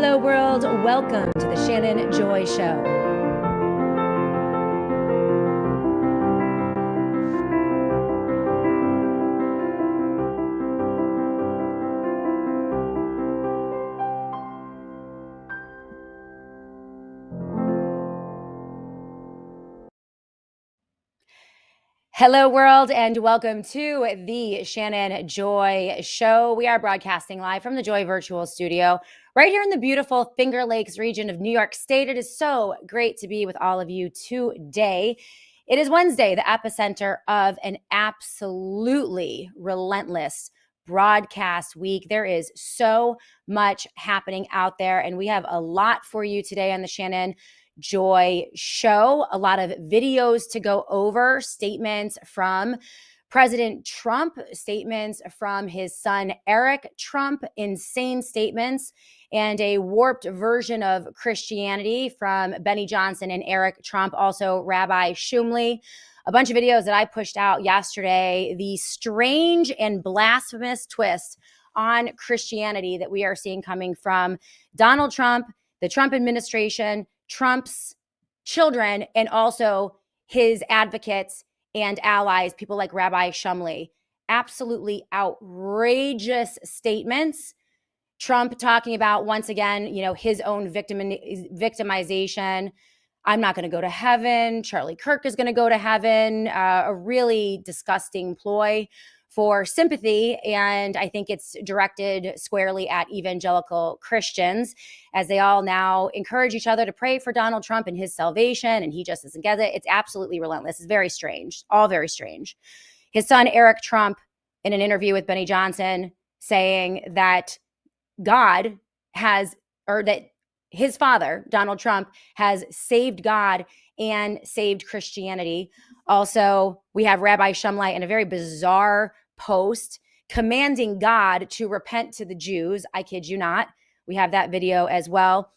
Hello, world. Welcome to the Shannon Joy Show. Hello, world, and welcome to the Shannon Joy Show. We are broadcasting live from the Joy Virtual Studio right here in the beautiful Finger Lakes region of New York State. It is so great to be with all of you today. It is Wednesday, the epicenter of an absolutely relentless broadcast week. There is so much happening out there, and we have a lot for you today on the Shannon Joy Show. A lot of videos to go over, statements from President Trump, statements from his son Eric Trump, insane statements, and a warped version of Christianity from Benny Johnson and Eric Trump, also Rabbi Shumley. A bunch of videos that I pushed out yesterday, the strange and blasphemous twist on Christianity that we are seeing coming from Donald Trump, the Trump administration, Trump's children, and also his advocates and allies, people like Rabbi Shumley. Absolutely outrageous statements. Trump talking about, once again, his own victimization. I'm not going to go to heaven. Charlie Kirk is going to go to heaven. A really disgusting ploy for sympathy, and I think it's directed squarely at evangelical Christians, as they all now encourage each other to pray for Donald Trump and his salvation, and he just doesn't get it. It's absolutely relentless. It's very strange, all very strange. His son, Eric Trump, in an interview with Benny Johnson, saying that God has, or that his father, Donald Trump, has saved God and saved Christianity. Also, we have Rabbi Shumley in a very bizarre post commanding God to repent to the Jews. I kid you not. We have that video as well.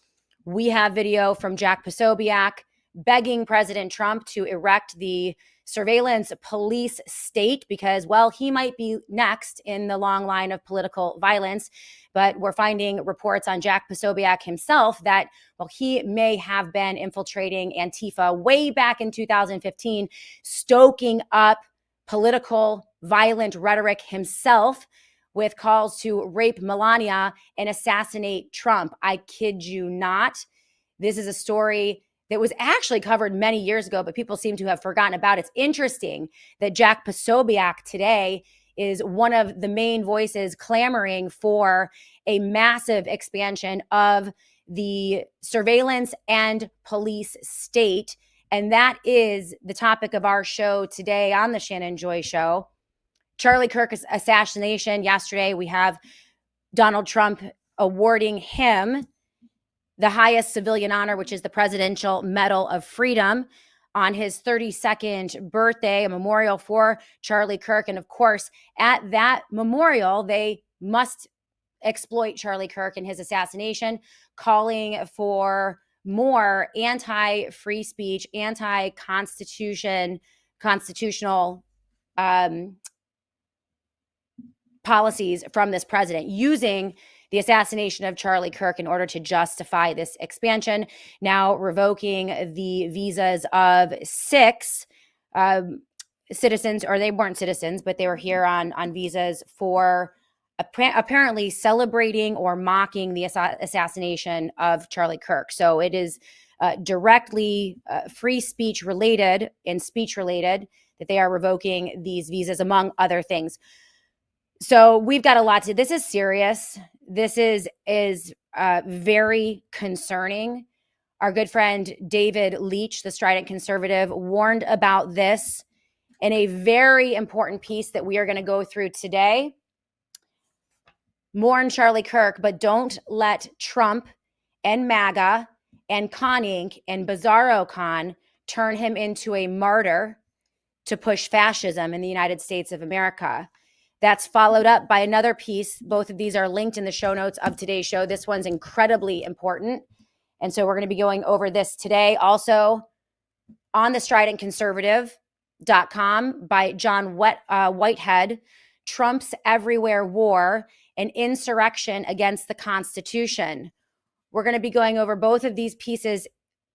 We have video from Jack Posobiec begging President Trump to erect the surveillance police state because, well, he might be next in the long line of political violence. But we're finding reports on Jack Posobiec himself that, well, he may have been infiltrating Antifa way back in 2015, stoking up political violent rhetoric himself with calls to rape Melania and assassinate Trump. I kid you not. This is a story that was actually covered many years ago, but people seem to have forgotten about. It's interesting that Jack Posobiec today is one of the main voices clamoring for a massive expansion of the surveillance and police state. And that is the topic of our show today on the Shannon Joy Show. Charlie Kirk's assassination yesterday. We have Donald Trump awarding him the highest civilian honor, which is the Presidential Medal of Freedom, on his 32nd birthday, a memorial for Charlie Kirk. And of course, at that memorial, they must exploit Charlie Kirk and his assassination, calling for more anti-free speech, constitutional policies from this president, using the assassination of Charlie Kirk in order to justify this expansion, now revoking the visas of 6 citizens, or they weren't citizens, but they were here on visas for apparently celebrating or mocking the assassination of Charlie Kirk. So it is directly free speech related and speech related that they are revoking these visas, among other things. So we've got a lot to, this is serious. This is very concerning. Our good friend David Leach, the strident conservative, warned about this in a very important piece that we are going to go through today. Mourn Charlie Kirk, but don't let Trump and MAGA and Con Inc. and Bizarro Con turn him into a martyr to push fascism in the United States of America. That's followed up by another piece. Both of these are linked in the show notes of today's show. This one's incredibly important. And so we're going to be going over this today. Also on the stridentconservative.com by John Whitehead, Trump's Everywhere War, an insurrection against the Constitution. We're going to be going over both of these pieces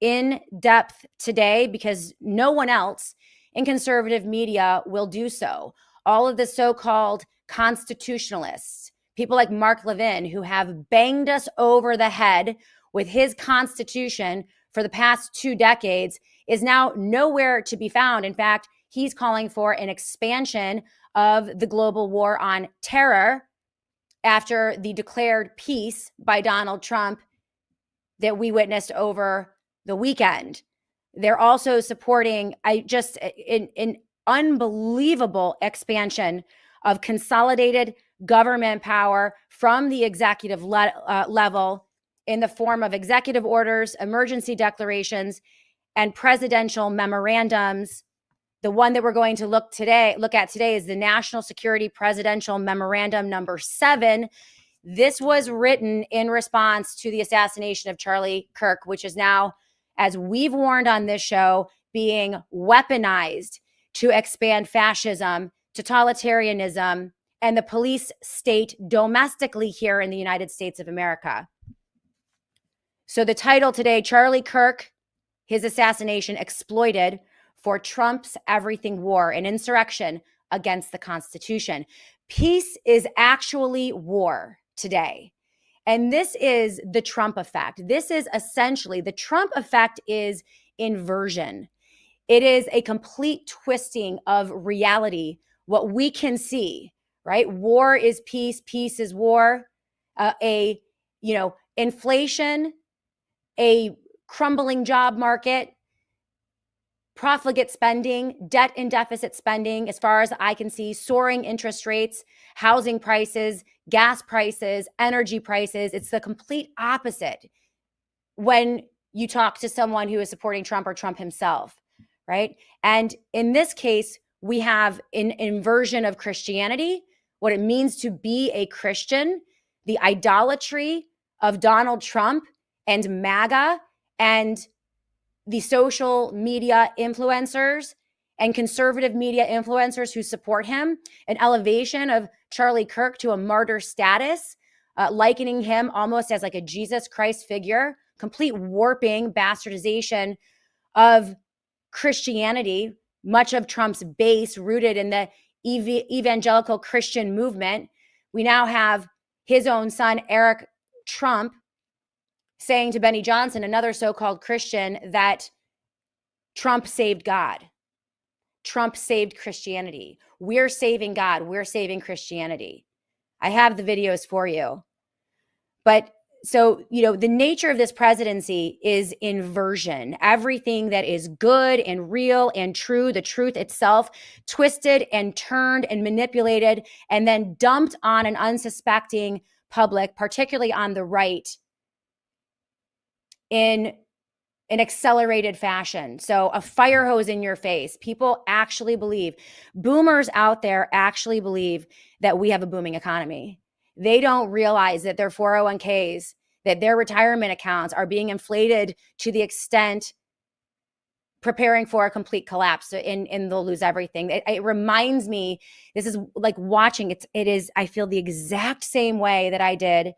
in depth today because no one else in conservative media will do so. All of the so-called constitutionalists, people like Mark Levin, who have banged us over the head with his constitution for the past 2 decades, is now nowhere to be found. In fact, he's calling for an expansion of the global war on terror after the declared peace by Donald Trump that we witnessed over the weekend. They're also supporting an unbelievable expansion of consolidated government power from the executive level in the form of executive orders, emergency declarations, and presidential memorandums. The one that we're going to look at today is the National Security Presidential Memorandum number 7. This was written in response to the assassination of Charlie Kirk, which is now, as we've warned on this show, being weaponized to expand fascism, totalitarianism, and the police state domestically here in the United States of America. So the title today, Charlie Kirk, his assassination exploited for Trump's everything war, an insurrection against the Constitution. Peace is actually war today. And this is the Trump effect. This is essentially, the Trump effect is inversion. It is a complete twisting of reality, what we can see, right? War is peace, peace is war. Inflation, a crumbling job market, profligate spending, debt and deficit spending, as far as I can see, soaring interest rates, housing prices, gas prices, energy prices. It's the complete opposite when you talk to someone who is supporting Trump or Trump himself, right? And in this case, we have an inversion of Christianity, what it means to be a Christian, the idolatry of Donald Trump and MAGA, and the social media influencers and conservative media influencers who support him, an elevation of Charlie Kirk to a martyr status, likening him almost as like a Jesus Christ figure, complete warping, bastardization of Christianity, much of Trump's base rooted in the evangelical Christian movement. We now have his own son, Eric Trump, saying to Benny Johnson, another so-called Christian, that Trump saved God. Trump saved Christianity. We're saving God. We're saving Christianity. I have the videos for you. But so, the nature of this presidency is inversion. Everything that is good and real and true, the truth itself, twisted and turned and manipulated and then dumped on an unsuspecting public, particularly on the right, in an accelerated fashion. So a fire hose in your face. People actually believe, boomers out there actually believe that we have a booming economy. They don't realize that their 401ks, that their retirement accounts are being inflated to the extent preparing for a complete collapse, and they'll lose everything. It reminds me, this is like watching, I feel the exact same way that I did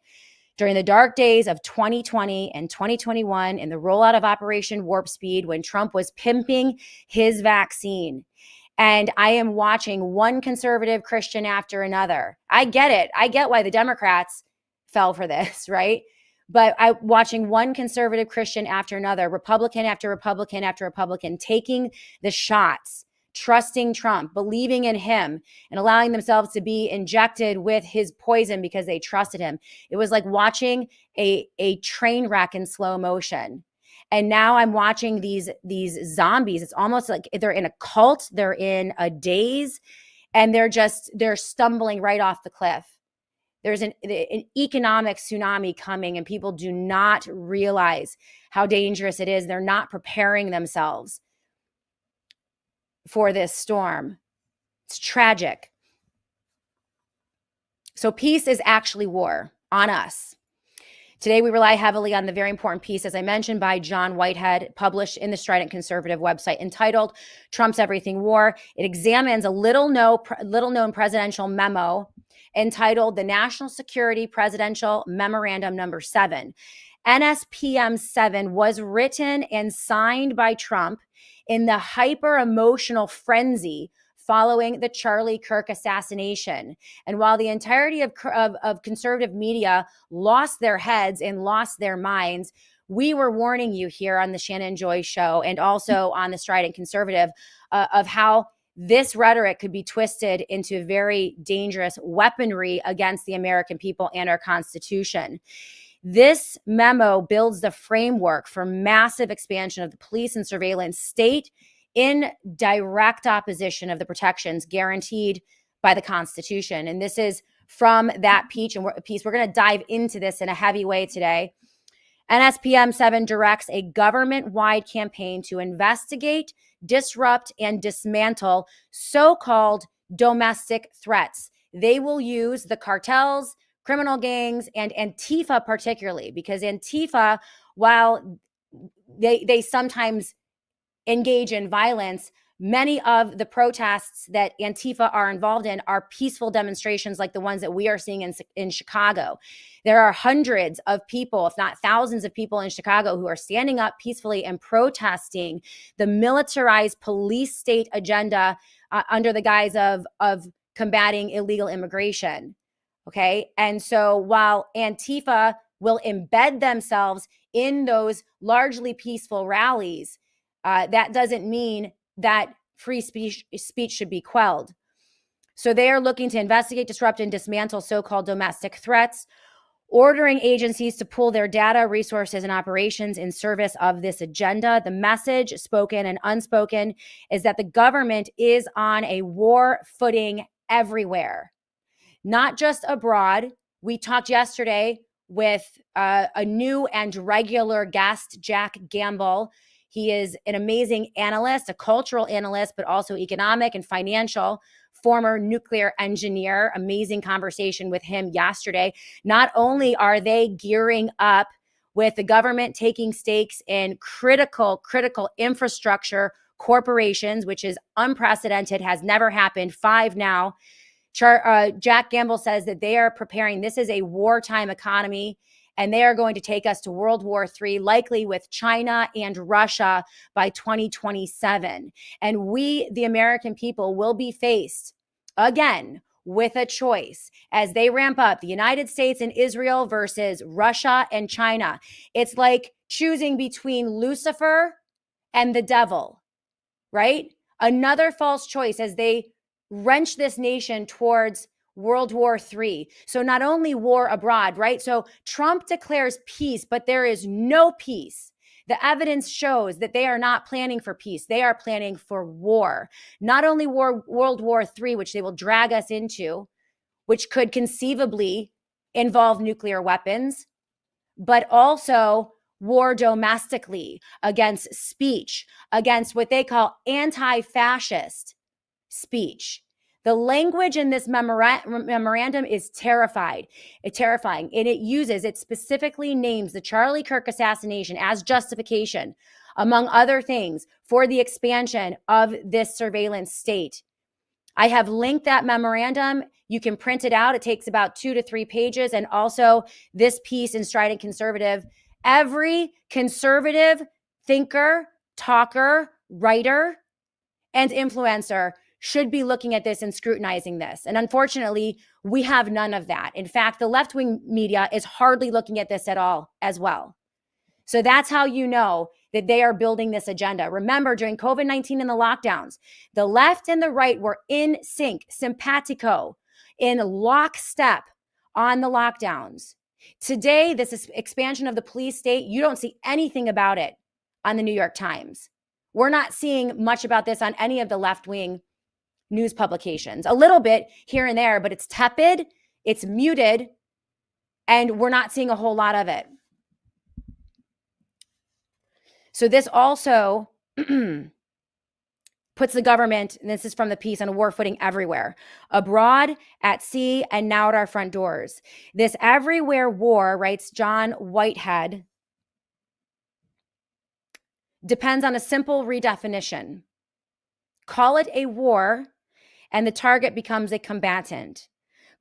during the dark days of 2020 and 2021 in the rollout of Operation Warp Speed when Trump was pimping his vaccine. And I am watching one conservative Christian after another. I get it. I get why the Democrats fell for this, right? But I'm watching one conservative Christian after another, Republican after Republican after Republican, taking the shots, trusting Trump, believing in him, and allowing themselves to be injected with his poison because they trusted him. It was like watching a train wreck in slow motion. And now I'm watching these zombies. It's almost like they're in a cult, they're in a daze, and they're stumbling right off the cliff. There's an economic tsunami coming, and people do not realize how dangerous it is. They're not preparing themselves for this storm. It's tragic. So peace is actually war on us. Today, we rely heavily on the very important piece, as I mentioned, by John Whitehead, published in the Strident Conservative website, entitled Trump's Everything War. It examines a little-known presidential memo entitled the National Security Presidential Memorandum number 7. NSPM 7 was written and signed by Trump in the hyper emotional frenzy following the Charlie Kirk assassination. And while the entirety of conservative media lost their heads and lost their minds, we were warning you here on the Shannon Joy Show and also on the Strident Conservative of how this rhetoric could be twisted into very dangerous weaponry against the American people and our Constitution. This memo builds the framework for massive expansion of the police and surveillance state in direct opposition of the protections guaranteed by the Constitution. And this is from that piece. We're going to dive into this in a heavy way today. NSPM 7 directs a government-wide campaign to investigate, disrupt, and dismantle so-called domestic threats. They will use the cartels, criminal gangs, and Antifa particularly, because Antifa, while they sometimes engage in violence, many of the protests that Antifa are involved in are peaceful demonstrations like the ones that we are seeing in Chicago. There are hundreds of people, if not thousands of people in Chicago who are standing up peacefully and protesting the militarized police state agenda under the guise of combating illegal immigration. Okay. And so while Antifa will embed themselves in those largely peaceful rallies, that doesn't mean that free speech should be quelled. So they are looking to investigate, disrupt, and dismantle so-called domestic threats, ordering agencies to pool their data, resources, and operations in service of this agenda. The message, spoken and unspoken, is that the government is on a war footing everywhere, not just abroad. We talked yesterday with a new and regular guest, Jack Gamble. He is an amazing analyst, a cultural analyst, but also economic and financial, former nuclear engineer. Amazing conversation with him yesterday. Not only are they gearing up with the government taking stakes in critical infrastructure corporations, which is unprecedented, has never happened, 5 now. Jack Gamble says that they are preparing. This is a wartime economy, and they are going to take us to World War III, likely with China and Russia by 2027. And we, the American people, will be faced again with a choice as they ramp up the United States and Israel versus Russia and China. It's like choosing between Lucifer and the devil, right? Another false choice as they wrench this nation towards World War III. So not only war abroad, right? So Trump declares peace, but there is no peace. The evidence shows that they are not planning for peace. They are planning for war. Not only World War III, which they will drag us into, which could conceivably involve nuclear weapons, but also war domestically against speech, against what they call anti-fascist speech. The language in this memorandum is terrifying. And it specifically names the Charlie Kirk assassination as justification, among other things, for the expansion of this surveillance state. I have linked that memorandum. You can print it out. It takes about 2 to 3 pages. And also this piece in Strident Conservative. Every conservative thinker, talker, writer, and influencer should be looking at this and scrutinizing this. And unfortunately, we have none of that. In fact, the left-wing media is hardly looking at this at all as well. So that's how you know that they are building this agenda. Remember, during COVID-19 and the lockdowns, the left and the right were in sync, simpatico, in lockstep on the lockdowns. Today, this expansion of the police state, you don't see anything about it on the New York Times. We're not seeing much about this on any of the left-wing news publications. A little bit here and there, but it's tepid, it's muted, and we're not seeing a whole lot of it. So this also puts the government, and this is from the piece, on a war footing everywhere, abroad, at sea, and now at our front doors. This everywhere war, writes John Whitehead, depends on a simple redefinition. Call it a war, and the target becomes a combatant.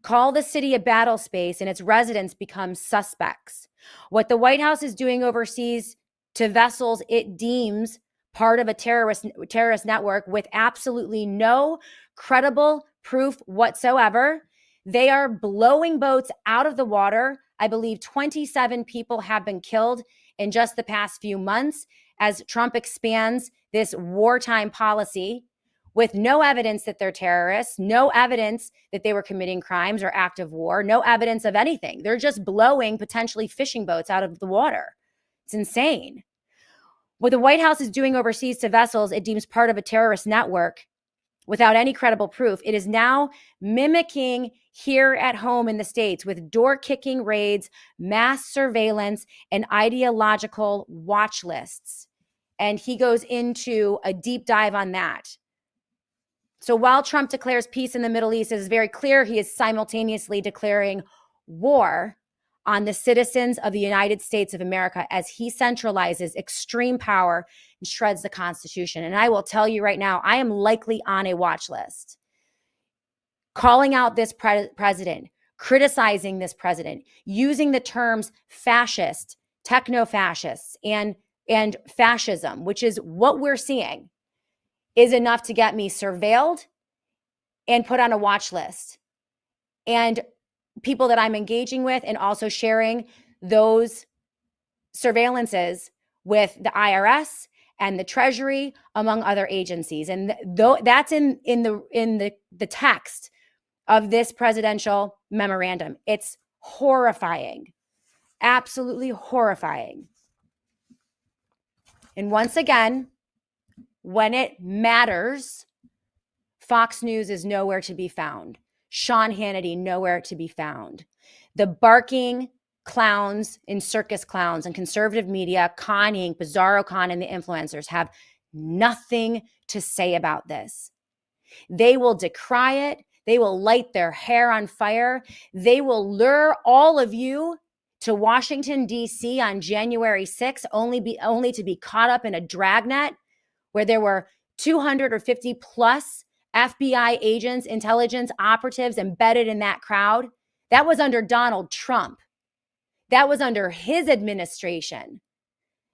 call the city a battle space, and its residents become suspects. What the White House is doing overseas to vessels it deems part of a terrorist network with absolutely no credible proof whatsoever. They are blowing boats out of the water. I believe 27 people have been killed in just the past few months as Trump expands this wartime policy with no evidence that they're terrorists, no evidence that they were committing crimes or act of war, no evidence of anything. They're just blowing potentially fishing boats out of the water. It's insane. What the White House is doing overseas to vessels it deems part of a terrorist network without any credible proof, it is now mimicking here at home in the States with door-kicking raids, mass surveillance, and ideological watch lists. And he goes into a deep dive on that. So while Trump declares peace in the Middle East, it is very clear he is simultaneously declaring war on the citizens of the United States of America as he centralizes extreme power and shreds the Constitution. And I will tell you right now, I am likely on a watch list. Calling out this president, criticizing this president, using the terms fascist, techno-fascists, and fascism, which is what we're seeing, is enough to get me surveilled and put on a watch list. And people that I'm engaging with and also sharing those surveillances with the IRS and the Treasury, among other agencies. And that's in the text of this presidential memorandum. It's horrifying, absolutely horrifying. And once again, when it matters, Fox News is nowhere to be found. Sean Hannity, nowhere to be found. The barking clowns and circus clowns and conservative media, conning, Bizarro Con, and the influencers have nothing to say about this. They will decry it. They will light their hair on fire. They will lure all of you to Washington, D.C. on January 6th, only to be caught up in a dragnet where there were 250 plus FBI agents, intelligence operatives embedded in that crowd. That was under Donald Trump. That was under his administration.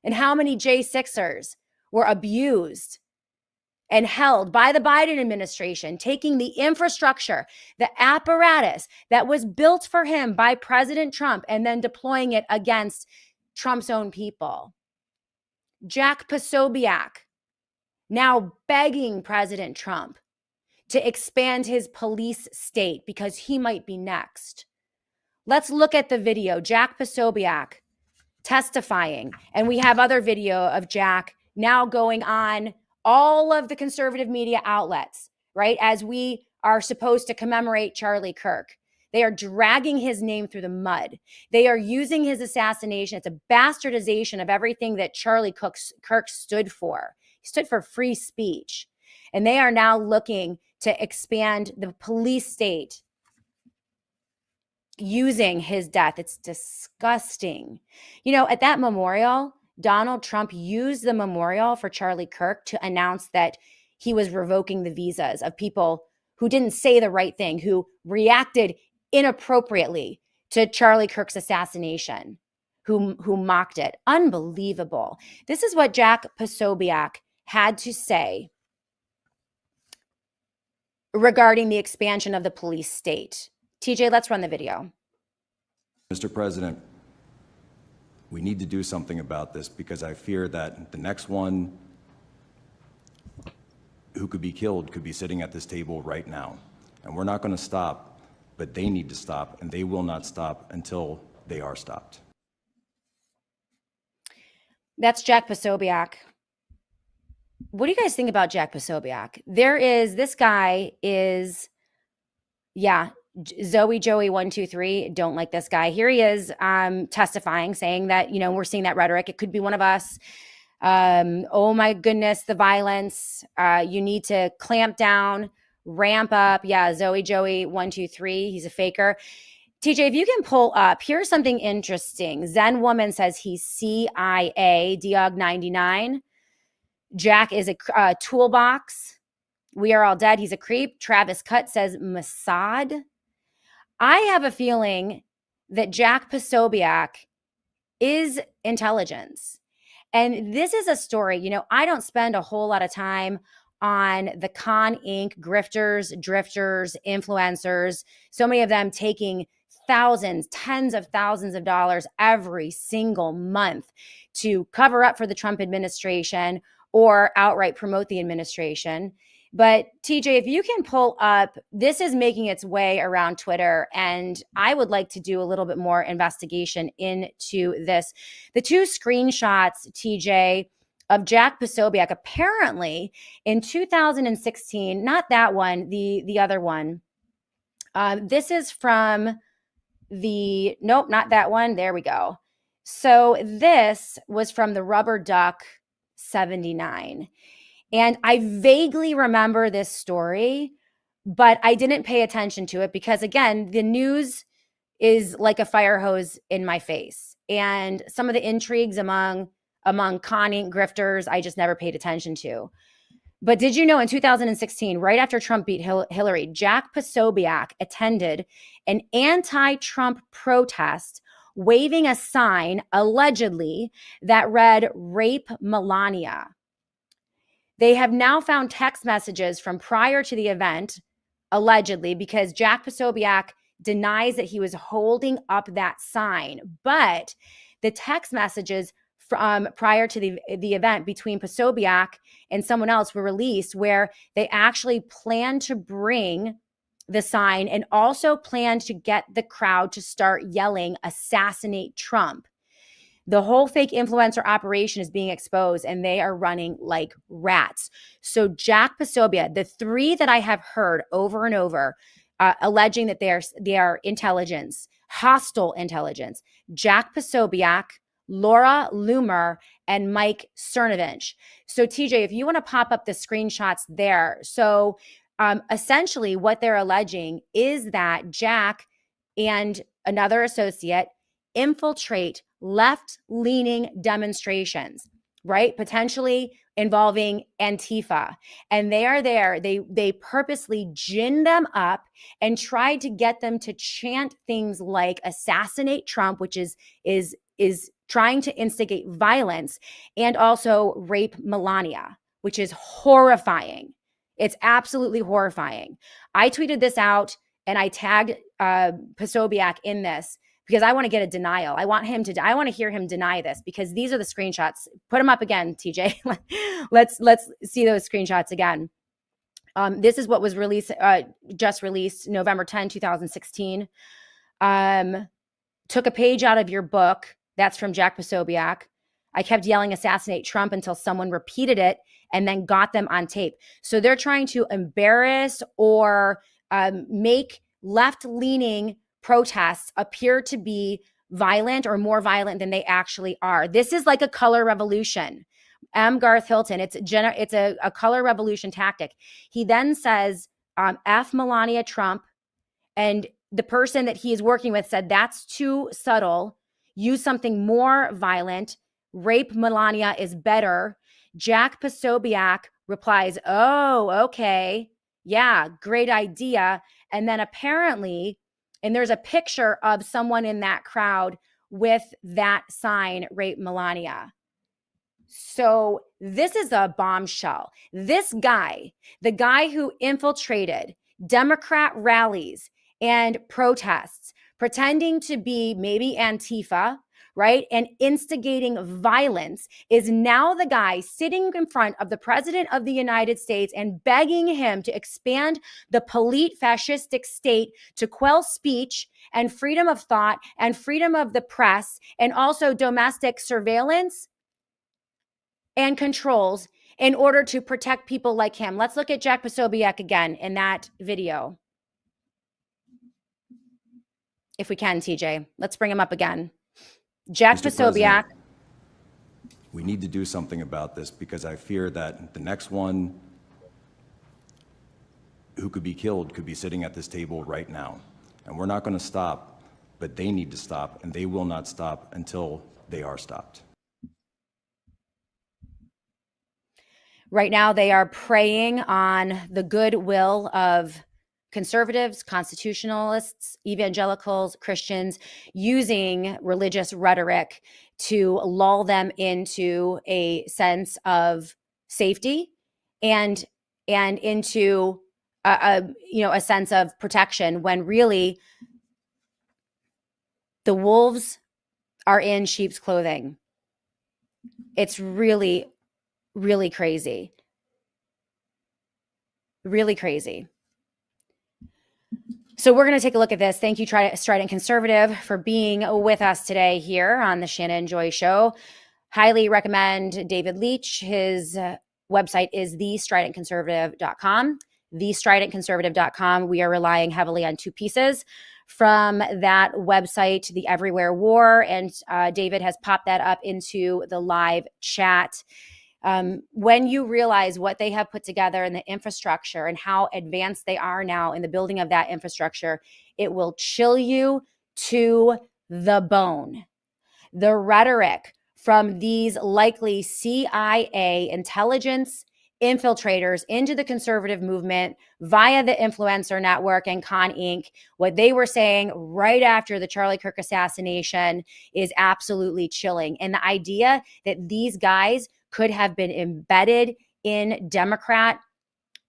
And how many J6ers were abused and held by the Biden administration, taking the infrastructure, the apparatus that was built for him by President Trump and then deploying it against Trump's own people. Jack Posobiec now begging President Trump to expand his police state because he might be next. Let's look at the video. Jack Posobiec testifying. And we have other video of Jack now going on all of the conservative media outlets, right? As we are supposed to commemorate Charlie Kirk. They are dragging his name through the mud. They are using his assassination. It's a bastardization of everything that Charlie Kirk stood for. He stood for free speech. And they are now looking to expand the police state using his death. It's disgusting. You know, at that memorial, Donald Trump used the memorial for Charlie Kirk to announce that he was revoking the visas of people who didn't say the right thing, who reacted inappropriately to Charlie Kirk's assassination, who mocked it. Unbelievable. This is what Jack Posobiec had to say regarding the expansion of the police state. TJ, let's run the video. Mr. President, we need to do something about this because I fear that the next one who could be killed could be sitting at this table right now. And we're not going to stop, but they need to stop, and they will not stop until they are stopped. That's Jack Posobiec. What do you guys think about Jack Posobiec? This guy is, Zoe Joey 123, don't like this guy. Here he is testifying, saying that, we're seeing that rhetoric. It could be one of us. Oh my goodness, the violence. You need to clamp down, ramp up. Yeah, Zoe Joey 123, he's a faker. TJ, if you can pull up, here's something interesting. Zen Woman says he's CIA, Diog 99. Jack is a toolbox. We are all dead. He's a creep. Travis Cutt says Mossad. I have a feeling that Jack Posobiec is intelligence. And this is a story, I don't spend a whole lot of time on the Con Inc. grifters, drifters, influencers, so many of them taking thousands, tens of thousands of dollars every single month to cover up for the Trump administration or outright promote the administration. But TJ, if you can pull up, this is making its way around Twitter, and I would like to do a little bit more investigation into this. The two screenshots, TJ, of Jack Posobiec, apparently in 2016, not that one, the other one. This is from nope, not that one. There we go. So this was from the Rubber Duck 79. And I vaguely remember this story, but I didn't pay attention to it because, again, the news is like a fire hose in my face. And some of the intrigues among conning grifters, I just never paid attention to. But did you know in 2016, right after Trump beat Hillary, Jack Posobiec attended an anti-Trump protest waving a sign, allegedly, that read, "Rape Melania." They have now found text messages from prior to the event, allegedly, because Jack Posobiec denies that he was holding up that sign. But the text messages from prior to the event between Posobiec and someone else were released where they actually planned to bring the sign and also planned to get the crowd to start yelling, "Assassinate Trump." The whole fake influencer operation is being exposed and they are running like rats. So Jack Posobiec, the three that I have heard over and over, alleging that they are intelligence, hostile intelligence, Jack Posobiec, Laura Loomer, and Mike Cernovich. So TJ, if you want to pop up the screenshots there. So essentially what they're alleging is that Jack and another associate infiltrate left-leaning demonstrations, right? Potentially involving Antifa. And they are there. They purposely gin them up and try to get them to chant things like "assassinate Trump," which is trying to instigate violence, and also "rape Melania," which is horrifying. It's absolutely horrifying. I tweeted this out and I tagged Posobiec in this because I want to get a denial. I want to hear him deny this because these are the screenshots. Put them up again, TJ. Let's see those screenshots again. This is what was just released November 10, 2016. Took a page out of your book. That's from Jack Posobiec. I kept yelling "assassinate Trump" until someone repeated it and then got them on tape. So they're trying to embarrass or make left-leaning protests appear to be violent or more violent than they actually are. This is like a color revolution. M. Garth Hilton, it's a color revolution tactic. He then says, F Melania Trump, and the person that he is working with said, "That's too subtle. Use something more violent. Rape Melania is better." Jack Posobiec replies, "Oh, okay. Yeah, great idea." And then apparently, and there's a picture of someone in that crowd with that sign, "Rape Melania." So this is a bombshell. This guy, the guy who infiltrated Democrat rallies and protests, pretending to be maybe Antifa, right, and instigating violence, is now the guy sitting in front of the president of the United States and begging him to expand the polite fascistic state to quell speech and freedom of thought and freedom of the press and also domestic surveillance and controls in order to protect people like him. Let's look at Jack Posobiec again in that video. If we can, TJ, let's bring him up again. Jack Posobiec. We need to do something about this because I fear that the next one who could be killed could be sitting at this table right now. And we're not going to stop, but they need to stop, and they will not stop until they are stopped. Right now, they are preying on the goodwill of conservatives, constitutionalists, evangelicals, Christians using religious rhetoric to lull them into a sense of safety and into a sense of protection, when really the wolves are in sheep's clothing. It's really, really crazy. Really crazy. So we're going to take a look at this. Thank you, Strident Conservative, for being with us today here on the Shannon Joy Show. Highly recommend David Leach. His website is thestridentconservative.com. Thestridentconservative.com. We are relying heavily on two pieces from that website, the Everywhere War, and David has popped that up into the live chat. When you realize what they have put together in the infrastructure and how advanced they are now in the building of that infrastructure, it will chill you to the bone. The rhetoric from these likely CIA intelligence infiltrators into the conservative movement via the influencer network and Con Inc., what they were saying right after the Charlie Kirk assassination is absolutely chilling. And the idea that these guys could have been embedded in Democrat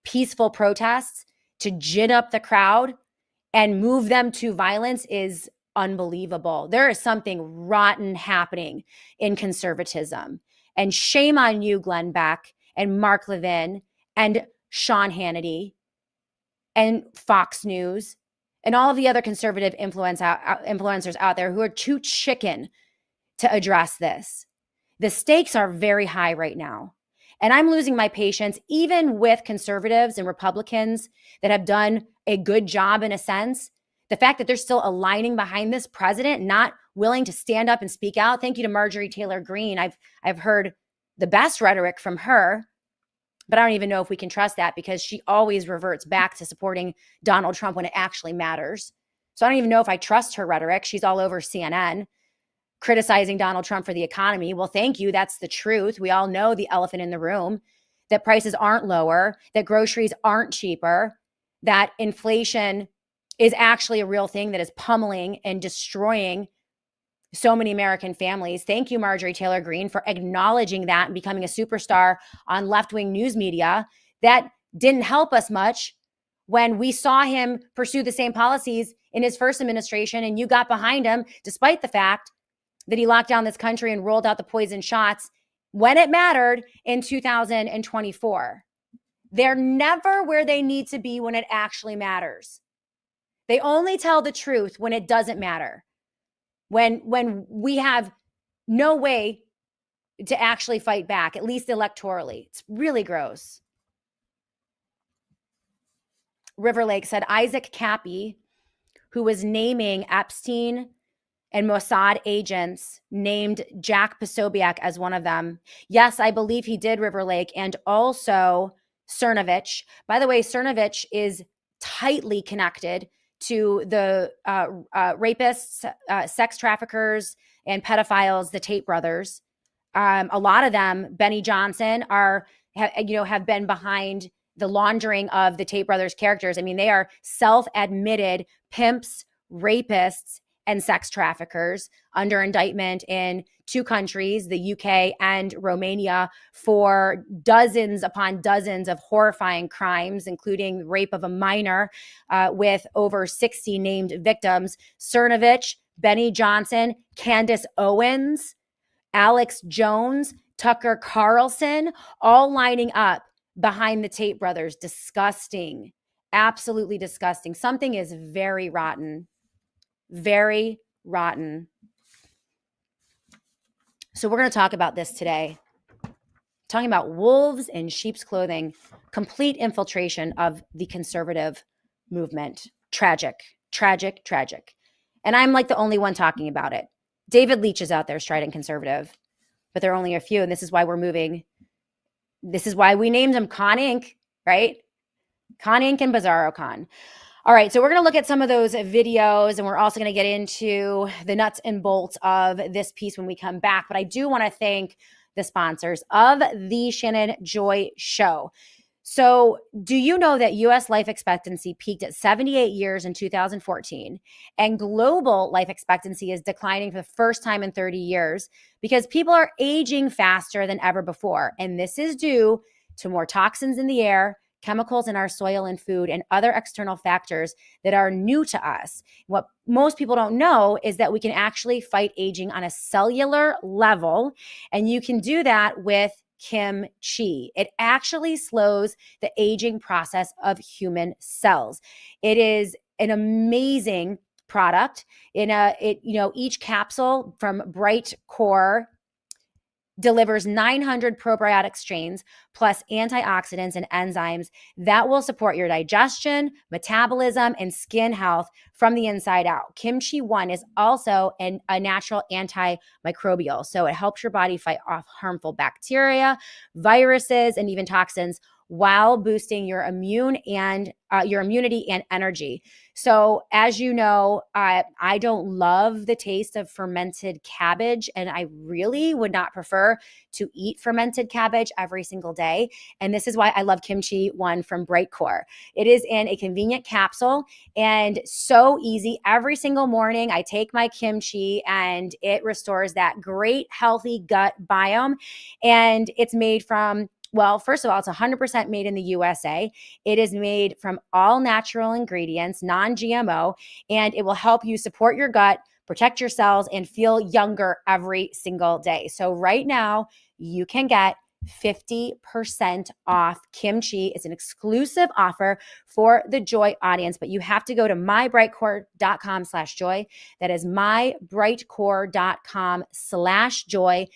peaceful protests to gin up the crowd and move them to violence is unbelievable. There is something rotten happening in conservatism. And shame on you, Glenn Beck and Mark Levin and Sean Hannity and Fox News and all of the other conservative influencers out there who are too chicken to address this. The stakes are very high right now. And I'm losing my patience, even with conservatives and Republicans that have done a good job in a sense. The fact that they're still aligning behind this president, not willing to stand up and speak out. Thank you to Marjorie Taylor Greene. I've heard the best rhetoric from her, but I don't even know if we can trust that, because she always reverts back to supporting Donald Trump when it actually matters. So I don't even know if I trust her rhetoric. She's all over CNN criticizing Donald Trump for the economy. Well, thank you. That's the truth. We all know the elephant in the room, that prices aren't lower, that groceries aren't cheaper, that inflation is actually a real thing that is pummeling and destroying so many American families. Thank you, Marjorie Taylor Greene, for acknowledging that and becoming a superstar on left-wing news media. That didn't help us much when we saw him pursue the same policies in his first administration, and you got behind him despite the fact that he locked down this country and rolled out the poison shots when it mattered in 2024. They're never where they need to be when it actually matters. They only tell the truth when it doesn't matter. When we have no way to actually fight back, at least electorally. It's really gross. River Lake said Isaac Cappy, who was naming Epstein and Mossad agents, named Jack Posobiec as one of them. Yes, I believe he did, River Lake, and also Cernovich. By the way, Cernovich is tightly connected to the rapists, sex traffickers, and pedophiles, the Tate brothers. A lot of them, Benny Johnson, have been behind the laundering of the Tate brothers' characters. I mean, they are self-admitted pimps, rapists, and sex traffickers under indictment in two countries, the UK and Romania, for dozens upon dozens of horrifying crimes, including rape of a minor, with over 60 named victims. Cernovich, Benny Johnson, Candace Owens, Alex Jones, Tucker Carlson, all lining up behind the Tate brothers. Disgusting. Absolutely disgusting. Something is very rotten. Very rotten. So we're going to talk about this today. Talking about wolves in sheep's clothing, complete infiltration of the conservative movement. Tragic, tragic, tragic. And I'm like the only one talking about it. David Leach is out there, strident conservative, but there are only a few. And this is why we're moving. This is why we named him Con Inc., right? Con Inc. and Bizarro Con. All right, so we're going to look at some of those videos, and we're also going to get into the nuts and bolts of this piece when we come back. But I do want to thank the sponsors of the Shannon Joy Show. So, do you know that US life expectancy peaked at 78 years in 2014, and global life expectancy is declining for the first time in 30 years because people are aging faster than ever before? And this is due to more toxins in the air, chemicals in our soil and food, and other external factors that are new to us. What most people don't know is that we can actually fight aging on a cellular level, and you can do that with kimchi. It actually slows the aging process of human cells. It is an amazing product. Each capsule from Bright Core delivers 900 probiotic strains plus antioxidants and enzymes that will support your digestion, metabolism, and skin health from the inside out. Kimchi 1 is also a natural antimicrobial, so it helps your body fight off harmful bacteria, viruses, and even toxins while boosting your immunity and energy. So, as you know, I don't love the taste of fermented cabbage, and I really would not prefer to eat fermented cabbage every single day. And this is why I love Kimchi 1 from Bright Core. It is in a convenient capsule and so easy. Every single morning, I take my kimchi and it restores that great, healthy gut biome. And it's made from, well, first of all, it's 100% made in the USA. It is made from all natural ingredients, non-GMO, and it will help you support your gut, protect your cells, and feel younger every single day. So right now, you can get 50% off kimchi. It's an exclusive offer for the Joy audience, but you have to go to mybrightcore.com/joy. That is mybrightcore.com/joy.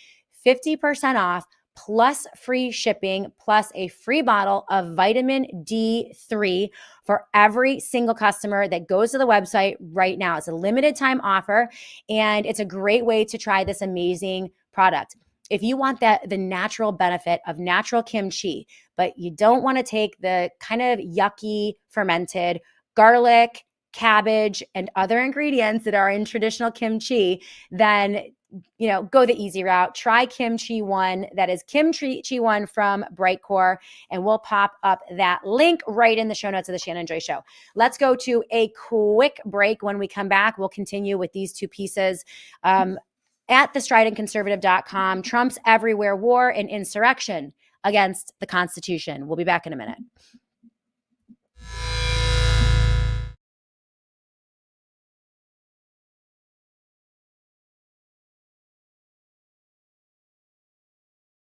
50% off plus free shipping, plus a free bottle of vitamin D3 for every single customer that goes to the website right now. It's a limited time offer, and it's a great way to try this amazing product. If you want the natural benefit of natural kimchi, but you don't want to take the kind of yucky fermented garlic, cabbage, and other ingredients that are in traditional kimchi, then go the easy route. Try Kimchi 1. That is Kimchi 1 from Bright Core, and we'll pop up that link right in the show notes of the Shannon Joy Show. Let's go to a quick break. When we come back, we'll continue with these two pieces. At thestridentconservative.com, Trump's everywhere war and insurrection against the Constitution. We'll be back in a minute.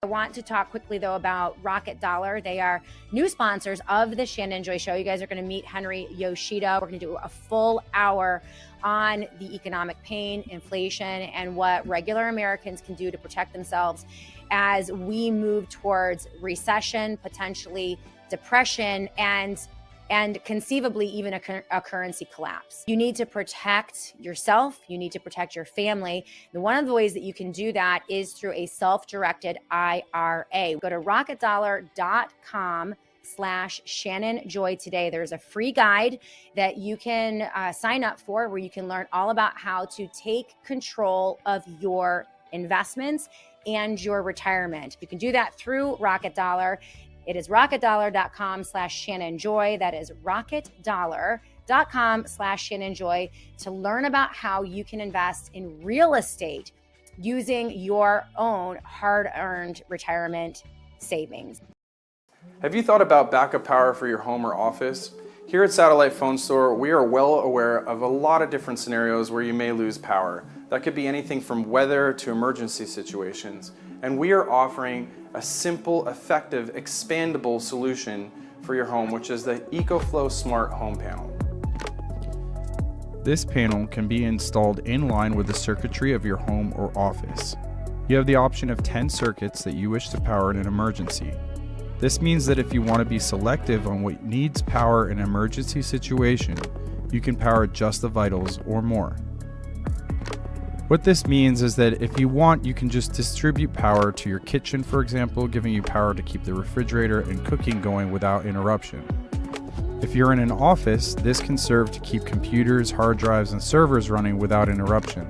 I want to talk quickly, though, about Rocket Dollar. They are new sponsors of the Shannon Joy Show. You guys are going to meet Henry Yoshida. We're going to do a full hour on the economic pain, inflation, and what regular Americans can do to protect themselves as we move towards recession, potentially depression, and conceivably even a currency collapse. You need to protect yourself. You need to protect your family. And one of the ways that you can do that is through a self-directed IRA. Go to rocketdollar.com/Shannon Joy today. There's a free guide that you can sign up for, where you can learn all about how to take control of your investments and your retirement. You can do that through Rocket Dollar. It is rocketdollar.com/Shannon Joy. That is rocketdollar.com/Shannon Joy to learn about how you can invest in real estate using your own hard-earned retirement savings. Have you thought about backup power for your home or office? Here at Satellite Phone Store, we are well aware of a lot of different scenarios where you may lose power. That could be anything from weather to emergency situations. And we are offering a simple, effective, expandable solution for your home, which is the EcoFlow Smart Home Panel. This panel can be installed in line with the circuitry of your home or office. You have the option of 10 circuits that you wish to power in an emergency. This means that if you want to be selective on what needs power in an emergency situation, you can power just the vitals or more. What this means is that if you want, you can just distribute power to your kitchen, for example, giving you power to keep the refrigerator and cooking going without interruption. If you're in an office, this can serve to keep computers, hard drives, and servers running without interruption.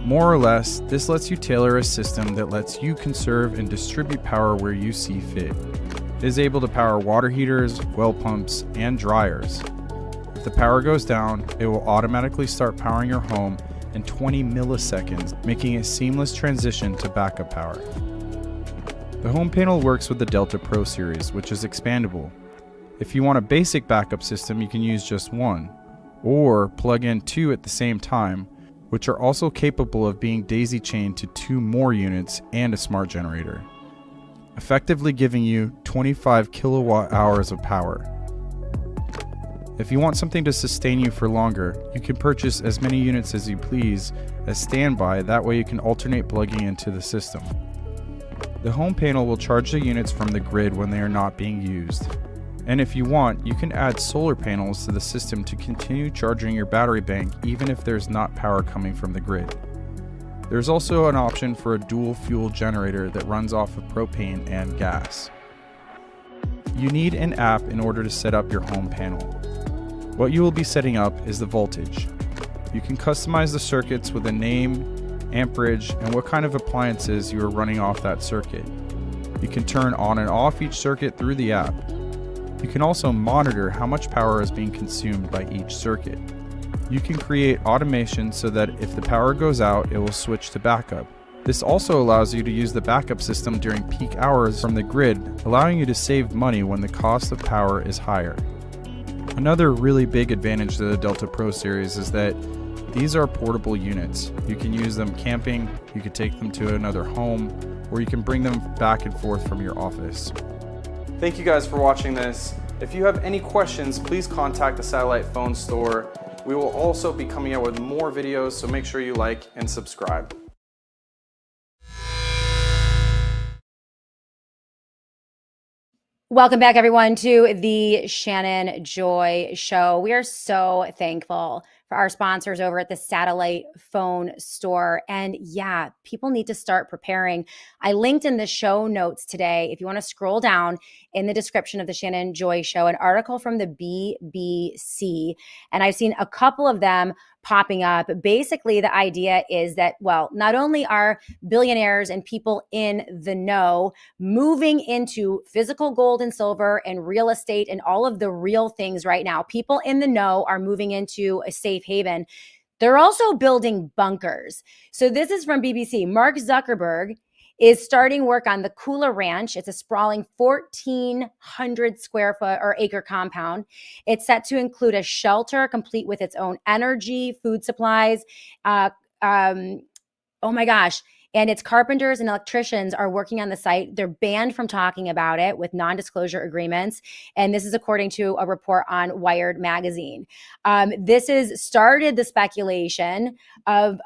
More or less, this lets you tailor a system that lets you conserve and distribute power where you see fit. It is able to power water heaters, well pumps, and dryers. If the power goes down, it will automatically start powering your home in 20 milliseconds, making a seamless transition to backup power. The home panel works with the Delta Pro series, which is expandable. If you want a basic backup system, you can use just one, or plug in two at the same time, which are also capable of being daisy-chained to 2 more units and a smart generator, effectively giving you 25 kilowatt hours of power. If you want something to sustain you for longer, you can purchase as many units as you please as standby, that way you can alternate plugging into the system. The home panel will charge the units from the grid when they are not being used. And if you want, you can add solar panels to the system to continue charging your battery bank even if there's not power coming from the grid. There's also an option for a dual fuel generator that runs off of propane and gas. You need an app in order to set up your home panel. What you will be setting up is the voltage. You can customize the circuits with a name, amperage, and what kind of appliances you are running off that circuit. You can turn on and off each circuit through the app. You can also monitor how much power is being consumed by each circuit. You can create automation so that if the power goes out, it will switch to backup. This also allows you to use the backup system during peak hours from the grid, allowing you to save money when the cost of power is higher. Another really big advantage to the Delta Pro series is that these are portable units. You can use them camping, you can take them to another home, or you can bring them back and forth from your office. Thank you guys for watching this. If you have any questions, please contact the Satellite Phone Store. We will also be coming out with more videos, so make sure you like and subscribe. Welcome back, everyone, to the Shannon Joy Show. We are so thankful for our sponsors over at the Satellite Phone Store. And yeah, people need to start preparing. I linked in the show notes today, if you want to scroll down in the description of the Shannon Joy Show, an article from the BBC. And I've seen a couple of them popping up. Basically, the idea is that, well, not only are billionaires and people in the know moving into physical gold and silver and real estate and all of the real things right now, people in the know are moving into a safe haven. They're also building bunkers. So this is from BBC. Mark Zuckerberg is starting work on the Kula Ranch. It's a sprawling 1,400 square foot or acre compound. It's set to include a shelter complete with its own energy, food supplies. Oh my gosh. And its carpenters and electricians are working on the site. They're banned from talking about it with non-disclosure agreements. And this is according to a report on Wired magazine. This has started the speculation of,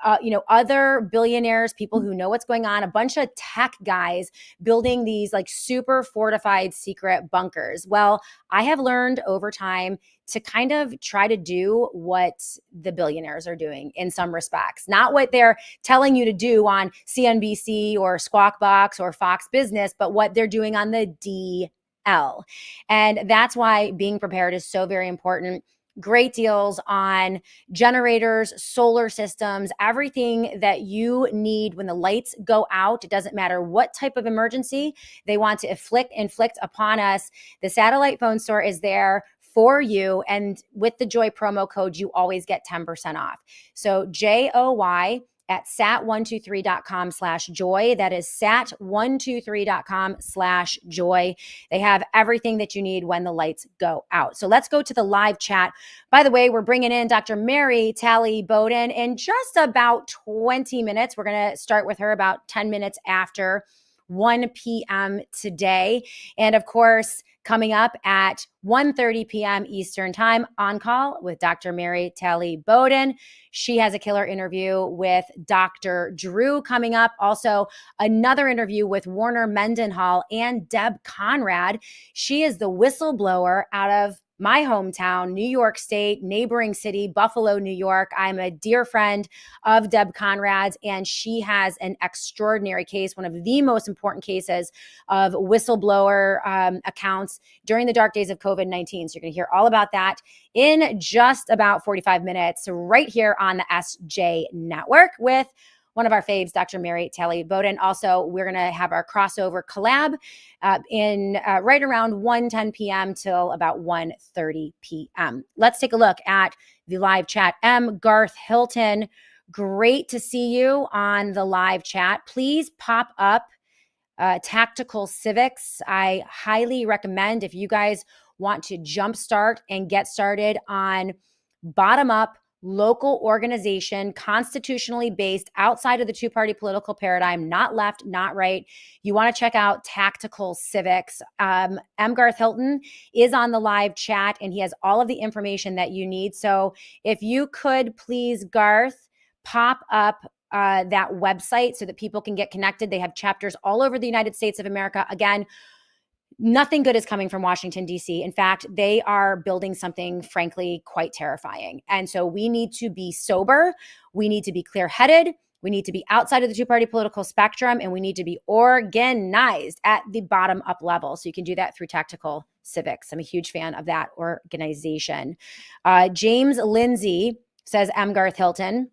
other billionaires, people who know what's going on, a bunch of tech guys building these like super fortified secret bunkers. Well, I have learned over time to kind of try to do what the billionaires are doing in some respects, not what they're telling you to do on CNBC or Squawk Box or Fox Business, but what they're doing on the DL. And that's why being prepared is so very important. Great deals on generators, solar systems, everything that you need when the lights go out. It doesn't matter what type of emergency they want to inflict upon us. The Satellite Phone Store is there for you. And with the Joy promo code, you always get 10% off. So JOY at sat123.com/joy. That is sat123.com/joy. They have everything that you need when the lights go out. So let's go to the live chat. By the way, we're bringing in Dr. Mary Talley Bowden in just about 20 minutes. We're going to start with her about 10 minutes after 1 p.m. today. And of course, coming up at 1:30 p.m. Eastern Time, On Call with Dr. Mary Talley Bowden. She has a killer interview with Dr. Drew coming up. Also, another interview with Warner Mendenhall and Deb Conrad. She is the whistleblower out of my hometown, New York State, neighboring city, Buffalo, New York. I'm a dear friend of Deb Conrad's, and she has an extraordinary case, one of the most important cases of whistleblower accounts during the dark days of COVID-19. So you're going to hear all about that in just about 45 minutes right here on the SJ Network with one of our faves, Dr. Mary Talley Bowden. Also, we're going to have our crossover collab in right around 1:10 p.m. till about 1:30 p.m. Let's take a look at the live chat. Garth Hilton, great to see you on the live chat. Please pop up Tactical Civics. I highly recommend, if you guys want to jumpstart and get started on bottom-up local organization, constitutionally based, outside of the two-party political paradigm, not left, not right, you want to check out Tactical Civics. Garth Hilton is on the live chat, and he has all of the information that you need. So if you could please, Garth, pop up that website so that people can get connected. They have chapters all over the United States of America. Again, nothing good is coming from Washington, D.C. In fact, they are building something, frankly, quite terrifying. And so we need to be sober. We need to be clear-headed. We need to be outside of the two-party political spectrum, and we need to be organized at the bottom-up level. So you can do that through Tactical Civics. I'm a huge fan of that organization. James Lindsay says, Garth Hilton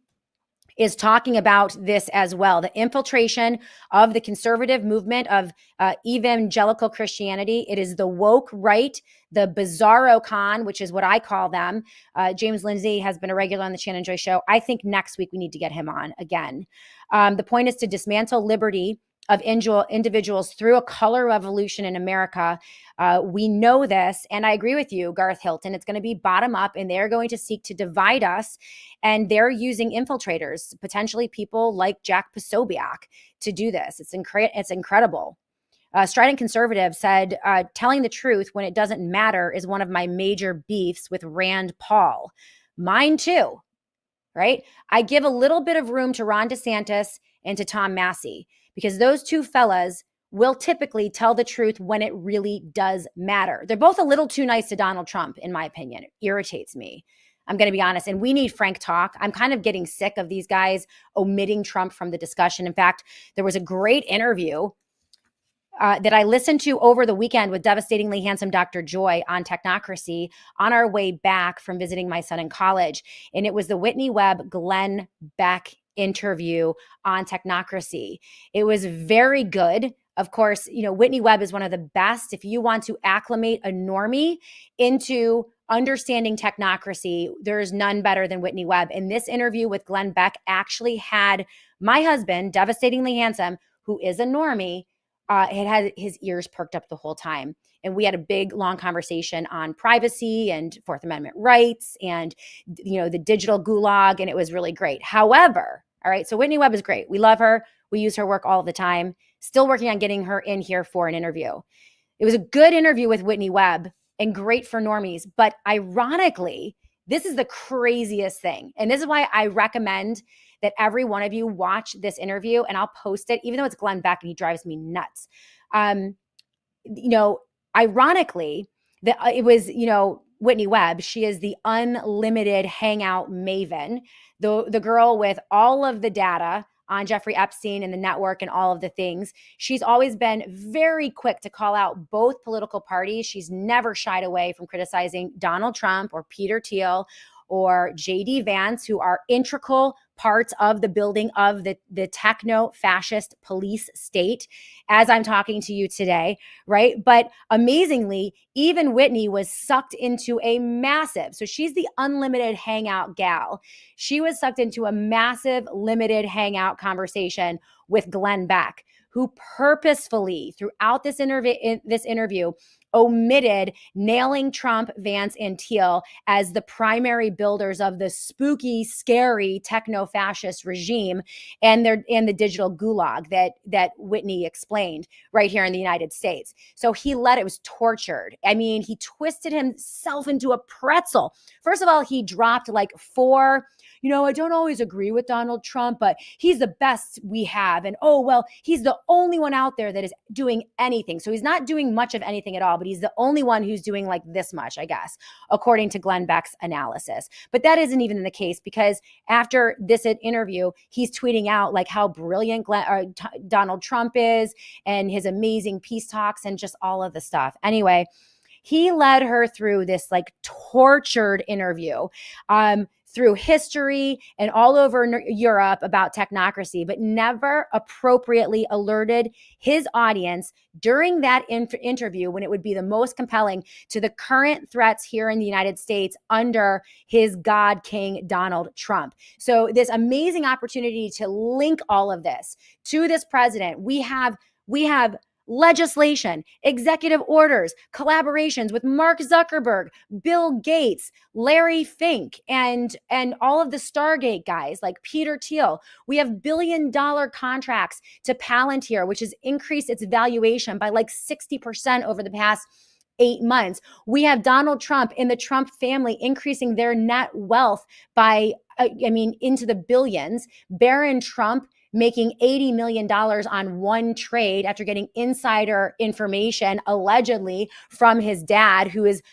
is talking about this as well. The infiltration of the conservative movement of evangelical Christianity. It is the woke right, the bizarro con, which is what I call them. James Lindsay has been a regular on the Shannon Joy Show. I think next week we need to get him on again. The point is to dismantle liberty of individuals through a color revolution in America. We know this, and I agree with you, Garth Hilton. It's going to be bottom up, and they're going to seek to divide us, and they're using infiltrators, potentially people like Jack Posobiec, to do this. It's incredible. Strident Conservative said, telling the truth when it doesn't matter is one of my major beefs with Rand Paul. Mine too, right? I give a little bit of room to Ron DeSantis and to Tom Massey, because those two fellas will typically tell the truth when it really does matter. They're both a little too nice to Donald Trump, in my opinion. It irritates me. I'm going to be honest. And we need frank talk. I'm kind of getting sick of these guys omitting Trump from the discussion. In fact, there was a great interview that I listened to over the weekend with devastatingly handsome Dr. Joy on Technocracy on our way back from visiting my son in college. And it was the Whitney Webb, Glenn Beck interview on Technocracy. It was very good. Of course, Whitney Webb is one of the best. If you want to acclimate a normie into understanding technocracy, there's none better than Whitney Webb. And this interview with Glenn Beck actually had my husband, devastatingly handsome, who is a normie, had his ears perked up the whole time. And we had a big, long conversation on privacy and Fourth Amendment rights and, the digital gulag. And it was really great. However, all right, so Whitney Webb is great. We love her. We use her work all the time. Still working on getting her in here for an interview. It was a good interview with Whitney Webb and great for normies. But ironically, this is the craziest thing. And this is why I recommend that every one of you watch this interview, and I'll post it, even though it's Glenn Beck and he drives me nuts. Ironically, it was, Whitney Webb. She is the unlimited hangout maven, the girl with all of the data on Jeffrey Epstein and the network and all of the things. She's always been very quick to call out both political parties. She's never shied away from criticizing Donald Trump or Peter Thiel or J.D. Vance, who are integral parts of the building of the techno-fascist police state, as I'm talking to you today, right? But amazingly, even Whitney was sucked into a massive, so she's the unlimited hangout gal. She was sucked into a massive limited hangout conversation with Glenn Beck, who purposefully, throughout this interview, omitted nailing Trump, Vance, and Thiel as the primary builders of the spooky, scary techno-fascist regime and the digital gulag that Whitney explained right here in the United States. So it was tortured. I mean, he twisted himself into a pretzel. First of all, he dropped like 4, I don't always agree with Donald Trump, but he's the best we have. And he's the only one out there that is doing anything. So he's not doing much of anything at all, but he's the only one who's doing like this much, I guess, according to Glenn Beck's analysis. But that isn't even the case, because after this interview, he's tweeting out like how brilliant Donald Trump is and his amazing peace talks and just all of the stuff. Anyway, he led her through this like tortured interview, through history and all over Europe about technocracy, but never appropriately alerted his audience during that interview when it would be the most compelling to the current threats here in the United States under his God King Donald Trump. So this amazing opportunity to link all of this to this president. We have legislation, executive orders, collaborations with Mark Zuckerberg, Bill Gates, Larry Fink, and all of the Stargate guys like Peter Thiel. We have billion-dollar contracts to Palantir, which has increased its valuation by like 60% over the past 8 months. We have Donald Trump and the Trump family increasing their net wealth by, into the billions. Barron Trump making $80 million on one trade after getting insider information allegedly from his dad, who is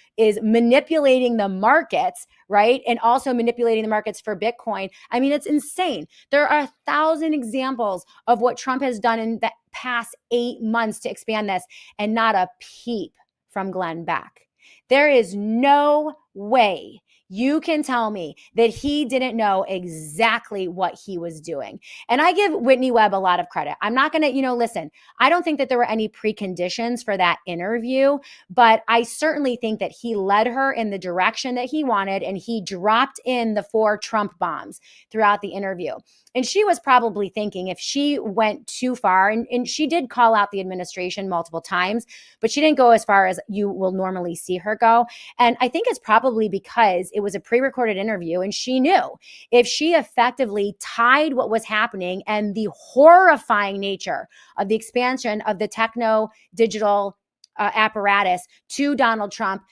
manipulating the markets, right? And also manipulating the markets for Bitcoin. I mean, it's insane. There are 1,000 examples of what Trump has done in the past 8 months to expand this, and not a peep from Glenn Beck. There is no way you can tell me that he didn't know exactly what he was doing. And I give Whitney Webb a lot of credit. I'm not going to, listen, I don't think that there were any preconditions for that interview, but I certainly think that he led her in the direction that he wanted, and he dropped in the 4 Trump bombs throughout the interview. And she was probably thinking if she went too far, and she did call out the administration multiple times, but she didn't go as far as you will normally see her go. And I think it's probably because it was a pre-recorded interview, and she knew if she effectively tied what was happening and the horrifying nature of the expansion of the techno-digital apparatus to Donald Trump,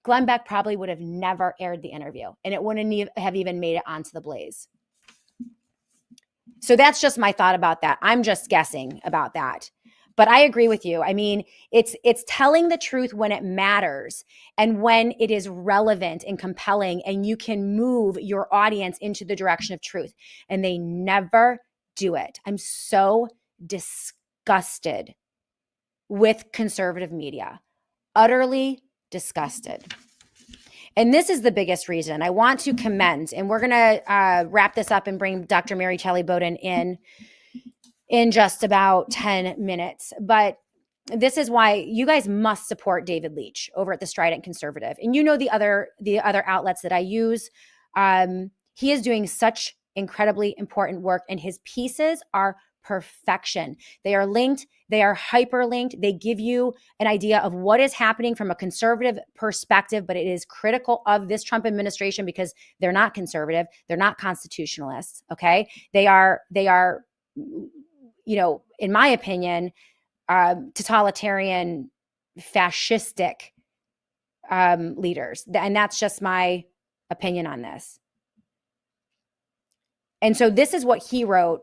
Glenn Beck probably would have never aired the interview, and it wouldn't have even made it onto the Blaze. So that's just my thought about that. I'm just guessing about that. But I agree with you. I mean, it's telling the truth when it matters and when it is relevant and compelling, and you can move your audience into the direction of truth. And they never do it. I'm so disgusted with conservative media. Utterly disgusted. And this is the biggest reason I want to commend, and we're going to wrap this up and bring Dr. Mary Kelly Bowden in just about 10 minutes. But this is why you guys must support David Leitch over at the Strident Conservative. And the other outlets that I use. He is doing such incredibly important work, and his pieces are perfection. They are linked. They are hyperlinked. They give you an idea of what is happening from a conservative perspective, but it is critical of this Trump administration because they're not conservative. They're not constitutionalists. Okay. They are, in my opinion, totalitarian, fascistic leaders. And that's just my opinion on this. And so this is what he wrote.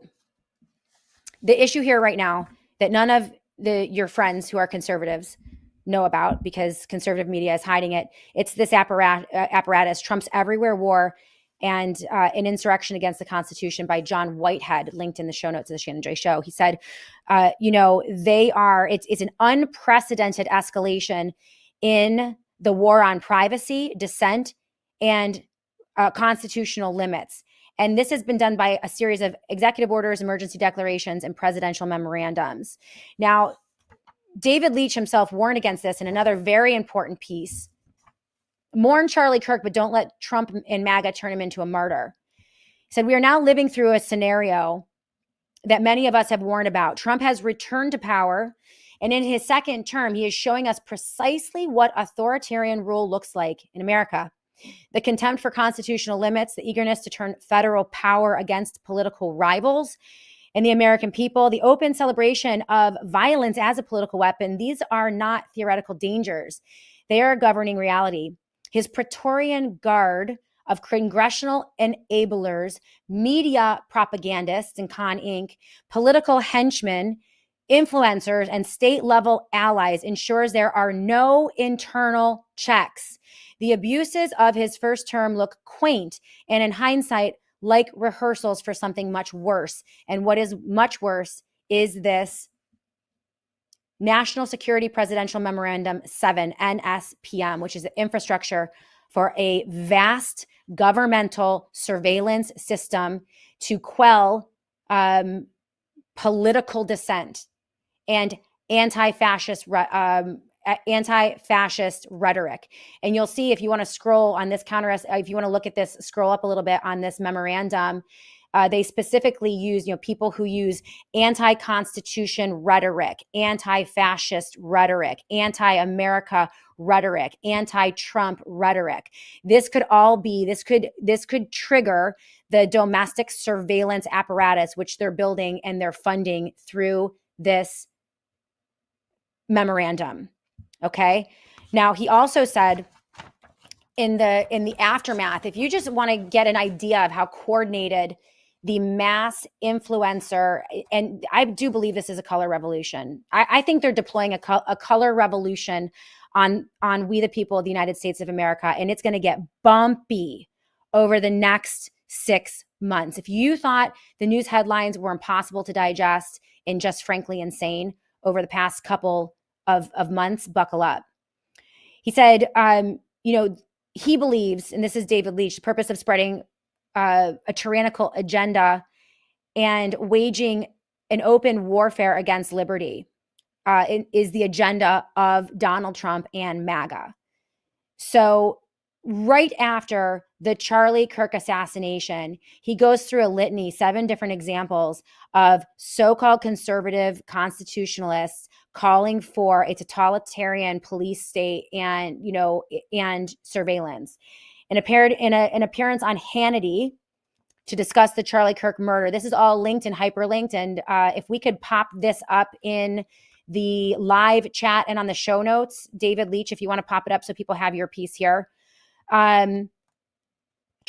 The issue here right now that none of your friends who are conservatives know about, because conservative media is hiding it. It's this apparatus, Trump's Everywhere War and an Insurrection Against the Constitution by John Whitehead, linked in the show notes of the Shannon Joy Show. He said, it's an unprecedented escalation in the war on privacy, dissent, and constitutional limits. And this has been done by a series of executive orders, emergency declarations, and presidential memorandums. Now, David Leitch himself warned against this in another very important piece. Mourn Charlie Kirk, but don't let Trump and MAGA turn him into a martyr. He said, we are now living through a scenario that many of us have warned about. Trump has returned to power, and in his second term, he is showing us precisely what authoritarian rule looks like in America. The contempt for constitutional limits, the eagerness to turn federal power against political rivals and the American people, the open celebration of violence as a political weapon. These are not theoretical dangers. They are a governing reality. His Praetorian Guard of congressional enablers, media propagandists and Con Inc., political henchmen, influencers, and state-level allies ensures there are no internal checks. The abuses of his first term look quaint and, in hindsight, like rehearsals for something much worse. And what is much worse is this National Security Presidential Memorandum 7, NSPM, which is the Infrastructure for a vast governmental surveillance system to quell political dissent and anti-fascist rhetoric. And you'll see, if you want to scroll on this if you want to look at this, scroll up a little bit on this memorandum. They specifically use, people who use anti-constitution rhetoric, anti-fascist rhetoric, anti-America rhetoric, anti-Trump rhetoric. This could trigger the domestic surveillance apparatus, which they're building and they're funding through this memorandum. Okay. Now, he also said in the aftermath, if you just want to get an idea of how coordinated the mass influencer, and I do believe this is a color revolution. I think they're deploying a color revolution on we the people of the United States of America, and it's going to get bumpy over the next 6 months. If you thought the news headlines were impossible to digest and just frankly insane over the past couple of months, buckle up. He said, he believes, and this is David Leitch, the purpose of spreading a tyrannical agenda and waging an open warfare against liberty is the agenda of Donald Trump and MAGA. So right after the Charlie Kirk assassination, he goes through a litany, 7 different examples of so-called conservative constitutionalists calling for a totalitarian police state and surveillance. And appeared in an appearance on Hannity to discuss the Charlie Kirk murder. This is all linked and hyperlinked. And if we could pop this up in the live chat and on the show notes, David Leitch, if you want to pop it up so people have your piece here. Trump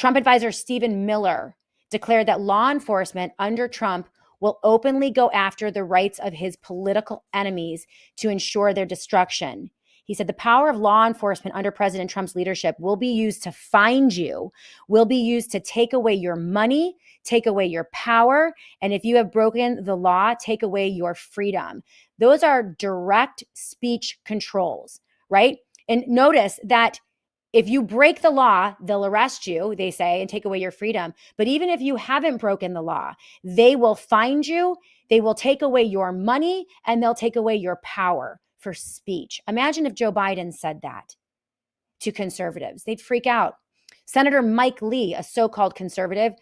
advisor Stephen Miller declared that law enforcement under Trump will openly go after the rights of his political enemies to ensure their destruction. He said the power of law enforcement under President Trump's leadership will be used to find you, will be used to take away your money, take away your power, and if you have broken the law, take away your freedom. Those are direct speech controls, right? And notice that if you break the law, they'll arrest you, they say, and take away your freedom. But even if you haven't broken the law, they will find you, they will take away your money, and they'll take away your power for speech. Imagine if Joe Biden said that to conservatives. They'd freak out. Senator Mike Lee, a so-called conservative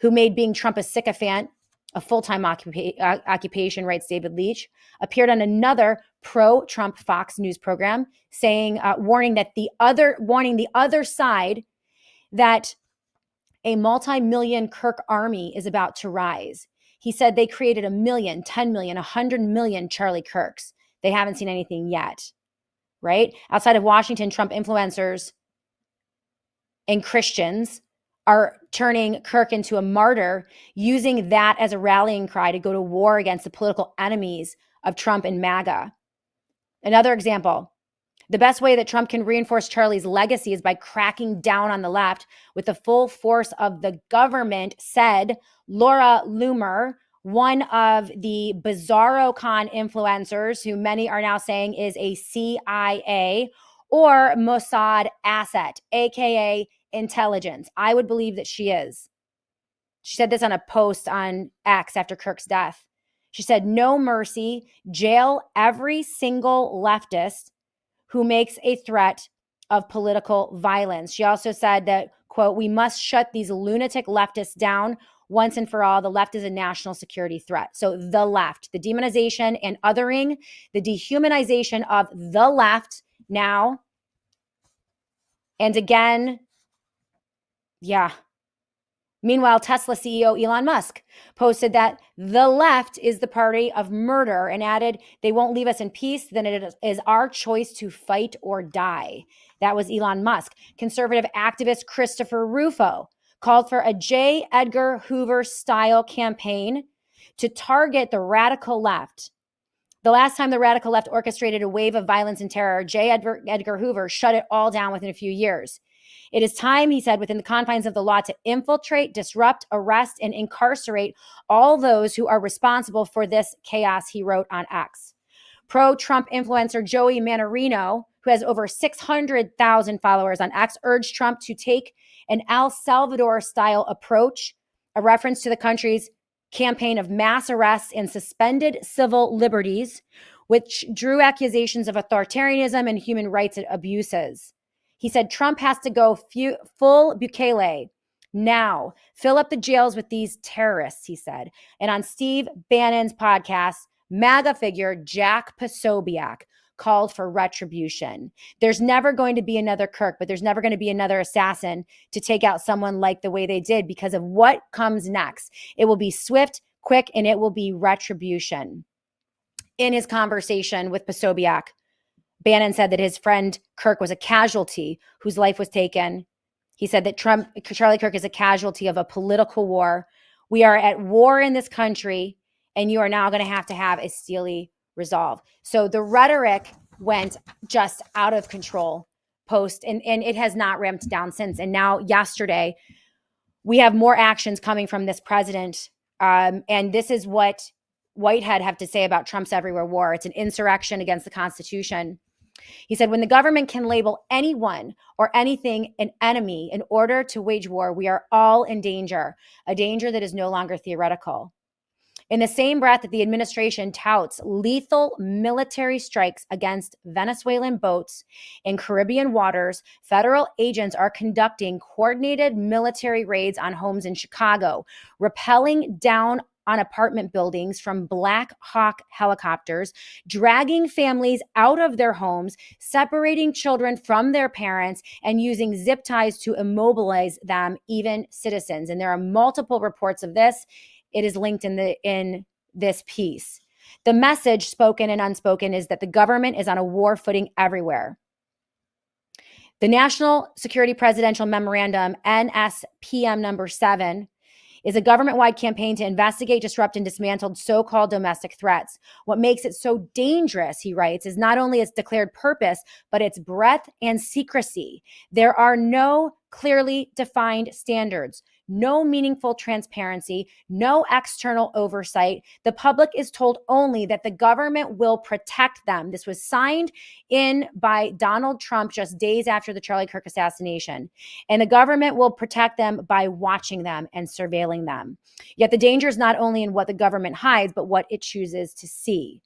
who made being Trump a sycophant a full-time occupation, writes David Leitch, appeared on another pro-Trump Fox News program, saying, warning the other side that a multi-million Kirk army is about to rise. He said they created 1 million, 10 million, 100 million Charlie Kirks. They haven't seen anything yet, right? Outside of Washington, Trump influencers and Christians are turning Kirk into a martyr, using that as a rallying cry to go to war against the political enemies of Trump and MAGA. Another example, the best way that Trump can reinforce Charlie's legacy is by cracking down on the left with the full force of the government, said Laura Loomer, one of the BizarroCon influencers who many are now saying is a CIA or Mossad asset, aka intelligence. I would believe that she is. She said this on a post on X after Kirk's death. She said, no mercy, jail every single leftist who makes a threat of political violence. She also said that, quote, we must shut these lunatic leftists down once and for all. The left is a national security threat. So the left, the demonization and othering, the dehumanization of the left now. And again, yeah. Meanwhile, Tesla CEO Elon Musk posted that the left is the party of murder and added, they won't leave us in peace, then it is our choice to fight or die. That was Elon Musk. Conservative activist Christopher Rufo called for a J. Edgar Hoover style campaign to target the radical left. The last time the radical left orchestrated a wave of violence and terror, J. Edgar Hoover shut it all down within a few years. It is time, he said, within the confines of the law to infiltrate, disrupt, arrest, and incarcerate all those who are responsible for this chaos, he wrote on X. Pro-Trump influencer Joey Manorino who has over 600,000 followers on X, urged Trump to take an El Salvador-style approach, a reference to the country's campaign of mass arrests and suspended civil liberties, which drew accusations of authoritarianism and human rights abuses. He said Trump has to go full Bukele now. Fill up the jails with these terrorists, he said. And on Steve Bannon's podcast, MAGA figure Jack Posobiec called for retribution. There's never going to be another Kirk, but there's never going to be another assassin to take out someone like the way they did because of what comes next. It will be swift, quick, and it will be retribution. In his conversation with Posobiec, Bannon said that his friend Kirk was a casualty whose life was taken. He said that Charlie Kirk is a casualty of a political war. We are at war in this country, and you are now going to have a steely resolve. So the rhetoric went just out of control post, and it has not ramped down since. And now yesterday, we have more actions coming from this president. And this is what Whitehead have to say about Trump's everywhere war. It's an insurrection against the Constitution. He said, when the government can label anyone or anything an enemy in order to wage war, we are all in danger, a danger that is no longer theoretical. In the same breath that the administration touts lethal military strikes against Venezuelan boats in Caribbean waters, federal agents are conducting coordinated military raids on homes in Chicago, rappelling down on apartment buildings from Black Hawk helicopters, dragging families out of their homes, separating children from their parents, and using zip ties to immobilize them, even citizens. And there are multiple reports of this. It is linked in this piece. The message, spoken and unspoken, is that the government is on a war footing everywhere. The National Security Presidential Memorandum, NSPM number 7, is a government-wide campaign to investigate, disrupt, and dismantle so-called domestic threats. What makes it so dangerous, he writes, is not only its declared purpose, but its breadth and secrecy. There are no clearly defined standards, no meaningful transparency, no external oversight. The public is told only that the government will protect them. This was signed in by Donald Trump just days after the Charlie Kirk assassination. And the government will protect them by watching them and surveilling them. Yet the danger is not only in what the government hides, but what it chooses to see.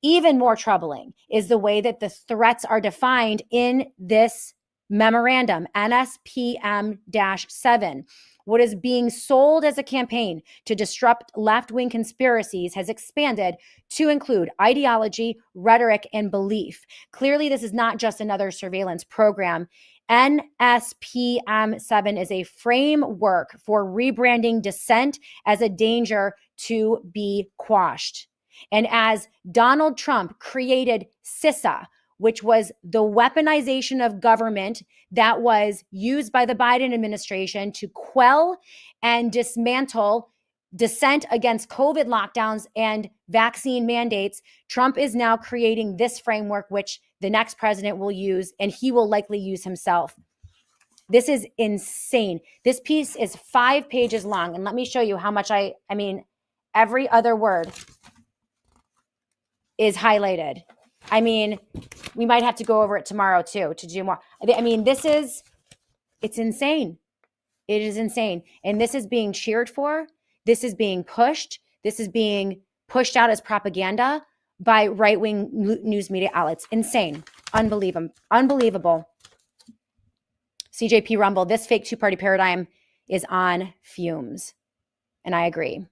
Even more troubling is the way that the threats are defined in this memorandum, NSPM-7. What is being sold as a campaign to disrupt left-wing conspiracies has expanded to include ideology, rhetoric, and belief. Clearly, this is not just another surveillance program. NSPM-7 is a framework for rebranding dissent as a danger to be quashed. And as Donald Trump created CISA, which was the weaponization of government that was used by the Biden administration to quell and dismantle dissent against COVID lockdowns and vaccine mandates, Trump is now creating this framework, which the next president will use, and he will likely use himself. This is insane. This piece is 5 pages long, and let me show you how much I mean, every other word is highlighted. I mean, we might have to go over it tomorrow too to do more. I mean, it's insane. It is insane. And this is being cheered for. This is being pushed. This is being pushed out as propaganda by right-wing news media outlets. Insane. Unbelievable. CJP Rumble, this fake two-party paradigm is on fumes. And I agree.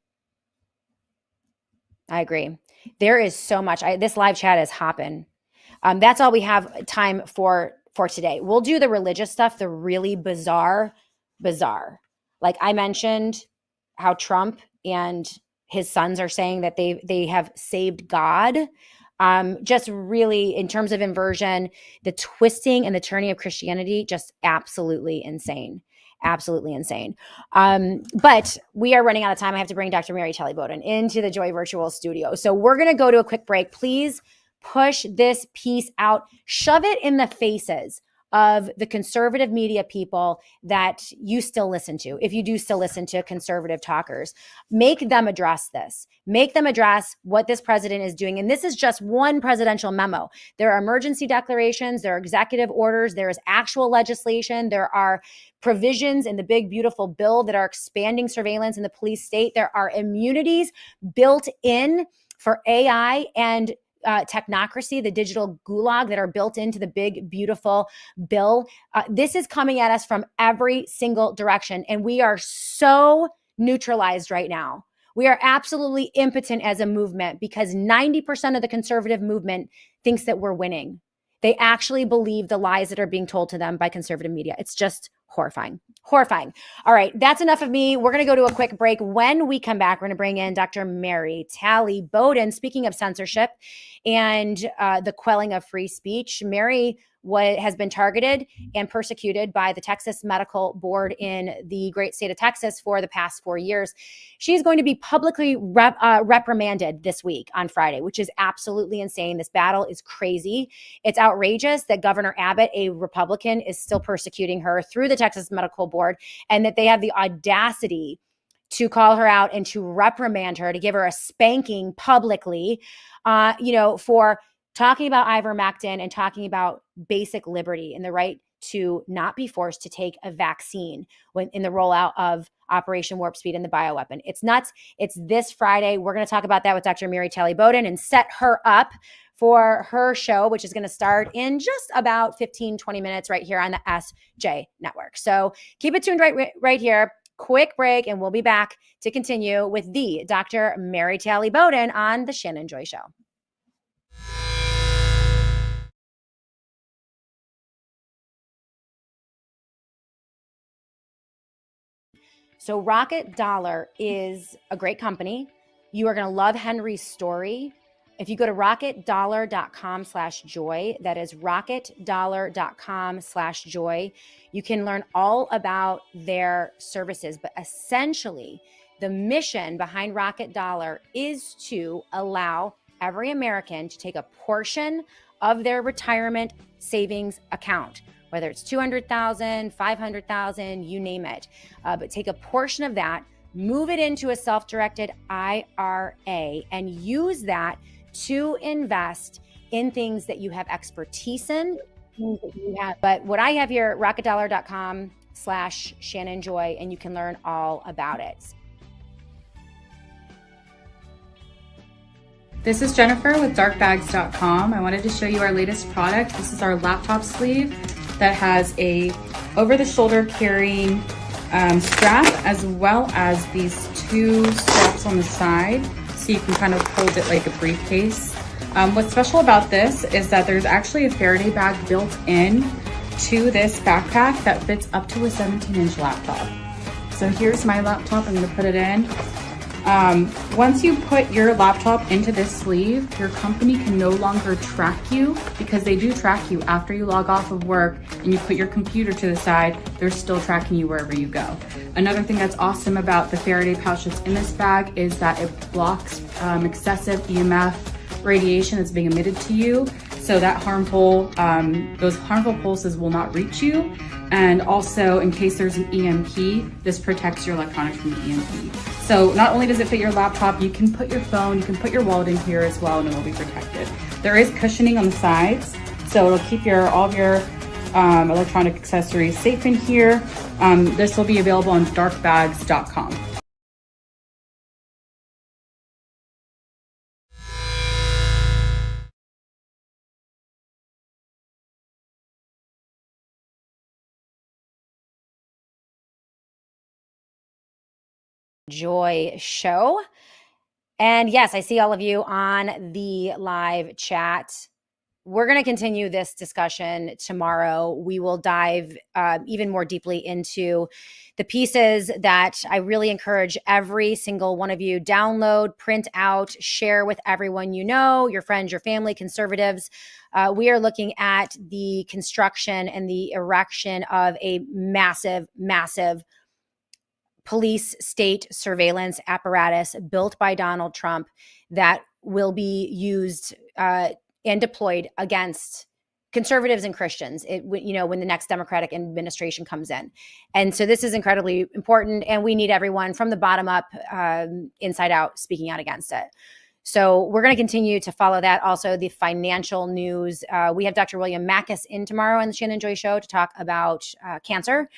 There is so much. This live chat is hopping. That's all we have time for today. We'll do the religious stuff, the really bizarre. Like I mentioned how Trump and his sons are saying that they have saved God. Just really, in terms of inversion, the twisting and the turning of Christianity, just absolutely insane. Absolutely insane. But we are running out of time. I have to bring Dr. Mary Shelley Bowden into the Joy Virtual Studio. So we're going to go to a quick break. Please push this piece out. Shove it in the faces of the conservative media people that you still listen to, if you do still listen to conservative talkers. Make them address this. Make them address what this president is doing. And this is just one presidential memo. There are emergency declarations, there are executive orders, there is actual legislation, there are provisions in the big, beautiful bill that are expanding surveillance in the police state. There are immunities built in for AI and technocracy, the digital gulag that are built into the big, beautiful bill. This is coming at us from every single direction. And we are so neutralized right now. We are absolutely impotent as a movement because 90% of the conservative movement thinks that we're winning. They actually believe the lies that are being told to them by conservative media. It's just horrifying. Horrifying. All right, that's enough of me. We're going to go to a quick break. When we come back, we're going to bring in Dr. Mary Talley Bowden. Speaking of censorship and the quelling of free speech, Mary has been targeted and persecuted by the Texas Medical Board in the great state of Texas for the past 4 years. She's going to be publicly reprimanded this week on Friday, which is absolutely insane. This battle is crazy. It's outrageous that Governor Abbott, a Republican, is still persecuting her through the Texas Medical Board, and that they have the audacity to call her out and to reprimand her, to give her a spanking publicly, for talking about ivermectin and talking about basic liberty and the right to not be forced to take a vaccine when in the rollout of Operation Warp Speed and the bioweapon. It's nuts. It's this Friday. We're going to talk about that with Dr. Mary Talley Bowden and set her up for her show, which is going to start in just about 15, 20 minutes right here on the SJ Network. So keep it tuned right here. Quick break, and we'll be back to continue with the Dr. Mary Talley Bowden on the Shannon Joy Show. So Rocket Dollar is a great company. You are going to love Henry's story. If you go to rocketdollar.com/joy, that is rocketdollar.com/joy, you can learn all about their services. But essentially, the mission behind Rocket Dollar is to allow every American to take a portion of their retirement savings account, whether it's 200,000, 500,000, you name it. But take a portion of that, move it into a self-directed IRA, and use that to invest in things that you have expertise in. But what I have here, rocketdollar.com/Shannon Joy, and you can learn all about it. This is Jennifer with darkbags.com. I wanted to show you our latest product. This is our laptop sleeve that has a over-the-shoulder carrying strap, as well as these two straps on the side, so you can kind of hold it like a briefcase. What's special about this is that there's actually a Faraday bag built in to this backpack that fits up to a 17-inch laptop. So here's my laptop. I'm going to put it in. Once you put your laptop into this sleeve, your company can no longer track you, because they do track you after you log off of work and you put your computer to the side. They're still tracking you wherever you go. Another thing that's awesome about the Faraday pouch that's in this bag is that it blocks excessive EMF radiation that's being emitted to you, so that those harmful pulses will not reach you. And also, in case there's an EMP, this protects your electronics from the EMP. So not only does it fit your laptop, you can put your phone, you can put your wallet in here as well, and it will be protected. There is cushioning on the sides, so it'll keep all of your electronic accessories safe in here. This will be available on darkbags.com. Joy Show. And yes, I see all of you on the live chat. We're going to continue this discussion tomorrow. We will dive even more deeply into the pieces that I really encourage every single one of you download, print out, share with everyone you know, your friends, your family, conservatives. We are looking at the construction and the erection of a massive, massive police state surveillance apparatus built by Donald Trump that will be used and deployed against conservatives and Christians, when the next Democratic administration comes in. And so this is incredibly important, and we need everyone from the bottom up, inside out, speaking out against it. So we're going to continue to follow that. Also, the financial news. We have Dr. William Mackus in tomorrow on the Shannon Joy Show to talk about cancer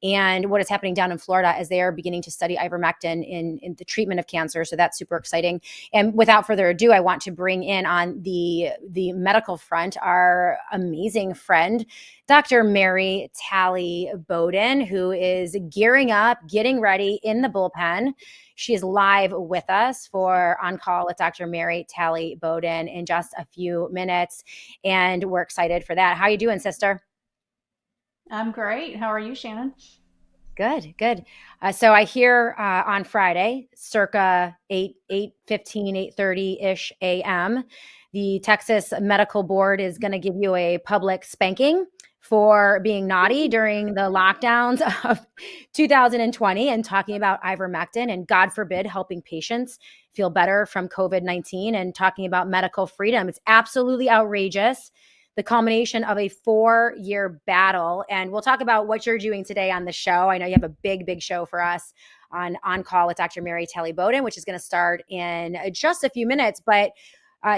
and what is happening down in Florida as they are beginning to study ivermectin in the treatment of cancer. So that's super exciting. And without further ado, I want to bring in on the medical front our amazing friend, Dr. Mary Talley Bowden, who is gearing up, getting ready in the bullpen. She is live with us for On Call with Dr. Mary Talley Bowden in just a few minutes, and we're excited for that. How you doing, sister? I'm great. How are you, Shannon? Good. So I hear on Friday, circa 8:30-ish a.m., the Texas Medical Board is going to give you a public spanking for being naughty during the lockdowns of 2020 and talking about ivermectin and, God forbid, helping patients feel better from COVID-19 and talking about medical freedom. It's absolutely outrageous. The culmination of a 4-year battle. And we'll talk about what you're doing today on the show. I know you have a big show for us on Call with Dr. Mary Talley Bowden, which is going to start in just a few minutes. But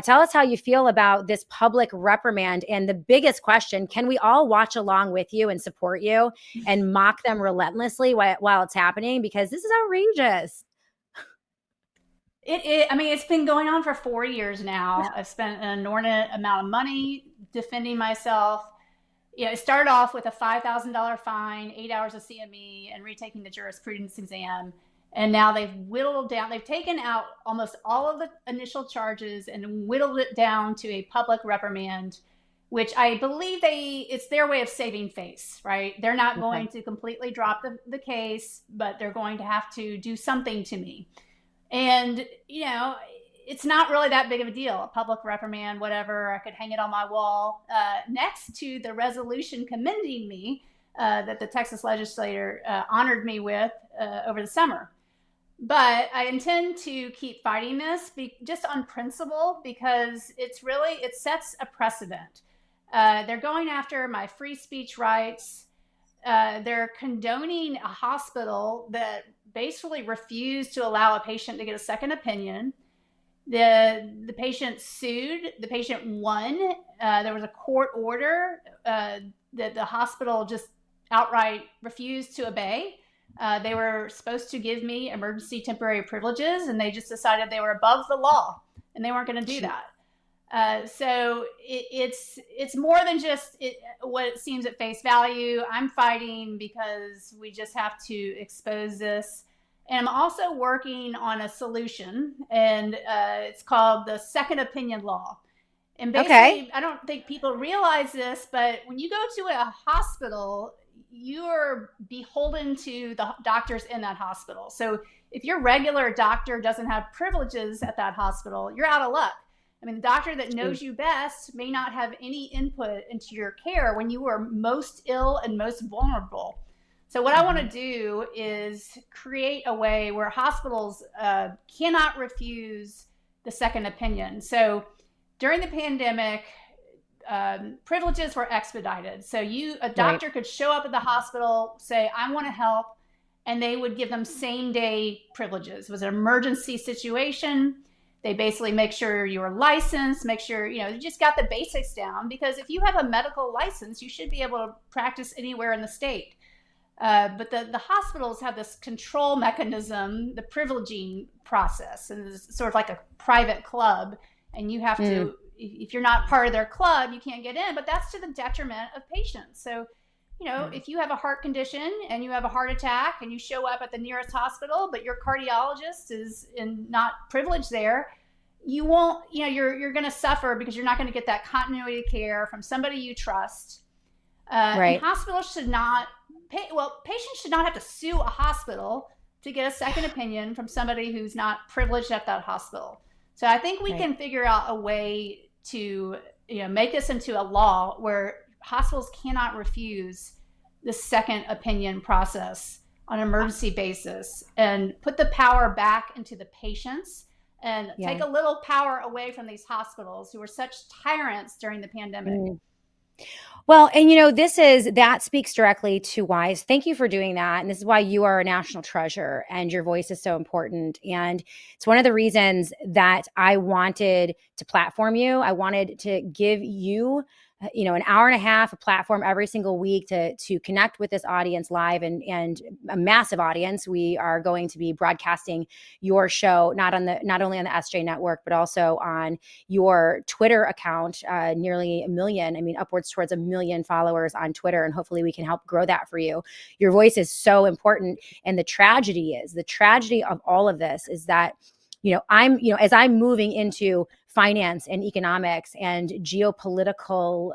tell us how you feel about this public reprimand. And the biggest question, can we all watch along with you and support you and mock them relentlessly while it's happening? Because this is outrageous. It's been going on for 4 years now. I've spent an inordinate amount of money defending myself. It started off with a $5,000 fine, 8 hours of CME, and retaking the jurisprudence exam. And now they've whittled down, they've taken out almost all of the initial charges and whittled it down to a public reprimand, which I believe it's their way of saving face, right? They're not going to completely drop the case, but they're going to have to do something to me. And, it's not really that big of a deal. A public reprimand, whatever, I could hang it on my wall next to the resolution commending me that the Texas legislature honored me with over the summer. But I intend to keep fighting this just on principle, because it sets a precedent. They're going after my free speech rights. They're condoning a hospital that basically refused to allow a patient to get a second opinion. The patient sued. The patient won. There was a court order that the hospital just outright refused to obey. They were supposed to give me emergency temporary privileges, and they just decided they were above the law, and they weren't going to do that. So it's more than just what it seems at face value. I'm fighting because we just have to expose this. And I'm also working on a solution, and it's called the second opinion law. And basically, I don't think people realize this, but when you go to a hospital, you're beholden to the doctors in that hospital. So if your regular doctor doesn't have privileges at that hospital, you're out of luck. The doctor that knows you best may not have any input into your care when you are most ill and most vulnerable. So what I want to do is create a way where hospitals cannot refuse the second opinion. So during the pandemic, privileges were expedited. So a doctor could show up at the hospital, say, I want to help, and they would give them same day privileges. It was an emergency situation. They basically make sure you are licensed, make sure, you just got the basics down, because if you have a medical license, you should be able to practice anywhere in the state. But the hospitals have this control mechanism, the privileging process, and it's sort of like a private club, and you have to, if you're not part of their club, you can't get in, but that's to the detriment of patients. So, if you have a heart condition and you have a heart attack and you show up at the nearest hospital, but your cardiologist is not privileged there, you won't, you're going to suffer because you're not going to get that continuity of care from somebody you trust. And hospitals should not patients should not have to sue a hospital to get a second opinion from somebody who's not privileged at that hospital. So I think we can figure out a way to, make this into a law where hospitals cannot refuse the second opinion process on an emergency basis, and put the power back into the patients, and take a little power away from these hospitals who were such tyrants during the pandemic. Well, and that speaks directly to why. Thank you for doing that. And this is why you are a national treasure and your voice is so important. And it's one of the reasons that I wanted to platform you. I wanted to give you, an hour and a half, a platform every single week to connect with this audience live and a massive audience. We are going to be broadcasting your show, not only on the SJ Network, but also on your Twitter account, nearly 1 million, upwards towards 1 million followers on Twitter. And hopefully we can help grow that for you. Your voice is so important. And the tragedy of all of this is that, as I'm moving into finance and economics and geopolitical,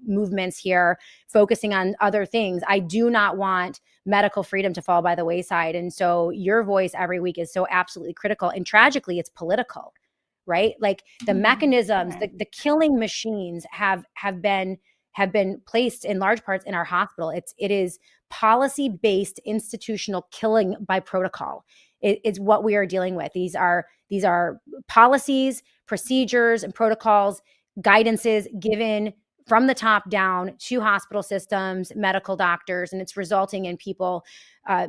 movements here, focusing on other things, I do not want medical freedom to fall by the wayside. And so your voice every week is so absolutely critical. And tragically, it's political, right? Like the mechanisms, the killing machines have been placed in large parts in our hospital. It is policy-based institutional killing by protocol. It's what we are dealing with. These are policies, procedures, and protocols, guidances given from the top down to hospital systems, medical doctors, and it's resulting in people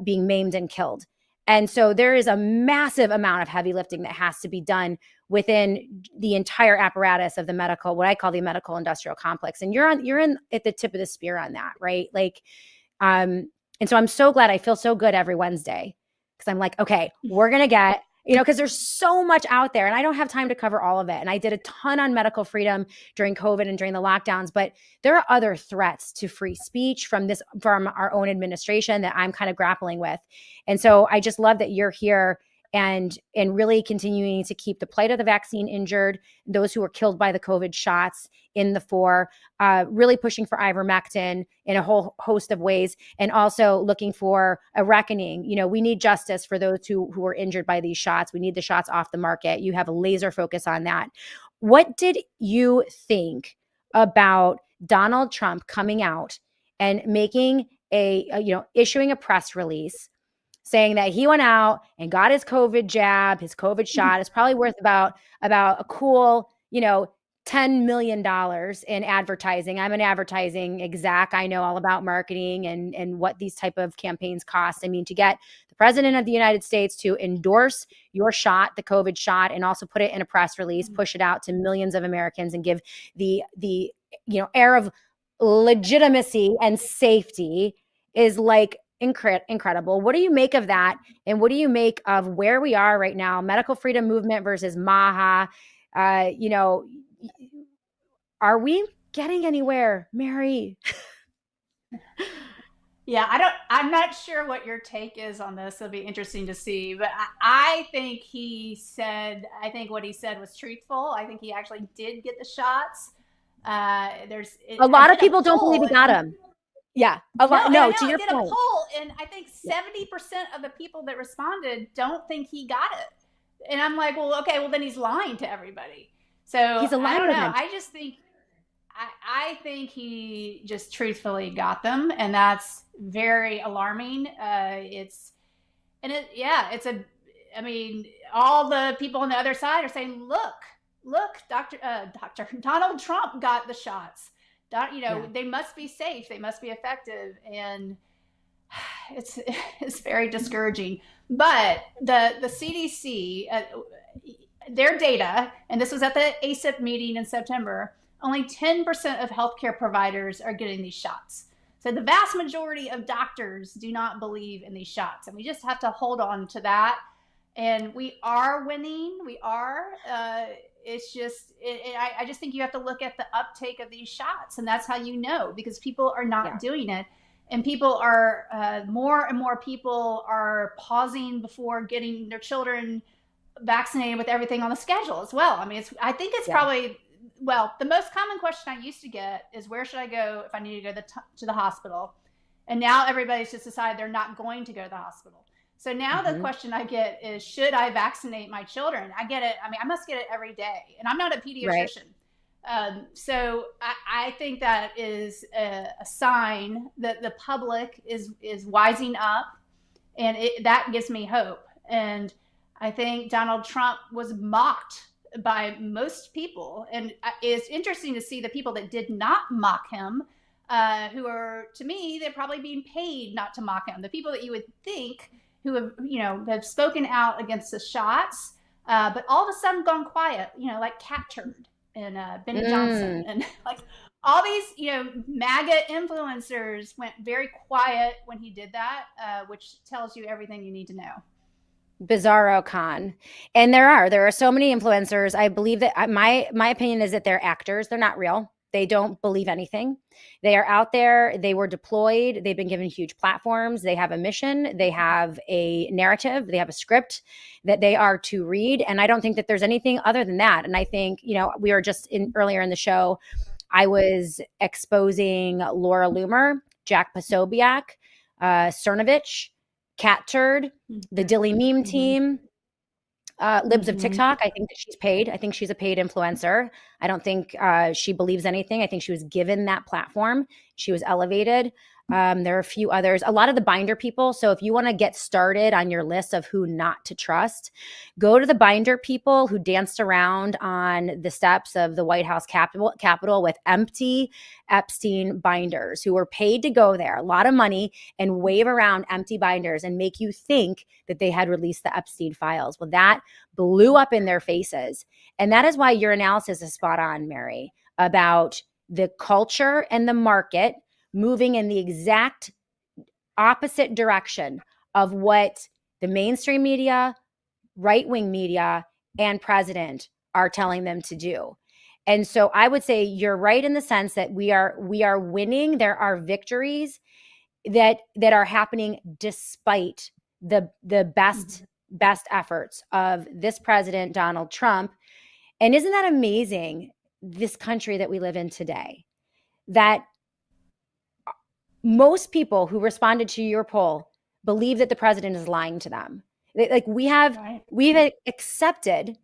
being maimed and killed. And so there is a massive amount of heavy lifting that has to be done within the entire apparatus of what I call the medical industrial complex. And you're in at the tip of the spear on that, right? And so I'm so glad. I feel so good every Wednesday because I'm like, okay, we're going to get, because there's so much out there and I don't have time to cover all of it. And I did a ton on medical freedom during COVID and during the lockdowns, but there are other threats to free speech from our own administration that I'm kind of grappling with. And so I just love that you're here and really continuing to keep the plight of the vaccine injured, those who were killed by the COVID shots in the fore, really pushing for ivermectin in a whole host of ways, and also looking for a reckoning. We need justice for those who were injured by these shots. We need the shots off the market. You have a laser focus on that. What did you think about Donald Trump coming out and making issuing a press release saying that he went out and got his COVID jab, his COVID shot? Is probably worth about a cool, $10 million in advertising. I'm an advertising exec. I know all about marketing and what these type of campaigns cost. To get the president of the United States to endorse your shot, the COVID shot, and also put it in a press release, push it out to millions of Americans and give the air of legitimacy and safety is like incredible. What do you make of that? And what do you make of where we are right now? Medical freedom movement versus MAHA. Are we getting anywhere, Mary? Yeah, I'm not sure what your take is on this. It'll be interesting to see. But I think what he said was truthful. I think he actually did get the shots. A lot of people don't believe he got them. Yeah. To your point. I did a poll, and I think 70% of the people that responded don't think he got it. And I'm like, well, okay, well then he's lying to everybody. So he's a liar. I don't know. I just think I think he just truthfully got them, and that's very alarming. All the people on the other side are saying, look, Dr. Donald Trump got the shots. They must be safe. They must be effective. And it's very discouraging. But the CDC, their data, and this was at the ACIP meeting in September, only 10% of healthcare providers are getting these shots. So the vast majority of doctors do not believe in these shots. And we just have to hold on to that. And we are winning. We are. It's just, I just think you have to look at the uptake of these shots. And that's how you know, because people are not doing it. And people are, more and more people are pausing before getting their children vaccinated with everything on the schedule as well. I think it's probably, the most common question I used to get is, where should I go if I need to go to the hospital? And now everybody's just decided they're not going to go to the hospital. So now the question I get is, should I vaccinate my children? I get it. I must get it every day. And I'm not a pediatrician. Right. So I think that is a sign that the public is wising up, and that gives me hope. And I think Donald Trump was mocked by most people. And it's interesting to see the people that did not mock him, who are, to me, they're probably being paid not to mock him. The people that you would think who have, have spoken out against the shots, but all of a sudden gone quiet, like Cat Turd and Benny Johnson and like all these, MAGA influencers went very quiet when he did that, which tells you everything you need to know. Bizarro con. And there are so many influencers. I believe that my opinion is that they're actors. They're not real. They don't believe anything. They are out there. They were deployed. They've been given huge platforms. They have a mission. They have a narrative. They have a script that they are to read. And I don't think that there's anything other than that. And I think, we were just earlier in the show, I was exposing Laura Loomer, Jack Posobiec, Cernovich, Cat Turd, the Dilly Meme team, Libs of TikTok. I think that she's paid. I think she's a paid influencer. I don't think she believes anything. I think she was given that platform. She was elevated. There are a few others, a lot of the binder people. So if you want to get started on your list of who not to trust, go to the binder people who danced around on the steps of the White House Capitol with empty Epstein binders, who were paid to go there, a lot of money, and wave around empty binders and make you think that they had released the Epstein files. Well, that blew up in their faces. And that is why your analysis is spot on, Mary, about the culture and the market moving in the exact opposite direction of what the mainstream media, right-wing media, and president are telling them to do. And so I would say you're right in the sense that we are winning. There are victories that are happening despite the best efforts of this president, Donald Trump. And isn't that amazing, this country that we live in today, that most people who responded to your poll believe that the president is lying to them. Like we've accepted,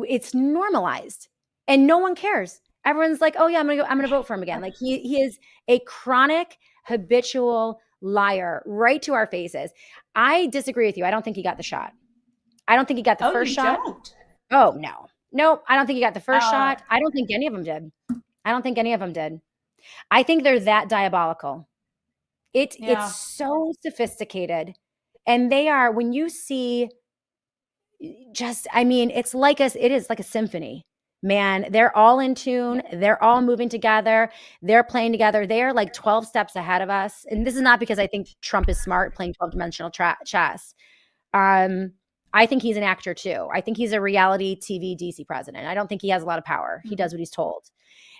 it's normalized, and no one cares. Everyone's like, oh yeah, I'm gonna vote for him again. Like he is a chronic, habitual liar right to our faces. I disagree with you. I don't think he got the shot. I don't think he got the first shot. Don't? Oh no, I don't think he got the first shot. I don't think any of them did. I think they're that diabolical. It's so sophisticated. And they are, when you see it is like a symphony, man. They're all in tune. They're all moving together. They're playing together. They are like 12 steps ahead of us. And this is not because I think Trump is smart playing 12-dimensional chess. I think he's an actor too. I think he's a reality TV DC president. I don't think he has a lot of power. He does what he's told.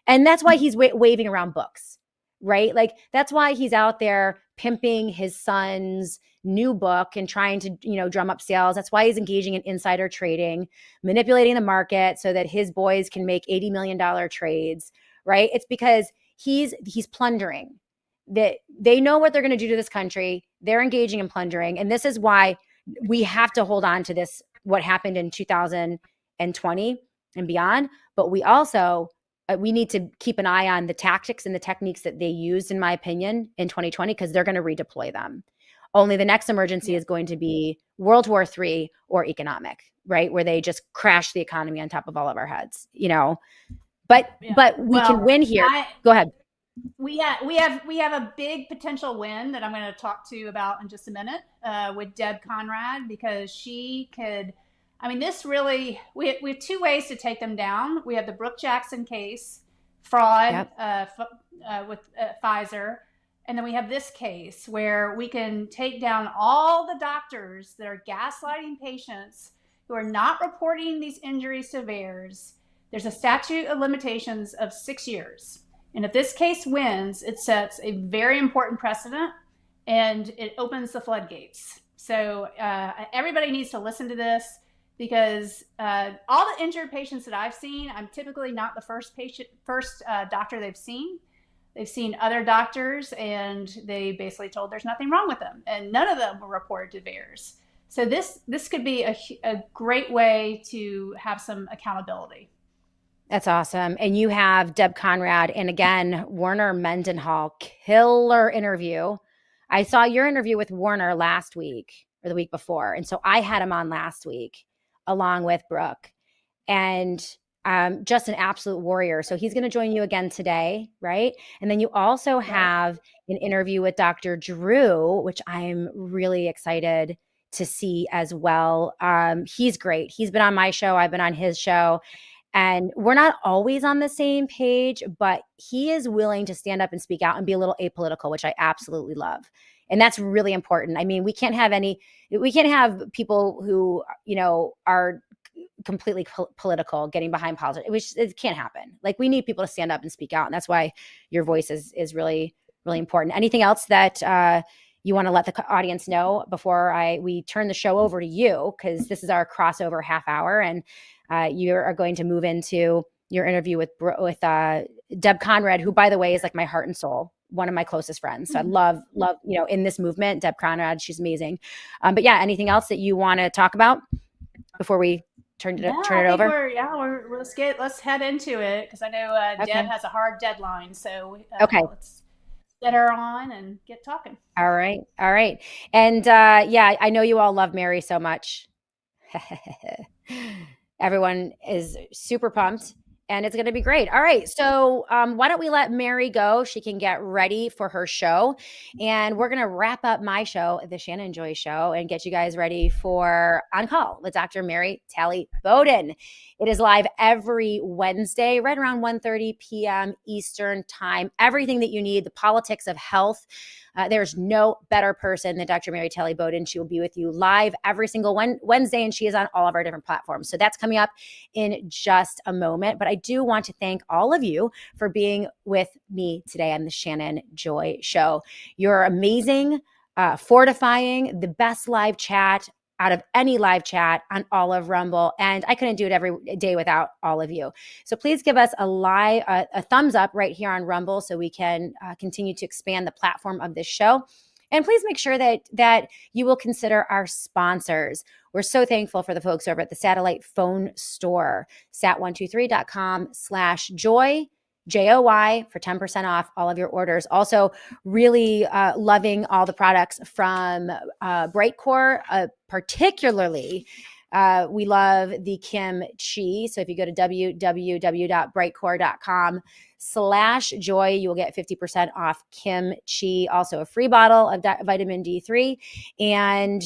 And that's why he's waving around books, right? Like that's why he's out there pimping his son's new book and trying to, drum up sales. That's why he's engaging in insider trading, manipulating the market so that his boys can make $80 million trades, right? It's because he's plundering. That they know what they're going to do to this country. They're engaging in plundering. And this is why we have to hold on to this, what happened in 2020 and beyond. But we also we need to keep an eye on the tactics and the techniques that they used, in my opinion, in 2020, because they're going to redeploy them. Only the next emergency is going to be World War III or economic, right? Where they just crash the economy on top of all of our heads, But we can win here. Go ahead. We have a big potential win that I'm going to talk to you about in just a minute with Deb Conrad, because she could. This really, we have two ways to take them down. We have the Brooke Jackson case, fraud with Pfizer. And then we have this case where we can take down all the doctors that are gaslighting patients who are not reporting these injuries to VAERS. There's a statute of limitations of 6 years. And if this case wins, it sets a very important precedent and it opens the floodgates. So everybody needs to listen to this, because all the injured patients that I've seen, I'm typically not the first doctor they've seen. They've seen other doctors and they basically told there's nothing wrong with them, and none of them were reported to VAERS. So this could be a great way to have some accountability. That's awesome. And you have Deb Conrad and again, Warner Mendenhall, killer interview. I saw your interview with Warner last week or the week before. And so I had him on last week along with Brooke. and just an absolute warrior. So he's going to join you again today, right? And then you also have an interview with Dr. Drew, which I'm really excited to see as well. He's great. He's been on my show. I've been on his show. And we're not always on the same page, but he is willing to stand up and speak out and be a little apolitical, which I absolutely love. And that's really important. I mean, we can't have people who, are completely political getting behind politics, which it can't happen. Like, we need people to stand up and speak out. And that's why your voice is really, really important. Anything else that you want to let the audience know before we turn the show over to you? Because this is our crossover half hour, and you are going to move into your interview with Deb Conrad, who, by the way, is like my heart and soul, one of my closest friends. So I love, in this movement, Deb Conrad, she's amazing. But yeah, anything else that you want to talk about before we turn it over? Let's head into it, because I know Deb has a hard deadline. So okay, let's get her on and get talking. All right. And I know you all love Mary so much. Everyone is super pumped, and it's going to be great. All right. So why don't we let Mary go? She can get ready for her show, and we're going to wrap up my show, the Shannon Joy Show, and get you guys ready for On Call with Dr. Mary Talley Bowden. It is live every Wednesday, right around 1:30 p.m. Eastern time. Everything that you need, the politics of health. There's no better person than Dr. Mary Talley Bowden. She will be with you live every single Wednesday, and she is on all of our different platforms. So that's coming up in just a moment. But I do want to thank all of you for being with me today on the Shannon Joy Show. You're amazing, fortifying, the best live chat out of any live chat on all of Rumble. And I couldn't do it every day without all of you. So please give us a thumbs up right here on Rumble so we can continue to expand the platform of this show. And please make sure that you will consider our sponsors. We're so thankful for the folks over at the Satellite Phone Store, sat123.com/joy. JOY for 10% off all of your orders. Also, really loving all the products from Brightcore, particularly. We love the kimchi. So if you go to www.brightcore.com/joy, you will get 50% off kimchi. Also a free bottle of vitamin D3 and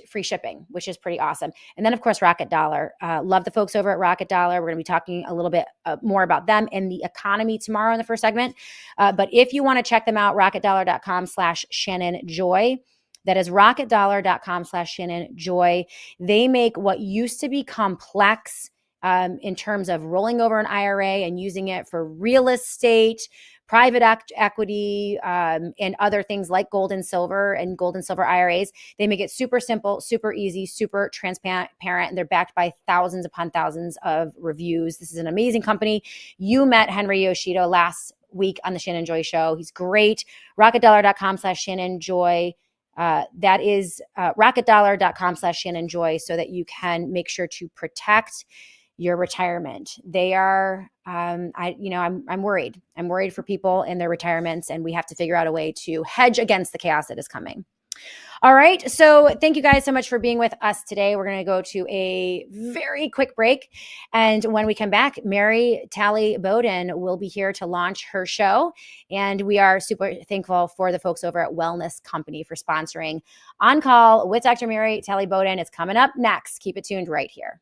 free shipping, which is pretty awesome. And then, of course, Rocket Dollar. Love the folks over at Rocket Dollar. We're going to be talking a little bit more about them and the economy tomorrow in the first segment. But if you want to check them out, rocketdollar.com/Shannon Joy. That is rocketdollar.com/Shannon Joy. They make what used to be complex in terms of rolling over an IRA and using it for real estate, private equity, and other things like gold and silver IRAs. They make it super simple, super easy, super transparent, and they're backed by thousands upon thousands of reviews. This is an amazing company. You met Henry Yoshido last week on the Shannon Joy Show. He's great. rocketdollar.com/Shannon Joy. That is rocketdollar.com/Shannon Joy, so that you can make sure to protect your retirement. They are, I'm worried. I'm worried for people in their retirements, and we have to figure out a way to hedge against the chaos that is coming. All right. So thank you guys so much for being with us today. We're going to go to a very quick break. And when we come back, Mary Talley Bowden will be here to launch her show. And we are super thankful for the folks over at Wellness Company for sponsoring On Call with Dr. Mary Talley Bowden. It's coming up next. Keep it tuned right here.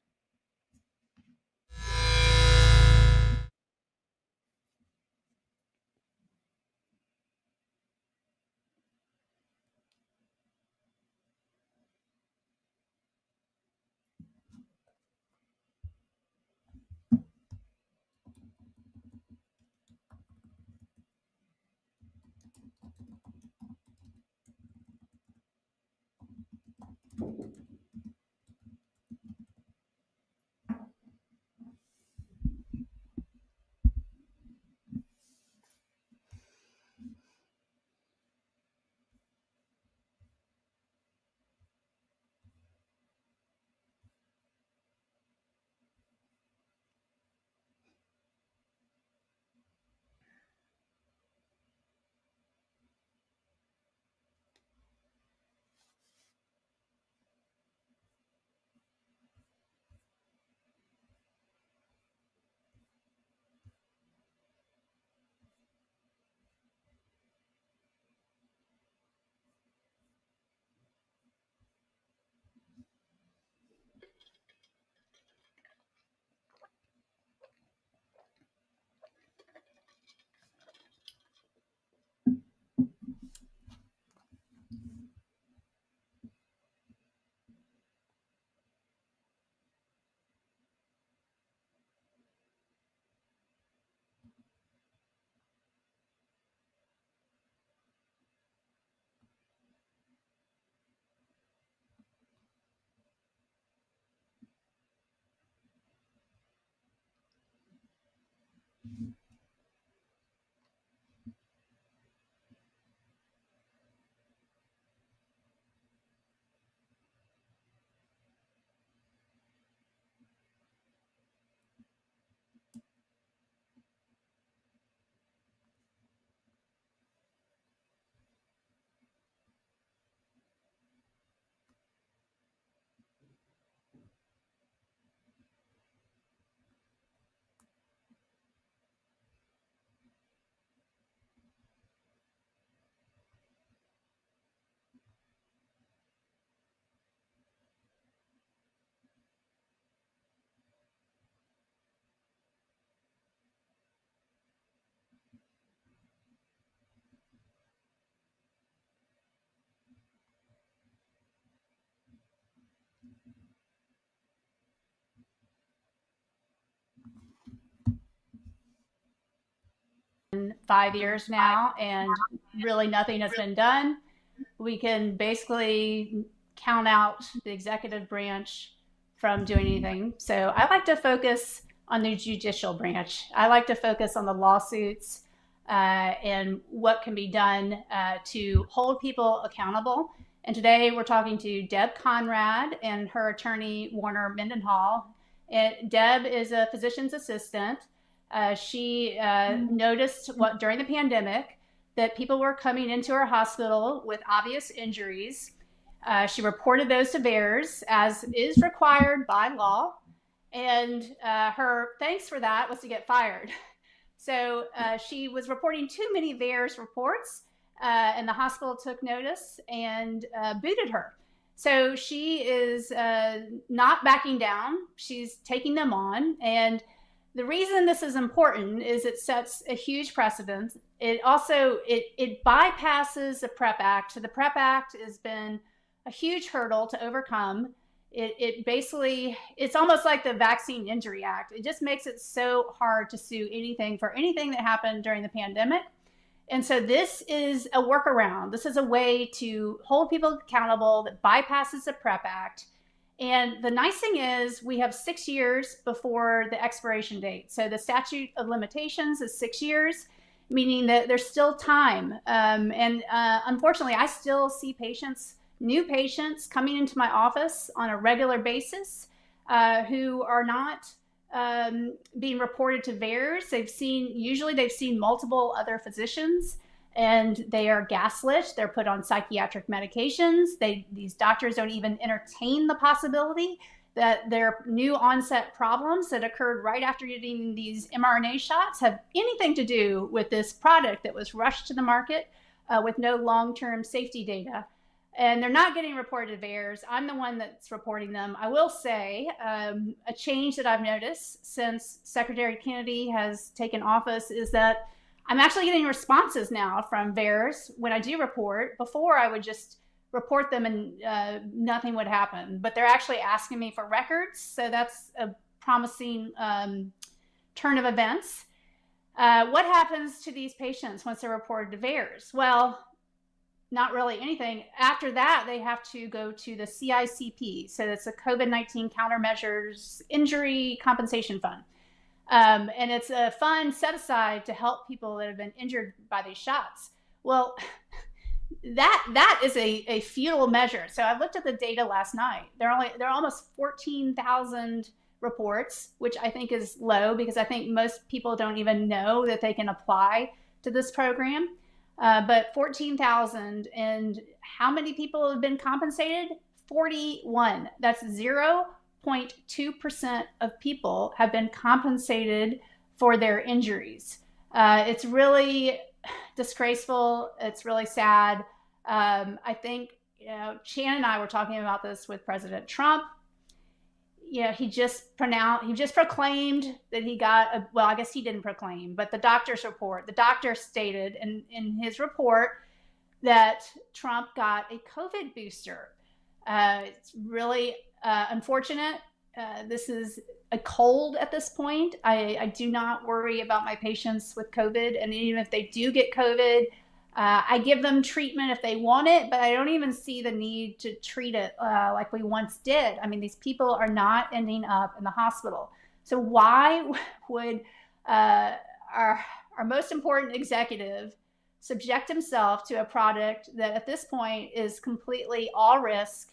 5 years now, and really nothing has been done. We can basically count out the executive branch from doing anything. So I like to focus on the judicial branch. I like to focus on the lawsuits and what can be done to hold people accountable. And today we're talking to Deb Conrad and her attorney, Warner Mendenhall. Deb is a physician's assistant. She noticed during the pandemic that people were coming into her hospital with obvious injuries. She reported those to VAERS, as is required by law. And her thanks for that was to get fired. So she was reporting too many VAERS reports, and the hospital took notice and booted her. So she is not backing down. She's taking them on. And the reason this is important is it sets a huge precedent. It also, it bypasses the PrEP Act. So the PrEP Act has been a huge hurdle to overcome. It basically, it's almost like the Vaccine Injury Act. It just makes it so hard to sue anything for anything that happened during the pandemic. And so this is a workaround. This is a way to hold people accountable that bypasses the PrEP Act. And the nice thing is we have 6 years before the expiration date. So the statute of limitations is 6 years, meaning that there's still time. Unfortunately, I still see new patients coming into my office on a regular basis who are not being reported to VAERS. Usually they've seen multiple other physicians, and they are gaslit. They're put on psychiatric medications. These doctors don't even entertain the possibility that their new onset problems that occurred right after getting these mRNA shots have anything to do with this product that was rushed to the market with no long-term safety data. And they're not getting reported to VAERS. I'm the one that's reporting them. I will say a change that I've noticed since Secretary Kennedy has taken office is that I'm actually getting responses now from VAERS when I do report. Before, I would just report them and nothing would happen. But they're actually asking me for records. So that's a promising turn of events. What happens to these patients once they're reported to VAERS? Well, not really anything. After that, they have to go to the CICP. So that's a COVID-19 Countermeasures Injury Compensation Fund. And it's a fund set aside to help people that have been injured by these shots. Well, that is a futile measure. So I looked at the data last night. There are almost 14,000 reports, which I think is low because I think most people don't even know that they can apply to this program. But 14,000, and how many people have been compensated? 41. That's 0.2% of people have been compensated for their injuries. It's really disgraceful. It's really sad. I think, Shannon and I were talking about this with President Trump. He just proclaimed that he got well, I guess he didn't proclaim, but the doctor stated in his report that Trump got a COVID booster. It's really unfortunate. This is a cold at this point. I do not worry about my patients with COVID. And even if they do get COVID, I give them treatment if they want it, but I don't even see the need to treat it like we once did. I mean, these people are not ending up in the hospital. So why would our most important executive subject himself to a product that at this point is completely all risk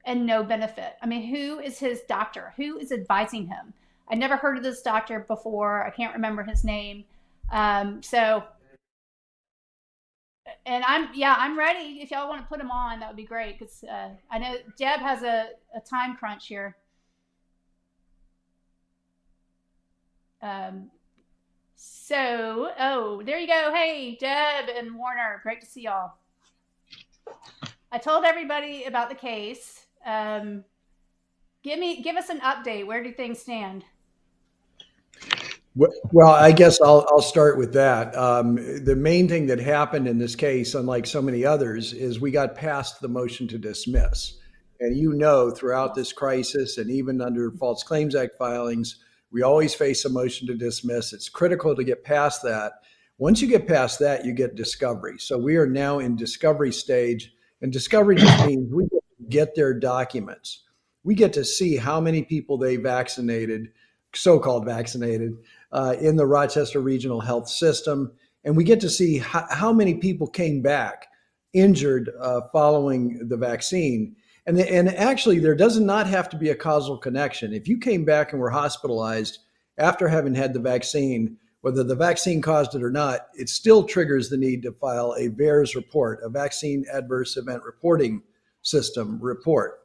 and no benefit? I mean, who is his doctor? Who is advising him? I never heard of this doctor before. I can't remember his name. So, and I'm ready. If y'all want to put him on, that would be great. Because I know Deb has a time crunch here. There you go. Hey, Deb and Warner, great to see y'all. I told everybody about the case. Give us an update. Where do things stand? Well, I guess I'll start with that. The main thing that happened in this case, unlike so many others, is we got past the motion to dismiss. And throughout this crisis and even under False Claims Act filings, we always face a motion to dismiss. It's critical to get past that. Once you get past that, you get discovery. So we are now in discovery stage, and discovery just means we get their documents. We get to see how many people they vaccinated, so-called vaccinated, in the Rochester Regional Health System. And we get to see how many people came back injured following the vaccine. And actually, there does not have to be a causal connection. If you came back and were hospitalized after having had the vaccine, whether the vaccine caused it or not, it still triggers the need to file a VAERS report, a Vaccine Adverse Event Reporting System report.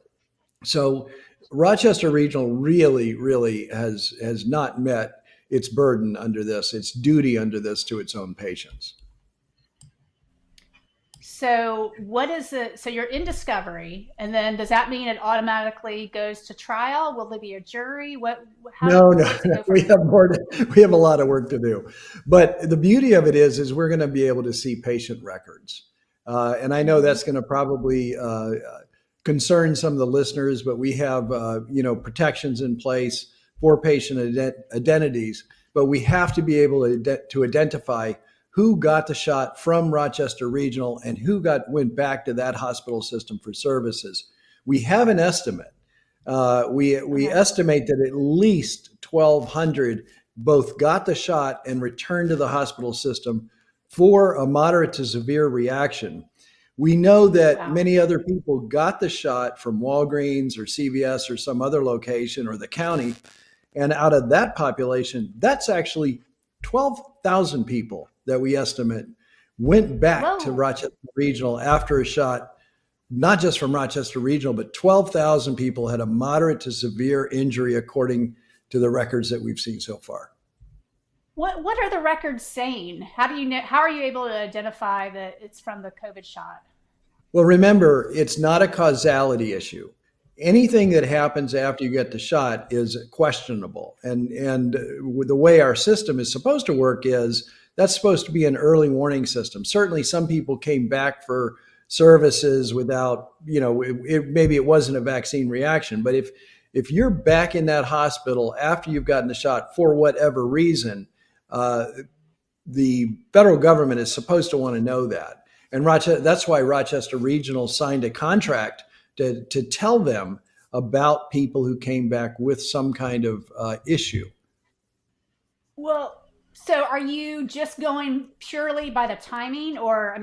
So Rochester Regional really has not met its burden under this, its duty under this to its own patients. So what is it? So you're in discovery, and then does that mean it automatically goes to trial? Will there be a jury? No. We have a lot of work to do. But the beauty of it is we're going to be able to see patient records. And I know that's going to probably concern some of the listeners, but we have protections in place for patient identities. But we have to be able to identify who got the shot from Rochester Regional and who went back to that hospital system for services. We have an estimate. We estimate that at least 1,200 both got the shot and returned to the hospital system for a moderate to severe reaction. We know that many other people got the shot from Walgreens or CVS or some other location or the county. And out of that population, that's actually 12,000 people that we estimate went back to Rochester Regional after a shot, not just from Rochester Regional, but 12,000 people had a moderate to severe injury according to the records that we've seen so far. What are the records saying? How are you able to identify that it's from the COVID shot? Well, remember, it's not a causality issue. Anything that happens after you get the shot is questionable. And the way our system is supposed to work is that's supposed to be an early warning system. Certainly some people came back for services without, maybe it wasn't a vaccine reaction. But if you're back in that hospital after you've gotten the shot for whatever reason, the federal government is supposed to want to know that. And that's why Rochester Regional signed a contract to tell them about people who came back with some kind of issue. Well, so are you just going purely by the timing, or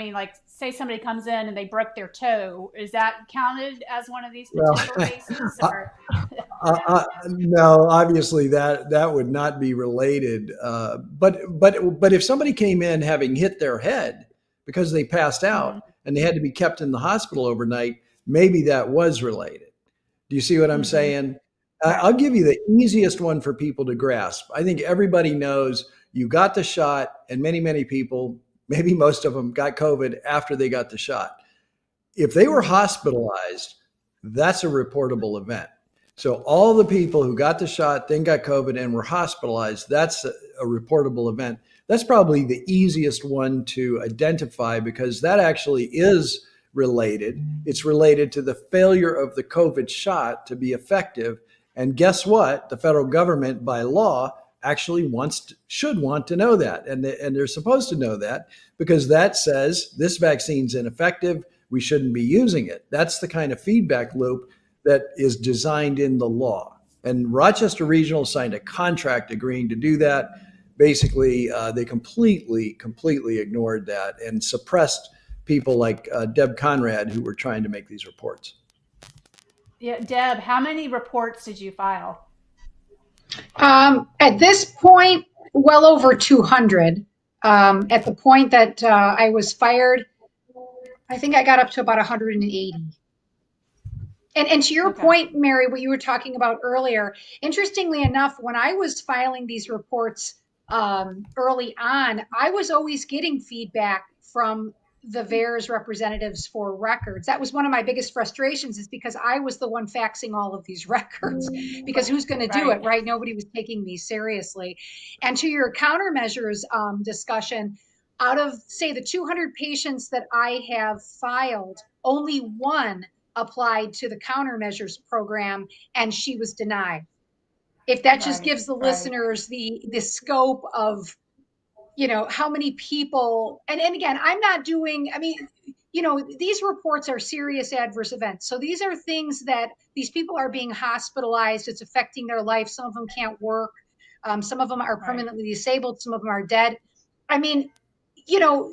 say somebody comes in and they broke their toe, is that counted as one of these potential cases? No, obviously that would not be related. But if somebody came in having hit their head because they passed out and they had to be kept in the hospital overnight, maybe that was related. Do you see what I'm saying? I'll give you the easiest one for people to grasp. I think everybody knows you got the shot, and many people, maybe most of them, got COVID after they got the shot. If they were hospitalized, that's a reportable event. So all the people who got the shot, then got COVID and were hospitalized, that's a reportable event. That's probably the easiest one to identify because that actually is related. It's related to the failure of the COVID shot to be effective. And guess what? The federal government, by law, actually should want to know that. And they're supposed to know that because that says this vaccine's ineffective. We shouldn't be using it. That's the kind of feedback loop that is designed in the law. And Rochester Regional signed a contract agreeing to do that. basically they completely ignored that and suppressed people like Deb Conrad who were trying to make these reports. Yeah, Deb, how many reports did you file? At this point, well over 200. At the point that I was fired, I think I got up to about 180. And to your point, Mary, what you were talking about earlier, interestingly enough, when I was filing these reports early on, I was always getting feedback from the VAERS representatives for records. That was one of my biggest frustrations, is because I was the one faxing all of these records, because who's going to do it, right? Nobody was taking me seriously. And to your countermeasures discussion, out of, say, the 200 patients that I have filed, only one applied to the countermeasures program, and she was denied. If that just gives the listeners the scope of, you know, how many people, and again, I'm not doing, I mean, you know, these reports are serious adverse events. So these are things that these people are being hospitalized. It's affecting their life. Some of them can't work. Some of them are permanently disabled. Some of them are dead. I mean, you know,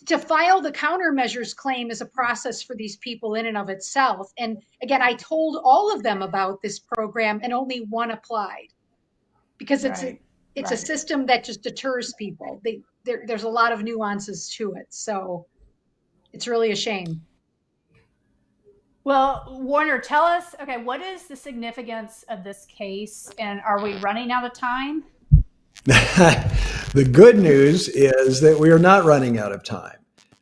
to file the countermeasures claim is a process for these people in and of itself. And again, I told all of them about this program and only one applied, because it's a system that just deters people. There's a lot of nuances to it. So it's really a shame. Well, Warner, tell us, okay, what is the significance of this case, and are we running out of time? The good news is that we are not running out of time.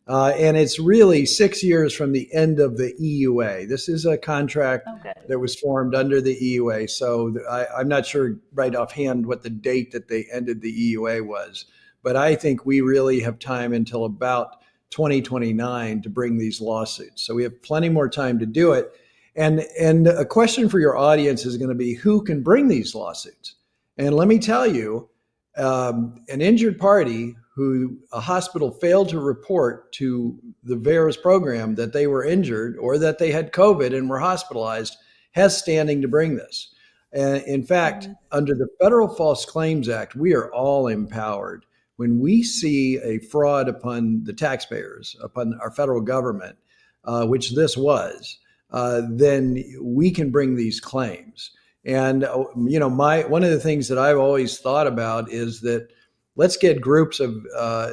And it's really 6 years from the end of the EUA. This is a contract that was formed under the EUA. So I'm not sure right offhand what the date that they ended the EUA was, but I think we really have time until about 2029 to bring these lawsuits. So we have plenty more time to do it. And a question for your audience is going to be, who can bring these lawsuits? And let me tell you, an injured party who a hospital failed to report to the VAERS program that they were injured or that they had COVID and were hospitalized has standing to bring this. And in fact, under the Federal False Claims Act, we are all empowered. When we see a fraud upon the taxpayers, upon our federal government, which this was, then we can bring these claims. And, you know, one of the things that I've always thought about is that let's get groups of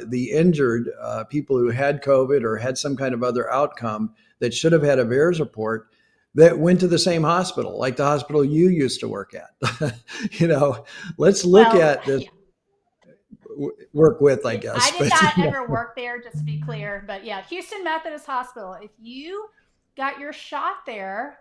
the injured people who had COVID or had some kind of other outcome that should have had a VAERS report that went to the same hospital, like the hospital you used to work at. You know, let's look at this. Work with, I guess. I did not ever work there, just to be clear. But yeah, Houston Methodist Hospital, if you got your shot there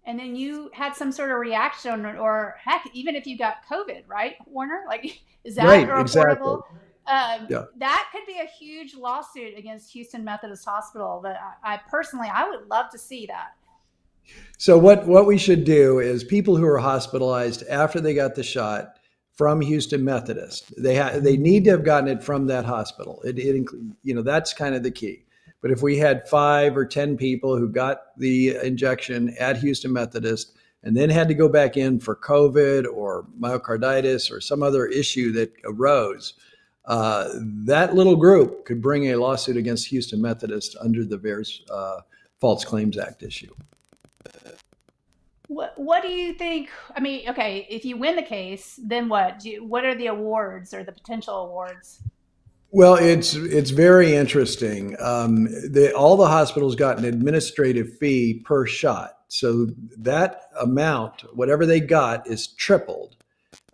and then you had some sort of reaction, or heck, even if you got COVID, right, Warner? Like, is that reportable? Exactly. That could be a huge lawsuit against Houston Methodist Hospital. That I personally, I would love to see that. So what we should do is, people who are hospitalized after they got the shot from Houston Methodist, they need to have gotten it from that hospital. You know, that's kind of the key. But if we had 5 or 10 people who got the injection at Houston Methodist and then had to go back in for COVID or myocarditis or some other issue that arose, that little group could bring a lawsuit against Houston Methodist under the VAERS False Claims Act issue. What do you think? I mean, okay, if you win the case, then what? What are the awards or the potential awards? Well, it's very interesting. All the hospitals got an administrative fee per shot. So that amount, whatever they got, is tripled.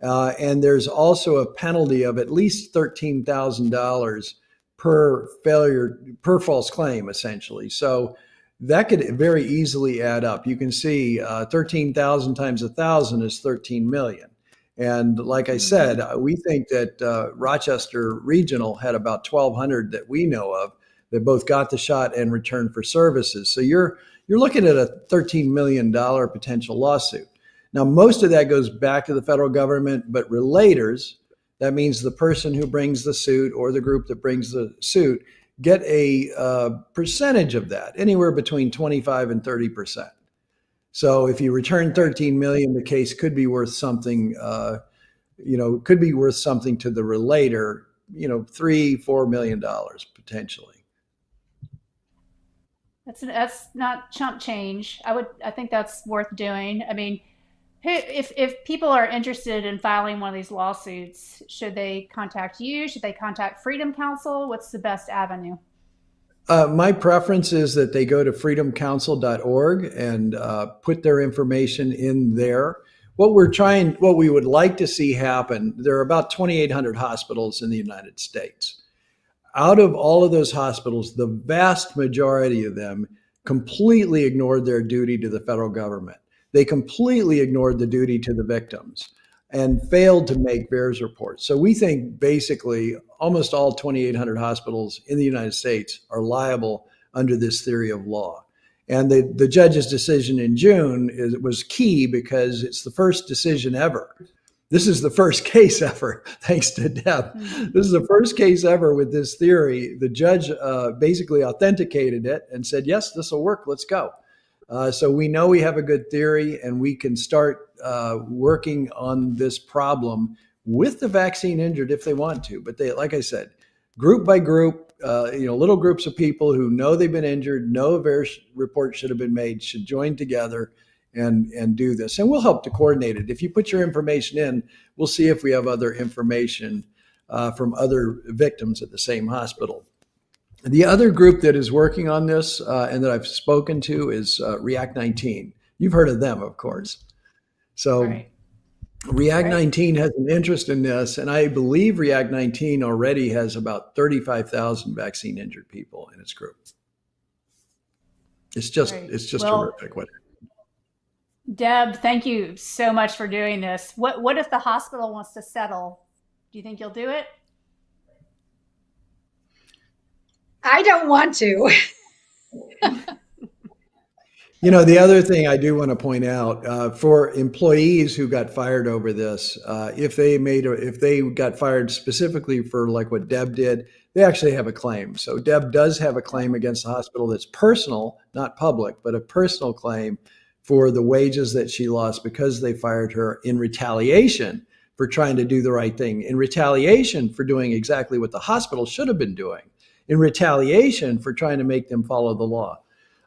And there's also a penalty of at least $13,000 per false claim, essentially. So that could very easily add up. You can see 13,000 times 1,000 is 13 million. And like I said, we think that Rochester Regional had about 1,200 that we know of that both got the shot and returned for services. So you're looking at a $13 million potential lawsuit. Now, most of that goes back to the federal government, but relators, that means the person who brings the suit or the group that brings the suit, get a percentage of that, anywhere between 25 and 30%. So if you return 13 million, the case could be worth something could be worth something to the relator, $3-4 million potentially. That's not chump change. I think that's worth doing. I mean, if people are interested in filing one of these lawsuits, should they contact you? Should they contact Freedom Council? What's the best avenue? My preference is that they go to freedomcouncil.org and put their information in there. What we would like to see happen, there are about 2,800 hospitals in the United States. Out of all of those hospitals, the vast majority of them completely ignored their duty to the federal government. They completely ignored the duty to the victims and failed to make VAERS reports. So we think basically almost all 2,800 hospitals in the United States are liable under this theory of law. And the judge's decision in June was key because it's the first decision ever. This is the first case ever, thanks to Deb. This is the first case ever with this theory. The judge basically authenticated it and said, yes, this will work, let's go. So we know we have a good theory and we can start working on this problem with the vaccine injured if they want to. But they, like I said, group by group, little groups of people who know they've been injured, know a VAERS report should have been made, should join together and do this. And we'll help to coordinate it. If you put your information in, we'll see if we have other information from other victims at the same hospital. The other group that is working on this and that I've spoken to is React 19. You've heard of them, of course. So right. React 19 has an interest in this, and I believe React 19 already has about 35,000 vaccine injured people in its group. It's just terrific. Deb, thank you so much for doing this. What if the hospital wants to settle? Do you think you'll do it? I don't want to. The other thing I do want to point out for employees who got fired over this, if they got fired specifically for like what Deb did, they actually have a claim. So Deb does have a claim against the hospital that's personal, not public, but a personal claim for the wages that she lost because they fired her in retaliation for trying to do the right thing, in retaliation for doing exactly what the hospital should have been doing, in retaliation for trying to make them follow the law.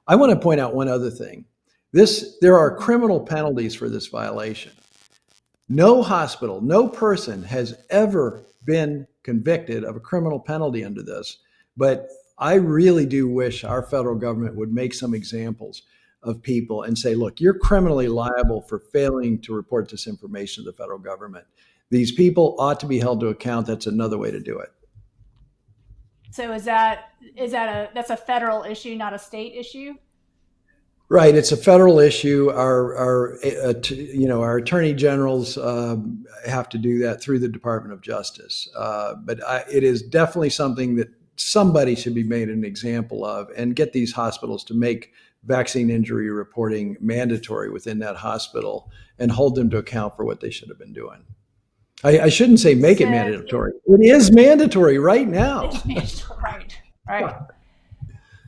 I want to point out one other thing. There are criminal penalties for this violation. No hospital, no person has ever been convicted of a criminal penalty under this, but I really do wish our federal government would make some examples of people and say, look, you're criminally liable for failing to report this information to the federal government. These people ought to be held to account. That's another way to do it. So that's a federal issue, not a state issue? Right. It's a federal issue. Our attorney generals have to do that through the Department of Justice. But it is definitely something that somebody should be made an example of and get these hospitals to make vaccine injury reporting mandatory within that hospital and hold them to account for what they should have been doing. I shouldn't say make it mandatory. It is mandatory right now. It's mandatory, right.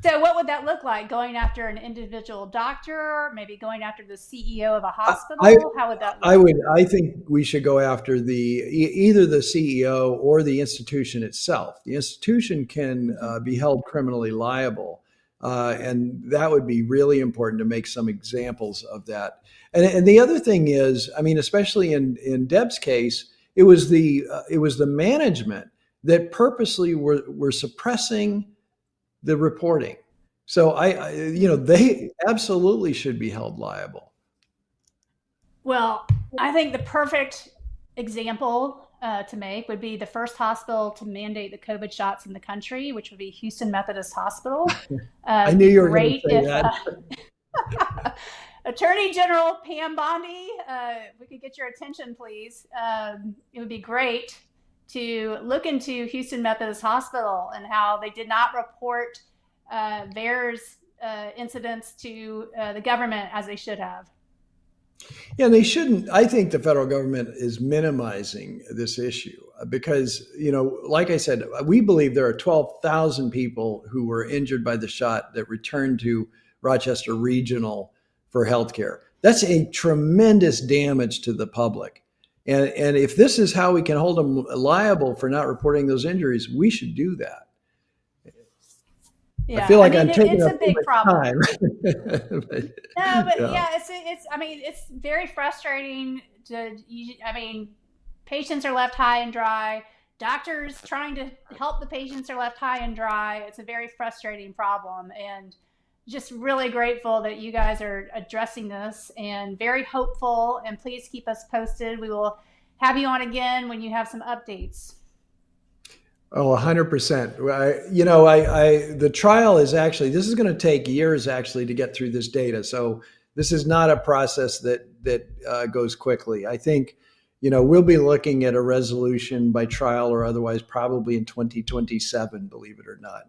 So what would that look like? Going after an individual doctor, maybe going after the CEO of a hospital? How would that look? I think we should go after either the CEO or the institution itself. The institution can be held criminally liable. And that would be really important to make some examples of that. And the other thing is, I mean, especially in Deb's case, it was the management that purposely were suppressing the reporting. So they absolutely should be held liable. Well, I think the perfect example to make would be the first hospital to mandate the COVID shots in the country, which would be Houston Methodist Hospital. I knew you were going to say that. Attorney General Pam Bondi, if we could get your attention, please. It would be great to look into Houston Methodist Hospital and how they did not report VAERS incidents to the government as they should have. Yeah, they shouldn't. I think the federal government is minimizing this issue because, like I said, we believe there are 12,000 people who were injured by the shot that returned to Rochester Regional for healthcare. That's a tremendous damage to the public. And if this is how we can hold them liable for not reporting those injuries, we should do that. Yeah, I feel like I'm it's taking a up too big much problem. time. No, but Yeah. yeah, I mean, it's very frustrating I mean, patients are left high and dry. Doctors trying to help the patients are left high and dry. It's a very frustrating problem, and just really grateful that you guys are addressing this, and very hopeful. And please keep us posted. We will have you on again when you have some updates. Oh, 100%. The trial is actually, this is going to take years actually to get through this data. So this is not a process that goes quickly. I think, we'll be looking at a resolution by trial or otherwise probably in 2027, believe it or not.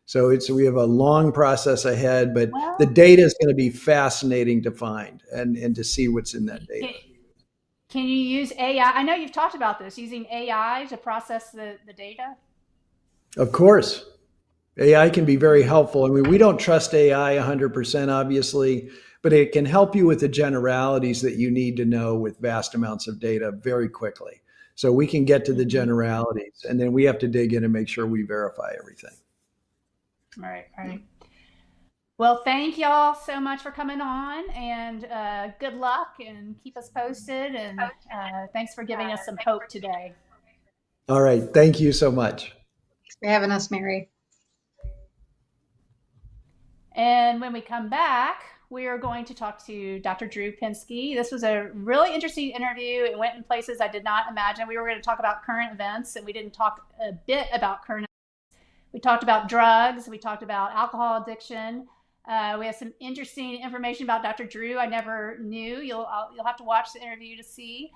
So we have a long process ahead, but the data is going to be fascinating to find and to see what's in that data. Can you use AI? I know you've talked about this, using AI to process the data. Of course. AI can be very helpful. I mean, we don't trust AI 100%, obviously, but it can help you with the generalities that you need to know with vast amounts of data very quickly. So we can get to the generalities, and then we have to dig in and make sure we verify everything. Right. Well, thank y'all so much for coming on, and good luck, and keep us posted. And thanks for giving us some hope today. All right. Thank you so much. Thanks for having us, Mary. And when we come back, we are going to talk to Dr. Drew Pinsky. This was a really interesting interview. It went in places I did not imagine. We were going to talk about current events, and we didn't talk a bit about current events. We talked about drugs. We talked about alcohol addiction. We have some interesting information about Dr. Drew I never knew. You'll have to watch the interview to see.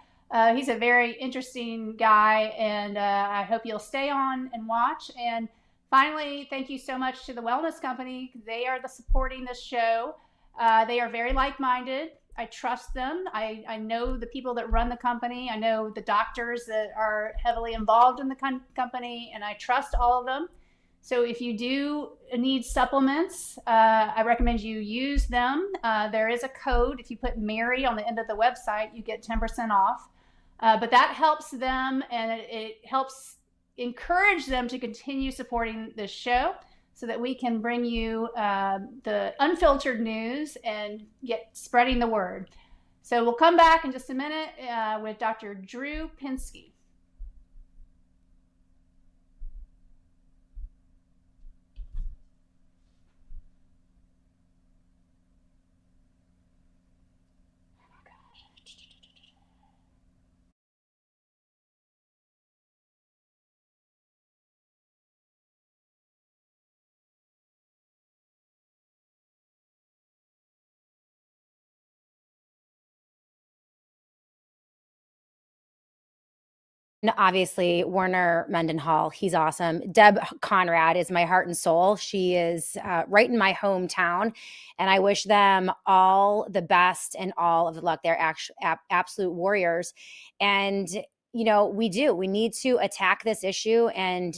He's a very interesting guy, and I hope you'll stay on and watch. And finally, thank you so much to the Wellness Company. They are supporting this show. They are very like-minded. I trust them. I know the people that run the company. I know the doctors that are heavily involved in the company, and I trust all of them. So if you do need supplements, I recommend you use them. There is a code. If you put Mary on the end of the website, you get 10% off. But that helps them, and it helps encourage them to continue supporting this show so that we can bring you the unfiltered news and get spreading the word. So we'll come back in just a minute with Dr. Drew Pinsky. Obviously, Werner Mendenhall, he's awesome. Deb Conrad is my heart and soul. She is right in my hometown, and I wish them all the best and all of the luck. They're absolute warriors. And, we need to attack this issue and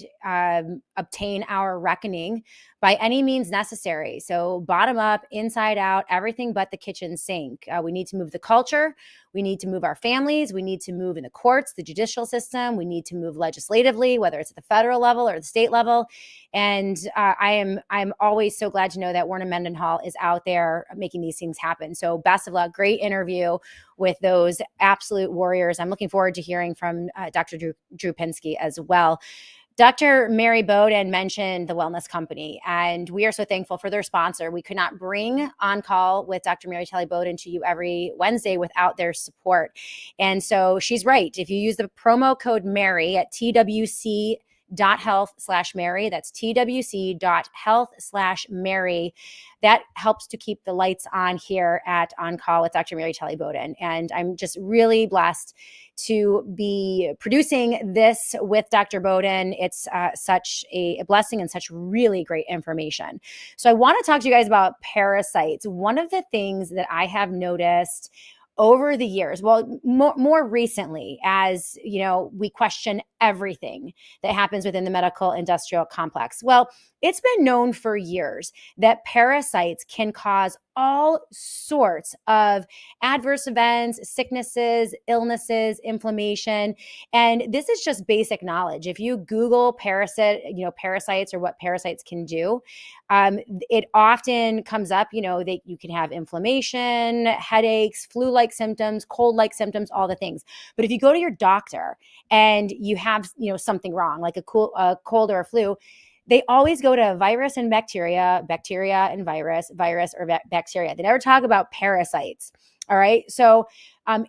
obtain our reckoning by any means necessary. So bottom up, inside out, everything but the kitchen sink. We need to move the culture. We need to move our families. We need to move in the courts, the judicial system. We need to move legislatively, whether it's at the federal level or the state level. And I'm always so glad to know that Werner Mendenhall is out there making these things happen. So best of luck. Great interview with those absolute warriors. I'm looking forward to hearing from Dr. Drew Pinsky as well. Dr. Mary Bowden mentioned the Wellness Company, and we are so thankful for their sponsor. We could not bring On Call with Dr. Mary Kelly Bowden to you every Wednesday without their support. And so she's right. If you use the promo code Mary at twc.health/Mary, that's twc.health/Mary, that helps to keep the lights on here at On Call with Dr. Mary Kelly Bowden. And I'm just really blessed to be producing this with Dr. Bowden. It's such a blessing and such really great information. So I want to talk to you guys about parasites. One of the things that I have noticed over the years, well, more recently, as we question everything that happens within the medical industrial complex? Well, it's been known for years that parasites can cause all sorts of adverse events, sicknesses, illnesses, inflammation. And this is just basic knowledge. If you Google parasites or what parasites can do, it often comes up, that you can have inflammation, headaches, flu-like symptoms, cold-like symptoms, all the things. But if you go to your doctor and you have, something wrong, like a cold or a flu, they always go to virus and bacteria, bacteria and virus or bacteria. They never talk about parasites. All right. So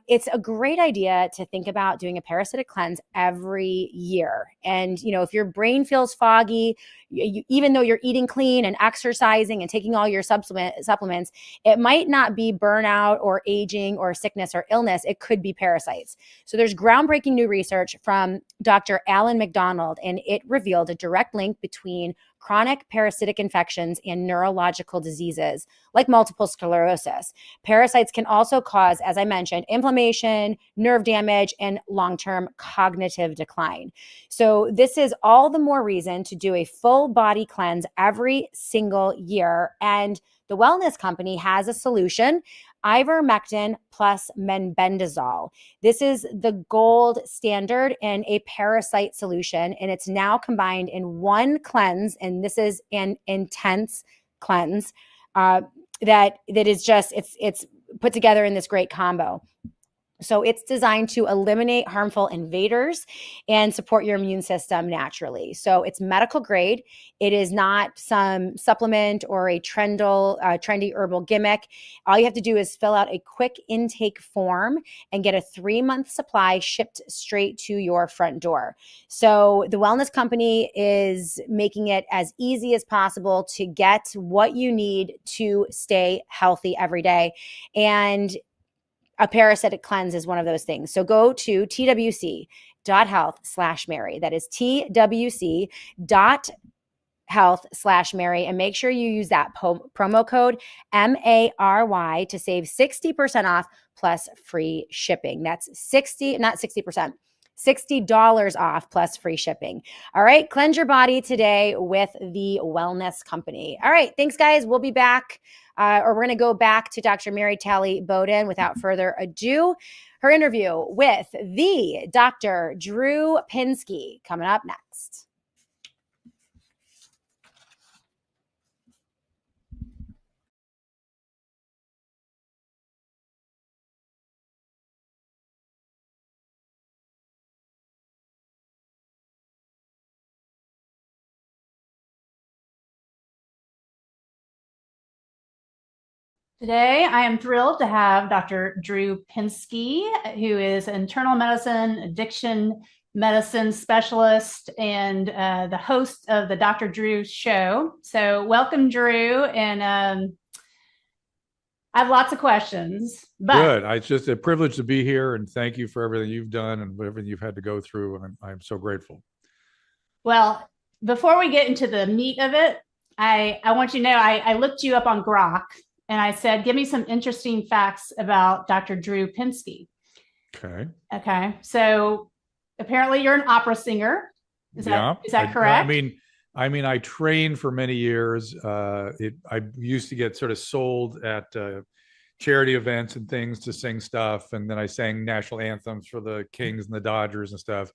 it's a great idea to think about doing a parasitic cleanse every year. And, if your brain feels foggy, even though you're eating clean and exercising and taking all your supplements, it might not be burnout or aging or sickness or illness. It could be parasites. So there's groundbreaking new research from Dr. Alan McDonald, and it revealed a direct link between chronic parasitic infections and neurological diseases like multiple sclerosis. Parasites can also cause, as I mentioned, inflammation, nerve damage, and long-term cognitive decline. So this is all the more reason to do a full body cleanse every single year. And the Wellness Company has a solution: ivermectin plus mebendazole. This is the gold standard in a parasite solution, and it's now combined in one cleanse. And this is an intense cleanse that is just it's put together in this great combo. So it's designed to eliminate harmful invaders and support your immune system naturally. So it's medical grade. It is not some supplement or a trendy herbal gimmick. All you have to do is fill out a quick intake form and get a 3-month supply shipped straight to your front door. So the Wellness Company is making it as easy as possible to get what you need to stay healthy every day. And a parasitic cleanse is one of those things. So go to twc.health/Mary. That is twc.health/Mary. And make sure you use that promo code MARY to save 60% off plus free shipping. That's $60 off plus free shipping. All right. Cleanse your body today with the Wellness Company. All right. Thanks, guys. We'll be back. We're going to go back to Dr. Mary Talley Bowden without further ado. Her interview with the Dr. Drew Pinsky coming up next. Today, I am thrilled to have Dr. Drew Pinsky, who is an internal medicine, addiction medicine specialist, and the host of the Dr. Drew Show. So welcome, Drew. And I have lots of questions. Good. It's just a privilege to be here, and thank you for everything you've done and everything you've had to go through. And I'm so grateful. Well, before we get into the meat of it, I want you to know I looked you up on Grok. And I said, give me some interesting facts about Dr. Drew Pinsky. Okay. So apparently you're an opera singer. Is that correct? I mean, I trained for many years. I used to get sort of sold at charity events and things to sing stuff. And then I sang national anthems for the Kings and the Dodgers and stuff.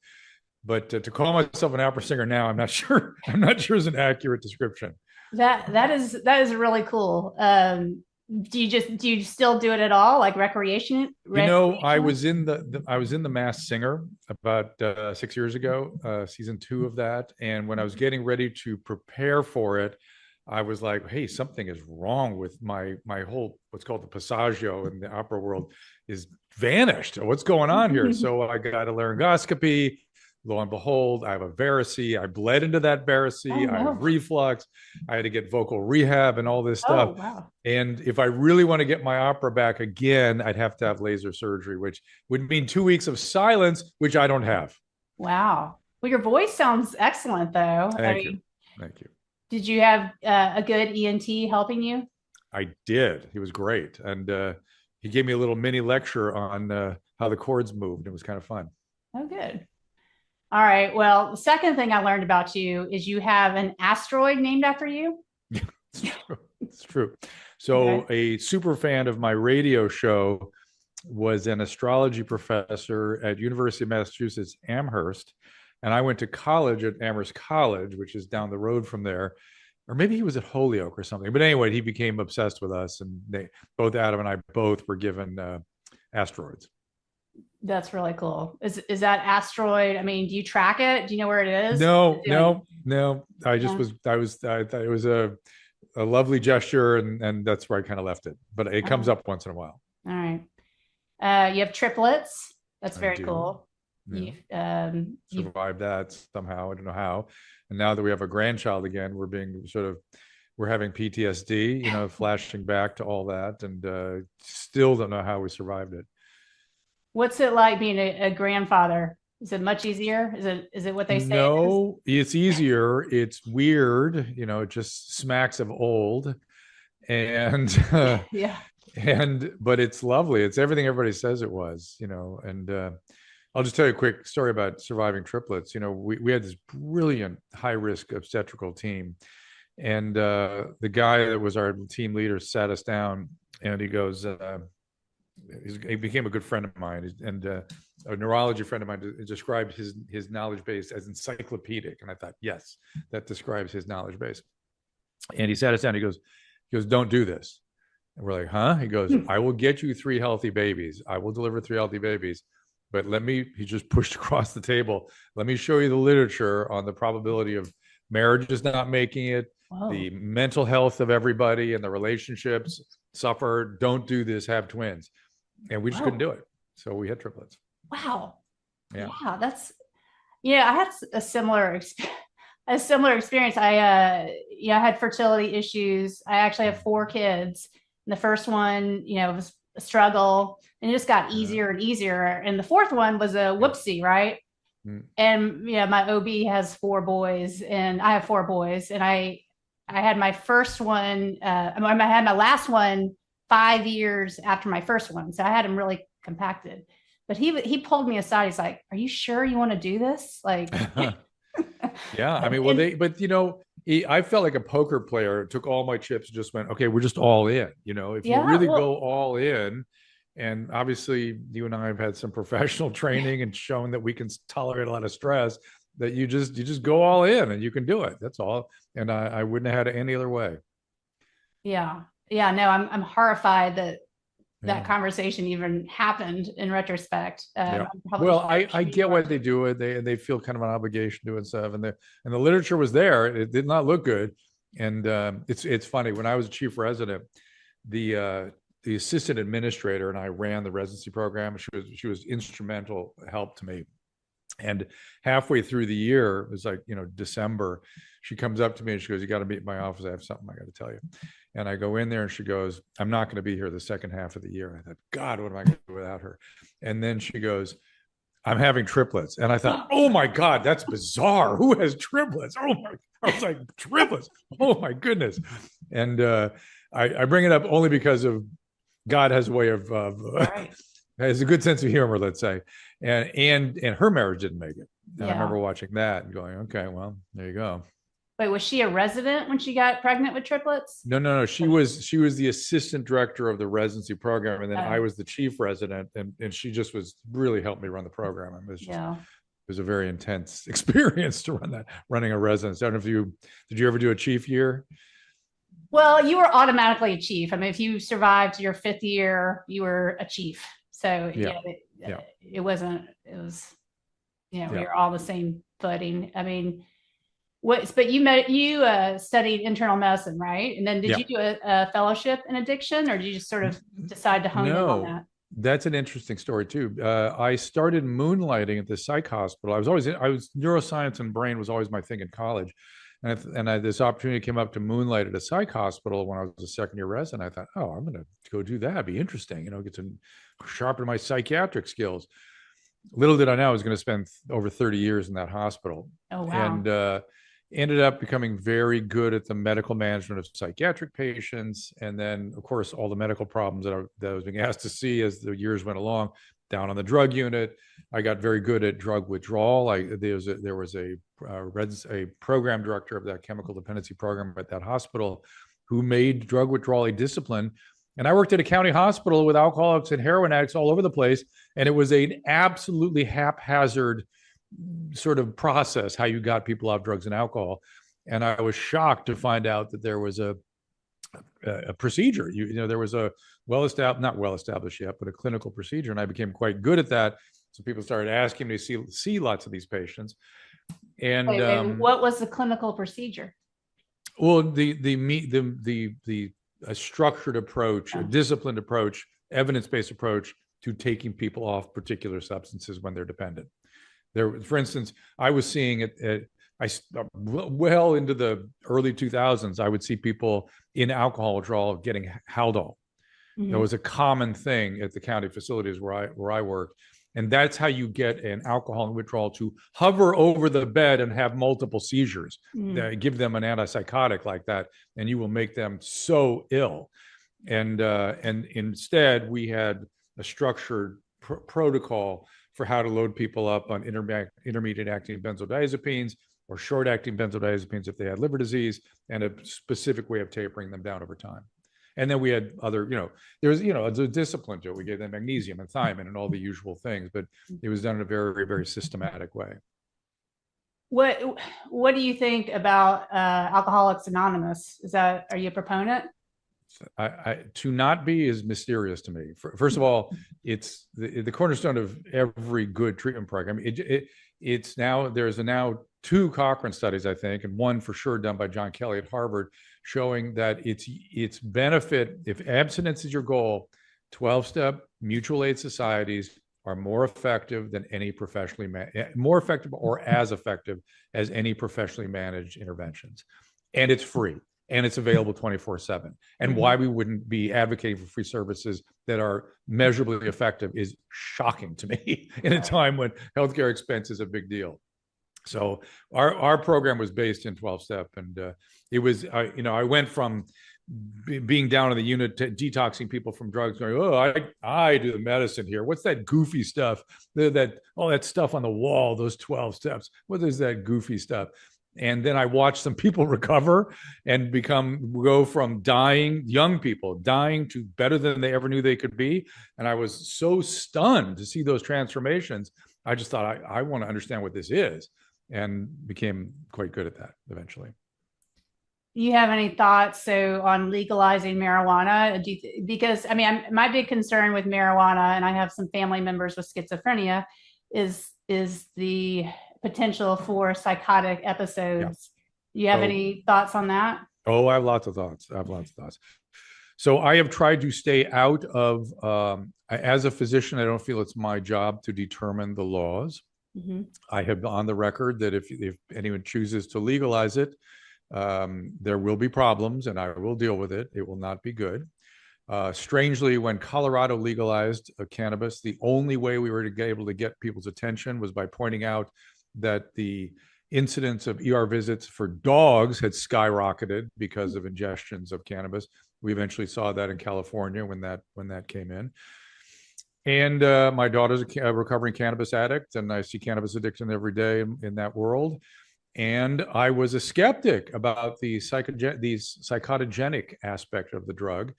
But to call myself an opera singer now, I'm not sure is an accurate description. That is really cool. Do you still do it at all, like recreation? I was in the Masked Singer about 6 years ago, season 2 of that. And when I was getting ready to prepare for it, I was like, hey, something is wrong with my whole, what's called the passaggio in the opera world is vanished. What's going on here? So I got a laryngoscopy. Lo and behold, I have a varice. I bled into that varice. Oh, no. I have reflux. I had to get vocal rehab and all this stuff. Oh, wow. And if I really want to get my opera back again, I'd have to have laser surgery, which would mean 2 weeks of silence, which I don't have. Wow. Well, your voice sounds excellent, though. Thank you. Did you have a good ENT helping you? I did. He was great. And he gave me a little mini lecture on how the chords moved. It was kind of fun. Oh, good. All right. Well, the second thing I learned about you is you have an asteroid named after you. It's true. It's true. So a super fan of my radio show was an astrology professor at University of Massachusetts Amherst, and I went to college at Amherst College, which is down the road from there. Or maybe he was at Holyoke or something. But anyway, he became obsessed with us, and both Adam and I both were given asteroids. That's really cool. Is that asteroid? I mean, do you track it? Do you know where it is? No. I thought it was a lovely gesture, and that's where I kind of left it. But it comes up once in a while. All right. You have triplets. That's very cool. Yeah. You survived that somehow. I don't know how. And now that we have a grandchild again, we're having PTSD, flashing back to all that, and still don't know how we survived it. What's it like being a grandfather? Is it much easier? Is it what they say? No, it's easier. It's weird. It just smacks of old, and yeah. But it's lovely. It's everything everybody says it was, and I'll just tell you a quick story about surviving triplets. We had this brilliant high-risk obstetrical team, and the guy that was our team leader sat us down, and he goes, he became a good friend of mine, and a neurology friend of mine described his knowledge base as encyclopedic, and I thought, yes, that describes his knowledge base. And he sat us down. He goes, don't do this. And we're like, huh? He goes, I will get you 3 healthy babies. I will deliver 3 healthy babies. But he just pushed across the table. Let me show you the literature on the probability of marriages not making it, the mental health of everybody, and the relationships suffer. Don't do this, have twins. And we just couldn't do it. So we had triplets. Wow. Yeah. I had a similar experience. I had fertility issues. I actually have 4 kids. And the first one, was a struggle, and it just got easier and easier. And the 4th one was a whoopsie, right? And my OB has 4 boys, and I have 4 boys, and I had my first one. I had my last one 5 years after my first one, so I had him really compacted. But he pulled me aside. He's like, "Are you sure you want to do this?" Like, yeah. I mean, I felt like a poker player. Took all my chips and just went, okay, we're just all in. If you really go all in, and obviously you and I have had some professional training and shown that we can tolerate a lot of stress, that you just go all in and you can do it. That's all. And I wouldn't have had it any other way. Yeah. No, I'm horrified that conversation even happened in retrospect. Well, I get why they do it. They feel kind of an obligation to it and stuff. And the literature was there. It did not look good. And it's funny. When I was a chief resident, the assistant administrator and I ran the residency program. She was instrumental help to me. And halfway through the year, it was like, December, she comes up to me and she goes, "You got to meet in my office. I have something I got to tell you." And I go in there and she goes, "I'm not going to be here the second half of the year." I thought, God, what am I going to do without her? And then she goes, "I'm having triplets." And I thought, oh my God, that's bizarre. Who has triplets? I was like, triplets. Oh my goodness. And I bring it up only because of God has a way of has a good sense of humor, let's say. And her marriage didn't make it. And I remember watching that and going, okay, well, there you go. Wait, was she a resident when she got pregnant with triplets? No. She was the assistant director of the residency program, and then I was the chief resident, and she just really helped me run the program. It was a very intense experience to running a residence. I don't know if did you ever do a chief year? Well, you were automatically a chief. I mean, if you survived your 5th year, you were a chief. So it was, we were all the same footing. I mean, but you studied internal medicine, right? And then did you do a fellowship in addiction, or did you just sort of decide to hone in on that? That's an interesting story too. I started moonlighting at the psych hospital. I was neuroscience and brain was always my thing in college. And this opportunity came up to moonlight at a psych hospital when I was a 2nd year resident. I thought, I'm going to go do that. It'd be interesting, get to sharpen my psychiatric skills. Little did I know I was going to spend over 30 years in that hospital. Oh, wow. And ended up becoming very good at the medical management of psychiatric patients. And then, of course, all the medical problems that I was being asked to see as the years went along down on the drug unit. I got very good at drug withdrawal. There was a program director of that chemical dependency program at that hospital who made drug withdrawal a discipline. And I worked at a county hospital with alcoholics and heroin addicts all over the place. And it was an absolutely haphazard sort of process, how you got people off drugs and alcohol. And I was shocked to find out that there was a procedure. There was a not well established yet, but a clinical procedure. And I became quite good at that. So people started asking me to see lots of these patients. And wait, what was the clinical procedure? Well, a structured approach, a disciplined approach, evidence-based approach to taking people off particular substances when they're dependent. For instance, I was seeing well into the early 2000s, I would see people in alcohol withdrawal getting Haldol. Mm-hmm. That was a common thing at the county facilities where I worked. And that's how you get an alcohol withdrawal to hover over the bed and have multiple seizures. Give them an antipsychotic like that, and you will make them so ill. And instead, we had a structured protocol for how to load people up on intermediate acting benzodiazepines or short acting benzodiazepines if they had liver disease, and a specific way of tapering them down over time. And then we had other, there was, a discipline to it. We gave them magnesium and thiamine and all the usual things, but it was done in a very, very systematic way. What do you think about Alcoholics Anonymous? Are you a proponent? To not be is mysterious to me. First of all, it's the cornerstone of every good treatment program. There's now 2 Cochrane studies, I think, and one for sure done by John Kelly at Harvard, showing that its benefit, if abstinence is your goal, 12-step mutual aid societies are more effective than any more effective or as effective as any professionally managed interventions. And it's free. And it's available 24/7. And why we wouldn't be advocating for free services that are measurably effective is shocking to me in a time when healthcare expense is a big deal. So our program was based in 12-step, and it was, I went from being down in the unit to detoxing people from drugs, going, oh, I do the medicine here. What's that goofy stuff? All that stuff on the wall, those 12 steps. What is that goofy stuff? And then I watched some people recover and go from young people dying to better than they ever knew they could be. And I was so stunned to see those transformations. I just thought, I want to understand what this is, and became quite good at that eventually. You have any thoughts on legalizing marijuana? Because my big concern with marijuana, and I have some family members with schizophrenia, is the potential for psychotic episodes. Yeah. You have any thoughts on that? Oh, I have lots of thoughts. So I have tried to stay out of, as a physician, I don't feel it's my job to determine the laws. Mm-hmm. I have on the record that if anyone chooses to legalize it, there will be problems, and I will deal with it. It will not be good. Strangely, when Colorado legalized cannabis, the only way we were able to get people's attention was by pointing out that the incidence of ER visits for dogs had skyrocketed because of ingestions of cannabis. We eventually saw that in California when that came in. And my daughter's a recovering cannabis addict, and I see cannabis addiction every day in that world. And I was a skeptic about the psychotogenic aspect of the drug.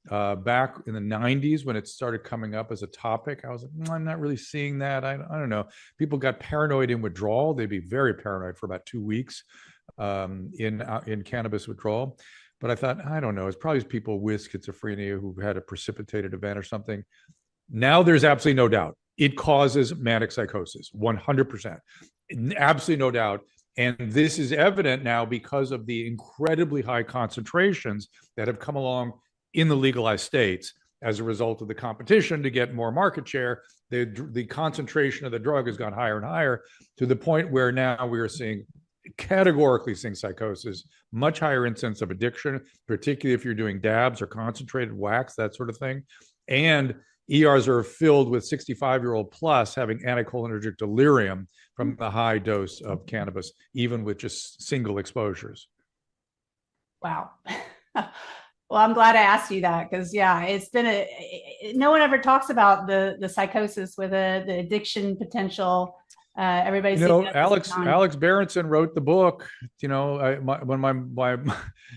Back in the 90s, when it started coming up as a topic, I was like, I'm not really seeing that. I don't know. People got paranoid in withdrawal. They'd be very paranoid for about 2 weeks in cannabis withdrawal. But I thought, I don't know. It's probably people with schizophrenia who had a precipitated event or something. Now there's absolutely no doubt. It causes manic psychosis, 100%. Absolutely no doubt. And this is evident now because of the incredibly high concentrations that have come along in the legalized states as a result of the competition to get more market share. The concentration of the drug has gone higher and higher, to the point where now we are categorically seeing psychosis, much higher incidence of addiction, particularly if you're doing dabs or concentrated wax, that sort of thing. And ERs are filled with 65-year-old plus having anticholinergic delirium from the high dose of cannabis, even with just single exposures. Wow. Well, I'm glad I asked you that because yeah, it's been no one ever talks about the psychosis with the addiction potential. Everybody's Alex Berenson wrote the book.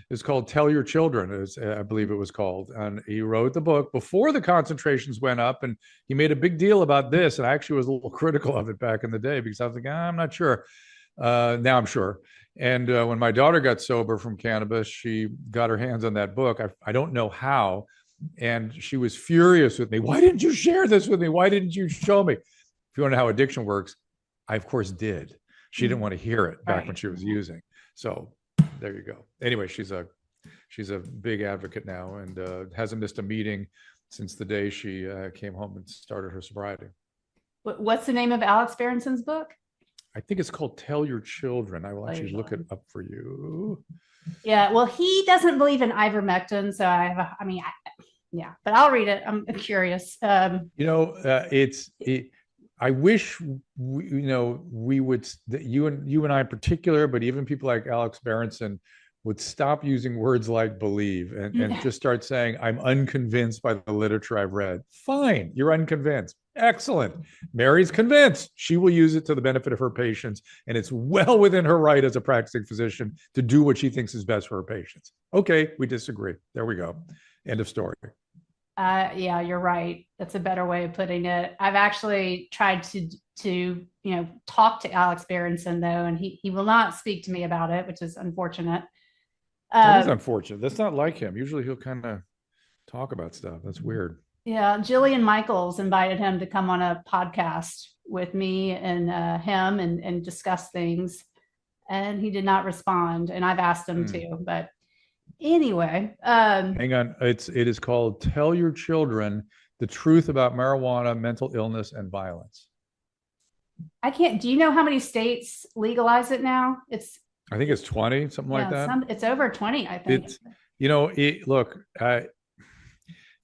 It's called "Tell Your Children," I believe it was called, and he wrote the book before the concentrations went up, and he made a big deal about this. And I actually was a little critical of it back in the day because I was like, I'm not sure. Now I'm sure. And when my daughter got sober from cannabis, she got her hands on that book. I don't know how, and she was furious with me. Why didn't you share this with me? Why didn't you show me? If you want to know how addiction works, I, of course, did. She didn't want to hear it back when she was using. So there you go. Anyway, she's a big advocate now and hasn't missed a meeting since the day she came home and started her sobriety. What's the name of Alex Berenson's book? I think it's called Tell Your Children. I will actually look it up for you. Yeah, well, he doesn't believe in ivermectin, so yeah, but I'll read it. I'm curious. I wish we would, you and I in particular, but even people like Alex Berenson would stop using words like believe and just start saying, I'm unconvinced by the literature I've read. Fine, you're unconvinced. Excellent. Mary's convinced. She will use it to the benefit of her patients, and it's well within her right as a practicing physician to do what she thinks is best for her patients. Okay, we disagree. There we go. End of story. Yeah, you're right. That's a better way of putting it. I've actually tried to talk to Alex Berenson though, and he will not speak to me about it, which is unfortunate. That is unfortunate. That's not like him. Usually he'll kind of talk about stuff. That's weird. Yeah, Jillian Michaels invited him to come on a podcast with me and him and discuss things, and he did not respond. And I've asked him to, but anyway. Hang on. It is called Tell Your Children the Truth About Marijuana, Mental Illness, and Violence. Do you know how many states legalize it now? I think it's 20, something like that. It's over 20, I think. Look,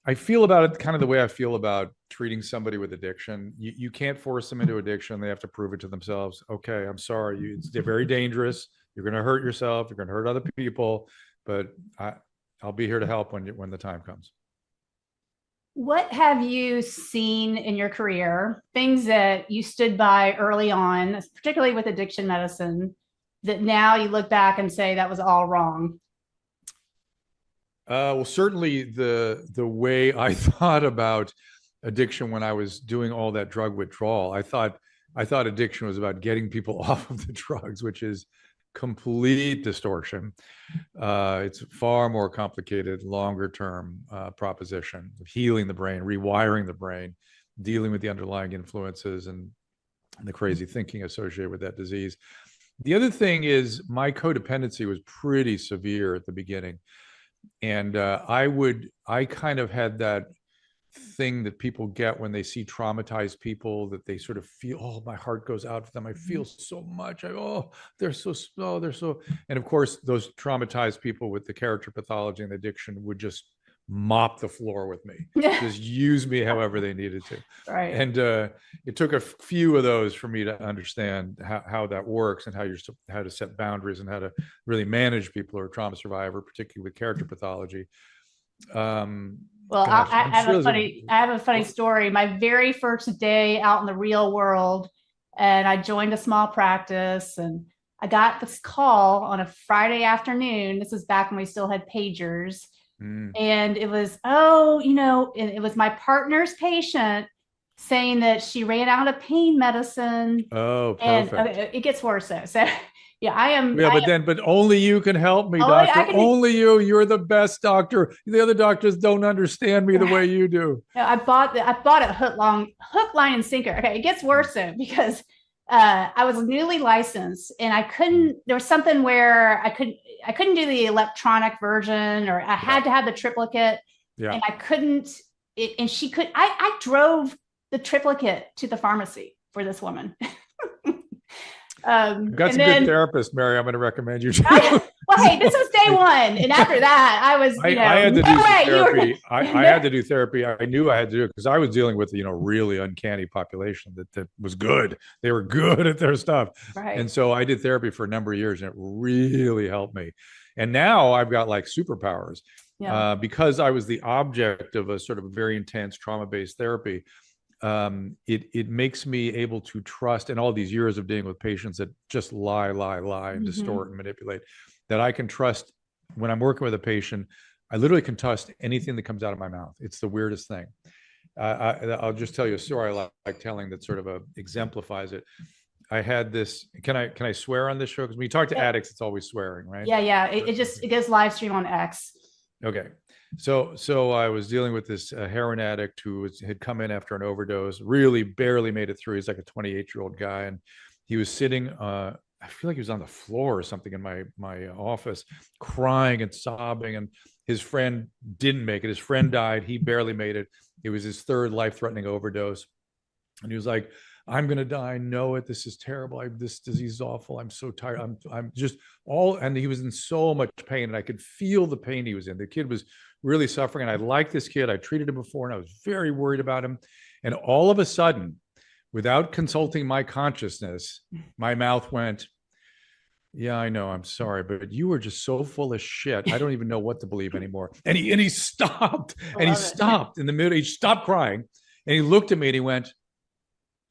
I feel about it kind of the way I feel about treating somebody with addiction. You can't force them into addiction. They have to prove it to themselves. Okay, I'm sorry. They're very dangerous. You're going to hurt yourself. You're going to hurt other people. But I'll be here to help when the time comes. What have you seen in your career, things that you stood by early on, particularly with addiction medicine, that now you look back and say that was all wrong? Well, certainly the way I thought about addiction when I was doing all that drug withdrawal, I thought addiction was about getting people off of the drugs, which is complete distortion. It's far more complicated, longer term proposition of healing the brain, rewiring the brain, dealing with the underlying influences and the crazy thinking associated with that disease. The other thing is my codependency was pretty severe at the beginning. And I kind of had that thing that people get when they see traumatized people, that they sort of feel, oh, my heart goes out to them. I feel so much. They're so slow. And of course, those traumatized people with the character pathology and addiction would just mop the floor with me, just use me however they needed to. Right. And it took a few of those for me to understand how that works and how to set boundaries and how to really manage people who are trauma survivor, particularly with character pathology. Well, I have a funny story. My very first day out in the real world, and I joined a small practice, and I got this call on a Friday afternoon. This was back when we still had pagers. And it was, it was my partner's patient saying that she ran out of pain medicine. Oh, perfect. And it gets worse though. So yeah, I am. Yeah, but only you can help me, doctor. Only you. You're the best doctor. The other doctors don't understand me the way you do. I bought it hook, line, and sinker. Okay, it gets worse though because I was newly licensed and I couldn't. There was something where I couldn't do the electronic version, or I had to have the triplicate. Yeah. And I couldn't. And she could. I drove the triplicate to the pharmacy for this woman. I've got some good therapists, Mary. I'm going to recommend you. Well, hey, this was day one, and after that, I was. I had to do therapy. I had to do therapy. I knew I had to do it because I was dealing with really uncanny population that was good. They were good at their stuff, right. And so I did therapy for a number of years, and it really helped me. And now I've got like superpowers. Because I was the object of a sort of very intense trauma-based therapy. It makes me able to trust, in all these years of dealing with patients that just lie, and distort and manipulate, that I can trust when I'm working with a patient. I literally can trust anything that comes out of my mouth. It's the weirdest thing. I'll just tell you a story I like telling that sort of exemplifies it. I had this. Can I swear on this show? Because when you talk to addicts, it's always swearing, right? Yeah. It goes live stream on X. Okay. So I was dealing with this heroin addict who had come in after an overdose, really barely made it through. He's like a 28-year-old guy. And he was sitting, I feel like he was on the floor or something in my office, crying and sobbing. And his friend didn't make it. His friend died. He barely made it. It was his third life-threatening overdose. And he was like, I'm going to die. I know it. This is terrible. This disease is awful. I'm so tired. I'm just and he was in so much pain, and I could feel the pain he was in. The kid was really suffering. And I liked this kid. I treated him before, and I was very worried about him. And all of a sudden, without consulting my consciousness, my mouth went, yeah, I know. I'm sorry, but you were just so full of shit. I don't even know what to believe anymore. And he stopped, and he stopped in the middle. He stopped crying, and he looked at me, and he went,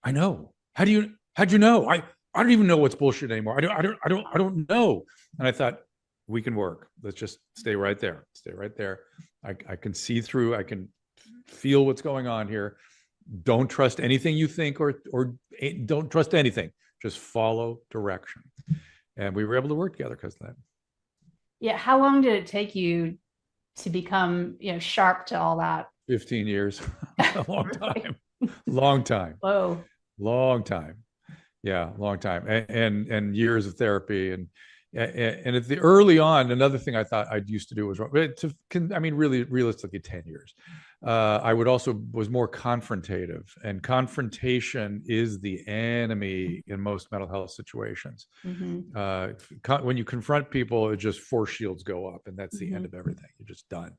I know. How'd you know? I don't even know what's bullshit anymore. I don't know. And I thought, we can work. Let's just stay right there. Stay right there. I can see through. I can feel what's going on here. Don't trust anything you think, or don't trust anything. Just follow direction. And we were able to work together because of that. Yeah. How long did it take you to become, sharp to all that? 15 years. A long time. Long time. Whoa. Long time. Yeah, long time. And years of therapy. And at the early on, another thing I thought I used to do was wrong. Really realistically 10 years. I was more confrontative, and confrontation is the enemy in most mental health situations. When you confront people, it just force shields go up, and that's the end of everything. You're just done.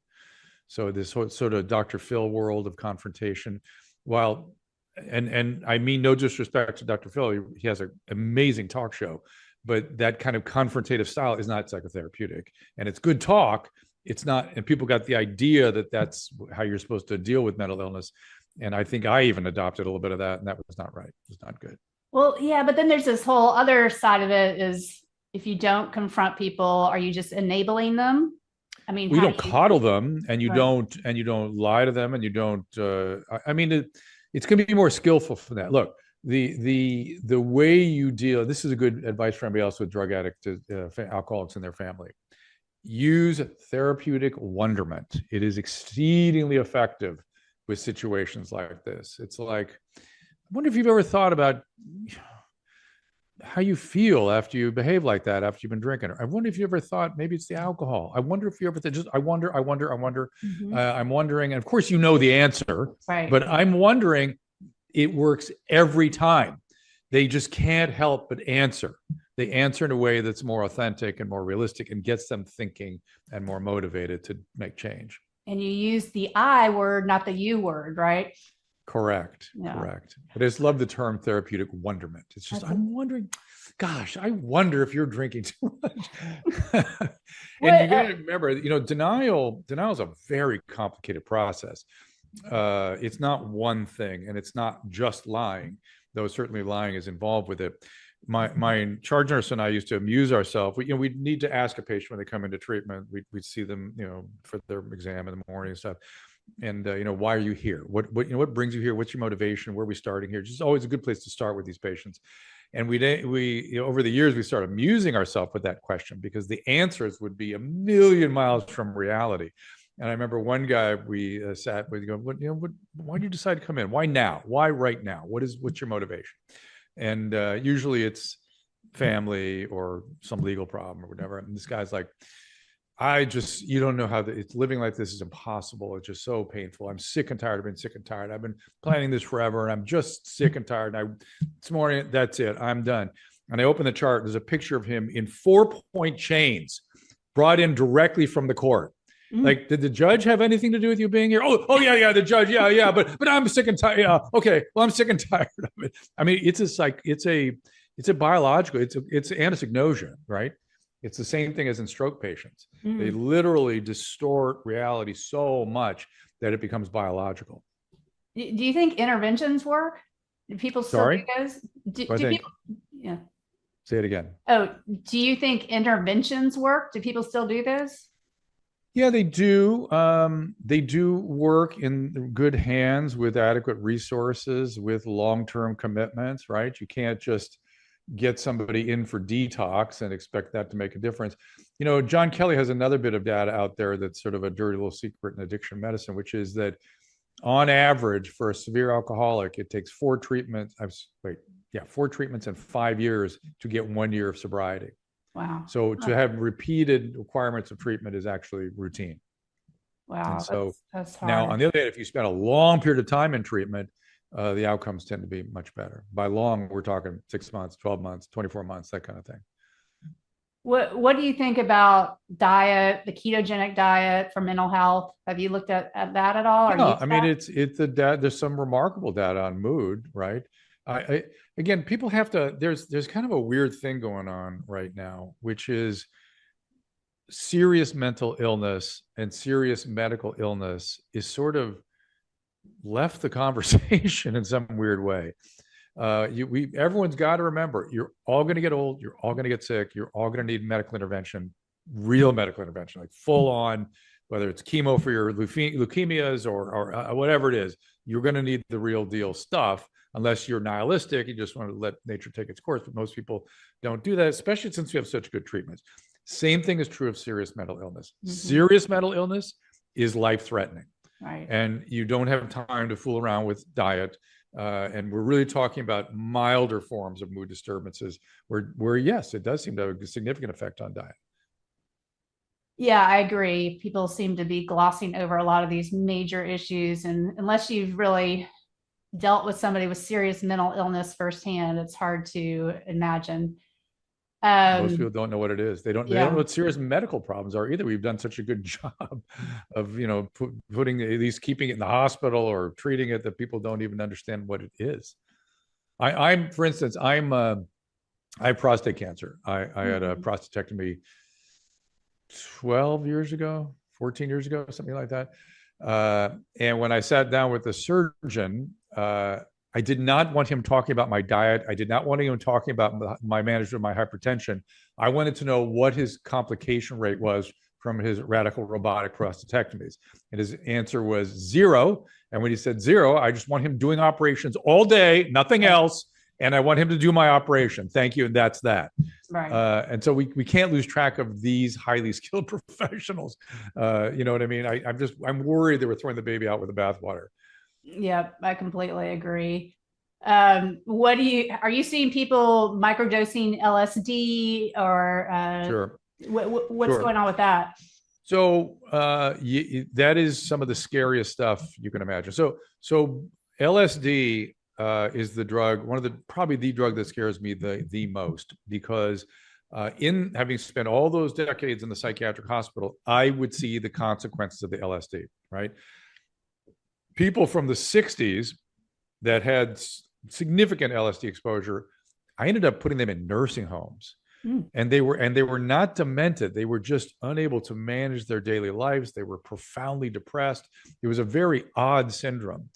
So this sort of Dr. Phil world of confrontation, while, and I mean no disrespect to Dr. Phil, he has an amazing talk show, but that kind of confrontative style is not psychotherapeutic, and it's good talk. It's not, and people got the idea that that's how you're supposed to deal with mental illness. And I think I even adopted a little bit of that, and that was not right. It was not good. Well, yeah, but then there's this whole other side of it is, if you don't confront people, are you just enabling them? I mean, we don't coddle them, and you don't lie to them, and you don't. It's going to be more skillful for that. Look, the way you deal. This is a good advice for anybody else with drug addicts, alcoholics in their family. Use therapeutic wonderment. It is exceedingly effective with situations like this. It's like, I wonder if you've ever thought about how you feel after you behave like that, after you've been drinking. I wonder if you ever thought maybe it's the alcohol. I wonder if you ever just, I wonder. I'm wondering, and of course you know the answer, right? But I'm wondering, it works every time. They just can't help but answer. They answer in a way that's more authentic and more realistic, and gets them thinking and more motivated to make change. And you use the I word, not the you word, right? Correct. Yeah. Correct. But I just love the term therapeutic wonderment. It's just, I'm wondering, gosh, I wonder if you're drinking too much. And you got to remember, denial is a very complicated process. It's not one thing, and it's not just lying, though certainly lying is involved with it. My charge nurse and I used to amuse ourselves. We'd need to ask a patient when they come into treatment. We'd see them, for their exam in the morning and stuff. And why are you here? What brings you here? What's your motivation? Where are we starting here? Just always a good place to start with these patients. And we over the years we started amusing ourselves with that question, because the answers would be a million miles from reality. And I remember one guy we sat with, why did you decide to come in? Why now? Why right now? What's your motivation? And usually it's family or some legal problem or whatever. And this guy's like, you don't know how it's living like this is impossible. It's just so painful. I'm sick and tired of being sick and tired. I've been planning this forever, and I'm just sick and tired. And this morning, that's it. I'm done. And I open the chart. There's a picture of him in 4-point chains brought in directly from the court. Like, did the judge have anything to do with you being here? Oh yeah, the judge, yeah, but I'm sick and tired. Yeah, okay, well, I'm sick and tired of it. I mean, it's a biological, it's anosognosia, right? It's the same thing as in stroke patients. They literally distort reality so much that it becomes biological. Do you think interventions work? Do people still Sorry? do those? Do I think, people, yeah. say it again. Oh, do you think interventions work? Do people still do those? Yeah, they do. They do work in good hands with adequate resources, with long-term commitments, right? You can't just get somebody in for detox and expect that to make a difference. You know, John Kelly has another bit of data out there that's sort of a dirty little secret in addiction medicine, which is that on average for a severe alcoholic, it takes 4 treatments in 5 years to get 1 year of sobriety. Wow. So to have repeated requirements of treatment is actually routine. Wow. And so that's hard. now, on the other hand, if you spend a long period of time in treatment, the outcomes tend to be much better. By long, we're talking 6 months, 12 months, 24 months, that kind of thing. What do you think about diet, the ketogenic diet for mental health? Have you looked at that at all? Yeah, I mean, it's the data. There's some remarkable data on mood, right? Again, people have to. There's kind of a weird thing going on right now, which is serious mental illness and serious medical illness is sort of left the conversation in some weird way. Everyone's got to remember, you're all going to get old, you're all going to get sick, you're all going to need medical intervention, real medical intervention, like full on, whether it's chemo for your leukemias or whatever it is, you're going to need the real deal stuff, unless you're nihilistic, you just want to let nature take its course. But most people don't do that, especially since we have such good treatments. Same thing is true of serious mental illness. Serious mental illness is life-threatening. Right. And you don't have time to fool around with diet. And we're really talking about milder forms of mood disturbances where yes, it does seem to have a significant effect on diet. Yeah, I agree. People seem to be glossing over a lot of these major issues. And unless you've really dealt with somebody with serious mental illness firsthand, it's hard to imagine. Most people don't know what it is. They don't know what serious medical problems are either. We've done such a good job of, putting at least keeping it in the hospital or treating it that people don't even understand what it is. For instance, I have prostate cancer. I had a prostatectomy 14 years ago, something like that. And when I sat down with the surgeon, I did not want him talking about my diet. I did not want him talking about my management of my hypertension. I wanted to know what his complication rate was from his radical robotic prostatectomies. And his answer was 0. And when he said 0, I just want him doing operations all day, nothing else. And I want him to do my operation. Thank you. And that's that. Right. And so we can't lose track of these highly skilled professionals. You know what I mean? I'm worried that we're throwing the baby out with the bathwater. Yeah, I completely agree. Are you seeing people microdosing LSD or Sure. What's going on with that? So that is some of the scariest stuff you can imagine. So LSD is the drug, probably the drug that scares me the most, because in having spent all those decades in the psychiatric hospital, I would see the consequences of the LSD, right? People from the 60s that had significant LSD exposure, I ended up putting them in nursing homes. And they were not demented. They were just unable to manage their daily lives. They were profoundly depressed. It was a very odd syndrome.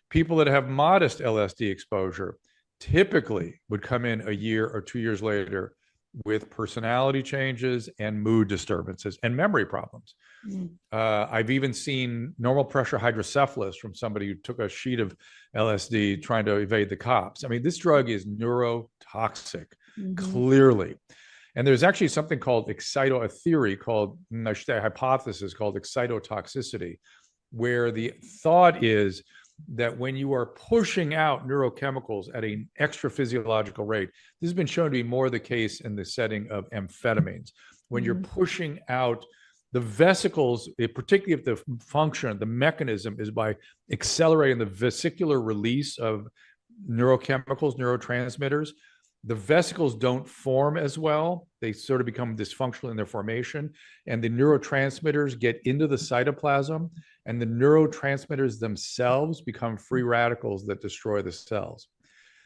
People that have modest LSD exposure typically would come in a year or 2 years later with personality changes and mood disturbances and memory problems. I've even seen normal pressure hydrocephalus from somebody who took a sheet of LSD trying to evade the cops. I mean, this drug is neurotoxic, clearly. And there's actually something called a theory called, I should say, a hypothesis called excitotoxicity, where the thought is that when you are pushing out neurochemicals at an extra physiological rate, this has been shown to be more the case in the setting of amphetamines. When you're pushing out the vesicles, particularly if the function, the mechanism is by accelerating the vesicular release of neurochemicals, neurotransmitters, the vesicles don't form as well. They sort of become dysfunctional in their formation, and the neurotransmitters get into the cytoplasm, and the neurotransmitters themselves become free radicals that destroy the cells.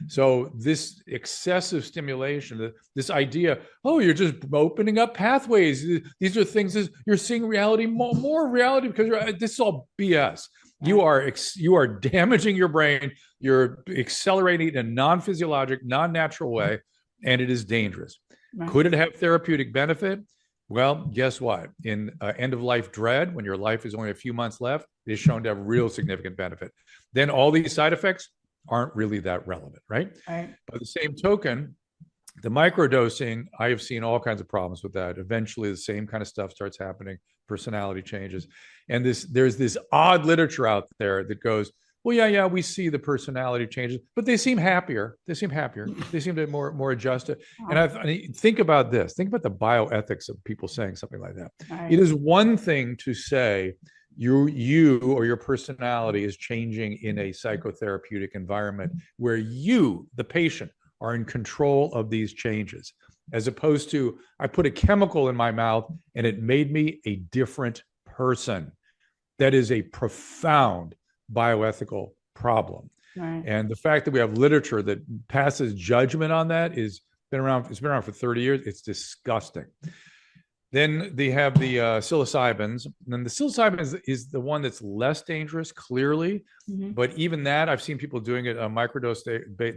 So this excessive stimulation, this idea, oh, you're just opening up pathways. These are things that you're seeing reality, more reality, because this is all BS. You are damaging your brain. You're accelerating in a non-physiologic, non-natural way, and it is dangerous. Right. Could it have therapeutic benefit? Well, guess what? In end-of-life dread, when your life is only a few months left, it is shown to have real significant benefit. Then all these side effects aren't really that relevant, right? Right. By the same token, the microdosing, I have seen all kinds of problems with that. Eventually, the same kind of stuff starts happening, personality changes. And there's this odd literature out there that goes, well, yeah, we see the personality changes, but they seem happier. They seem to be more adjusted. And think about this. Think about the bioethics of people saying something like that. Right. It is one thing to say you or your personality is changing in a psychotherapeutic environment where you, the patient, are in control of these changes, as opposed to I put a chemical in my mouth and it made me a different person. That is a profound bioethical problem. Right. And the fact that we have literature that passes judgment on that it's been around for 30 years. It's disgusting. Then they have the psilocybins. And then the psilocybin is the one that's less dangerous, clearly. Mm-hmm. But even that, I've seen people doing it on a microdose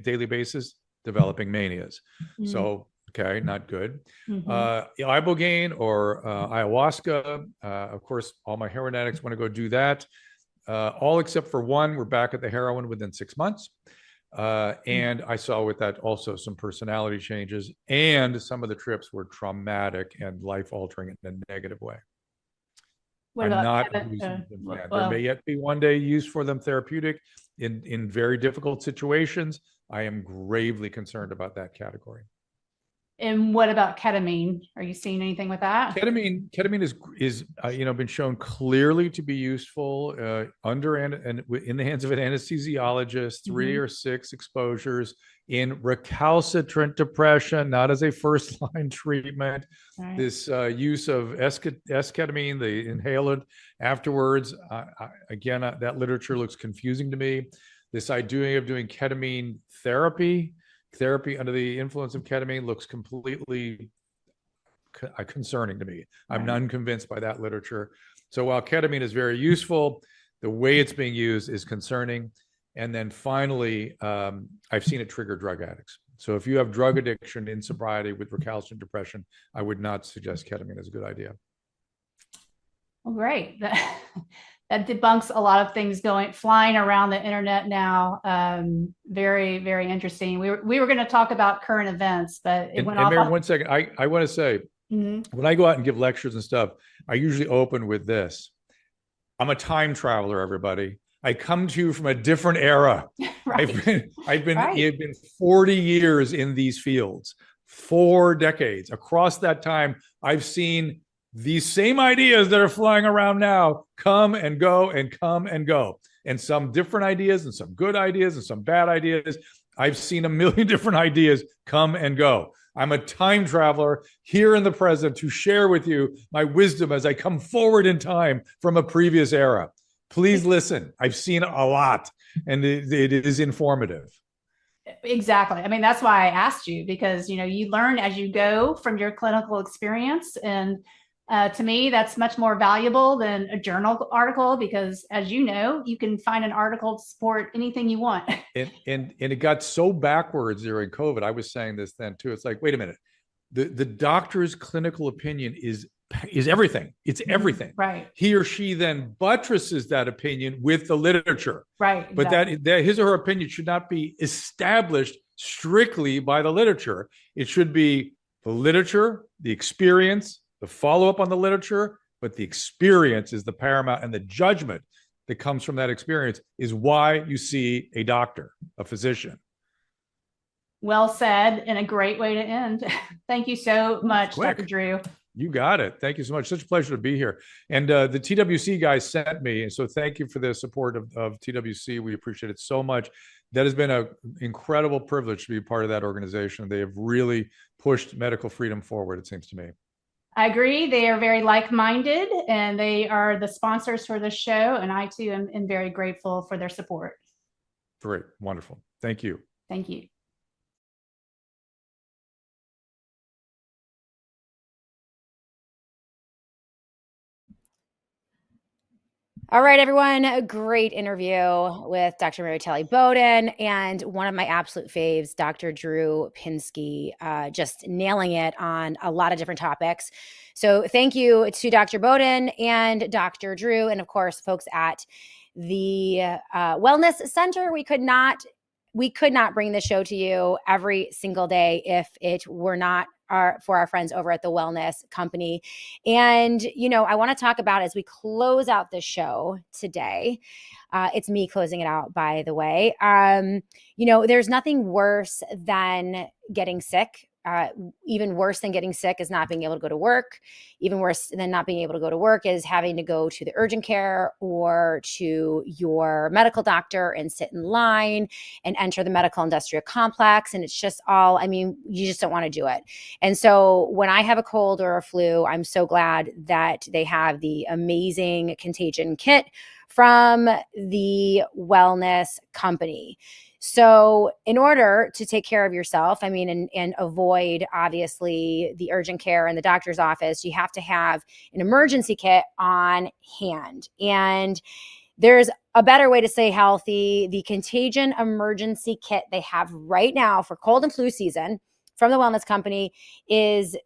daily basis, developing manias. Mm-hmm. So, okay, not good. Mm-hmm. Ibogaine or ayahuasca. Of course, all my heroin addicts want to go do that. All except for one, we're back at the heroin within 6 months. And I saw with that also some personality changes, and some of the trips were traumatic and life-altering in a negative way. I'm not using them. There may yet be one day use for them therapeutic in very difficult situations. I am gravely concerned about that category. And what about ketamine? Are you seeing anything with that? Ketamine is been shown clearly to be useful under and in the hands of an anesthesiologist, 3 or 6 exposures in recalcitrant depression, not as a first-line treatment. Right. This use of esketamine, the inhalant afterwards, again, that literature looks confusing to me. This idea of doing ketamine therapy under the influence of ketamine looks completely concerning to me. I'm unconvinced by that literature. So while ketamine is very useful, the way it's being used is concerning. And then finally, I've seen it trigger drug addicts. So if you have drug addiction in sobriety with recalcitrant depression, I would not suggest ketamine is a good idea. Well, great. That debunks a lot of things flying around the internet now. Very, very interesting. We were going to talk about current events, but it went off. Mary, 1 second. I want to say, when I go out and give lectures and stuff, I usually open with this. I'm a time traveler, everybody. I come to you from a different era. Right. I've been 40 years in these fields, 4 decades. Across that time, I've seen these same ideas that are flying around now come and go and come and go. And some different ideas and some good ideas and some bad ideas. I've seen a million different ideas come and go. I'm a time traveler here in the present to share with you my wisdom as I come forward in time from a previous era. Please listen. I've seen a lot, and it is informative. Exactly. I mean, that's why I asked you, because, you learn as you go from your clinical experience. And to me, that's much more valuable than a journal article, because, as you know, you can find an article to support anything you want. And it got so backwards during COVID. I was saying this then too. It's like, wait a minute, the doctor's clinical opinion is everything. It's everything. Right. He or she then buttresses that opinion with the literature. Right. But that his or her opinion should not be established strictly by the literature. It should be the literature, the experience, the follow-up on the literature, but the experience is the paramount, and the judgment that comes from that experience is why you see a doctor, a physician. Well said, and a great way to end. Thank you so much, Dr. Drew. You got it. Thank you so much. Such a pleasure to be here. And the TWC guys sent me, and so thank you for the support of TWC. We appreciate it so much. That has been an incredible privilege to be part of that organization. They have really pushed medical freedom forward, it seems to me. I agree. They are very like-minded, and they are the sponsors for the show. And I, too, am very grateful for their support. Great. Wonderful. Thank you. Thank you. All right, everyone. A great interview with Dr. Mary Talley Bowden and one of my absolute faves, Dr. Drew Pinsky, just nailing it on a lot of different topics. So thank you to Dr. Bowden and Dr. Drew, and of course, folks at the Wellness Center. We could not bring the show to you every single day if it were not for our friends over at the Wellness Company. And, I want to talk about as we close out the show today, it's me closing it out, by the way. There's nothing worse than getting sick. Even worse than getting sick is not being able to go to work. Even worse than not being able to go to work is having to go to the urgent care or to your medical doctor and sit in line and enter the medical industrial complex. And it's just you just don't want to do it. And so when I have a cold or a flu, I'm so glad that they have the amazing contagion kit from the Wellness Company. So in order to take care of yourself, and avoid, obviously, the urgent care and the doctor's office, you have to have an emergency kit on hand. And there's a better way to stay healthy. The Contagion Emergency Kit they have right now for cold and flu season from the Wellness Company is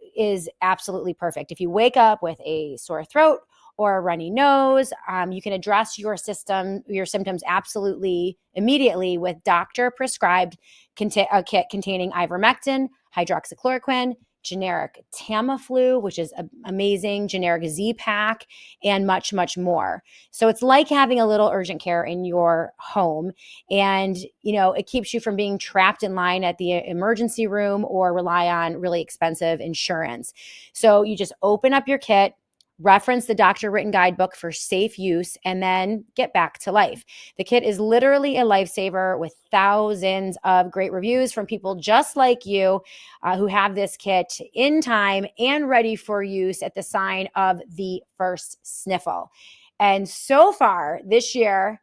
absolutely perfect. If you wake up with a sore throat or a runny nose, you can address your symptoms absolutely immediately with doctor-prescribed a kit containing ivermectin, hydroxychloroquine, generic Tamiflu, which is amazing, generic Z-Pak, and much, much more. So it's like having a little urgent care in your home. And, it keeps you from being trapped in line at the emergency room or rely on really expensive insurance. So you just open up your kit, reference the doctor-written guidebook for safe use, and then get back to life. The kit is literally a lifesaver with thousands of great reviews from people just like you who have this kit in time and ready for use at the sign of the first sniffle. And so far this year,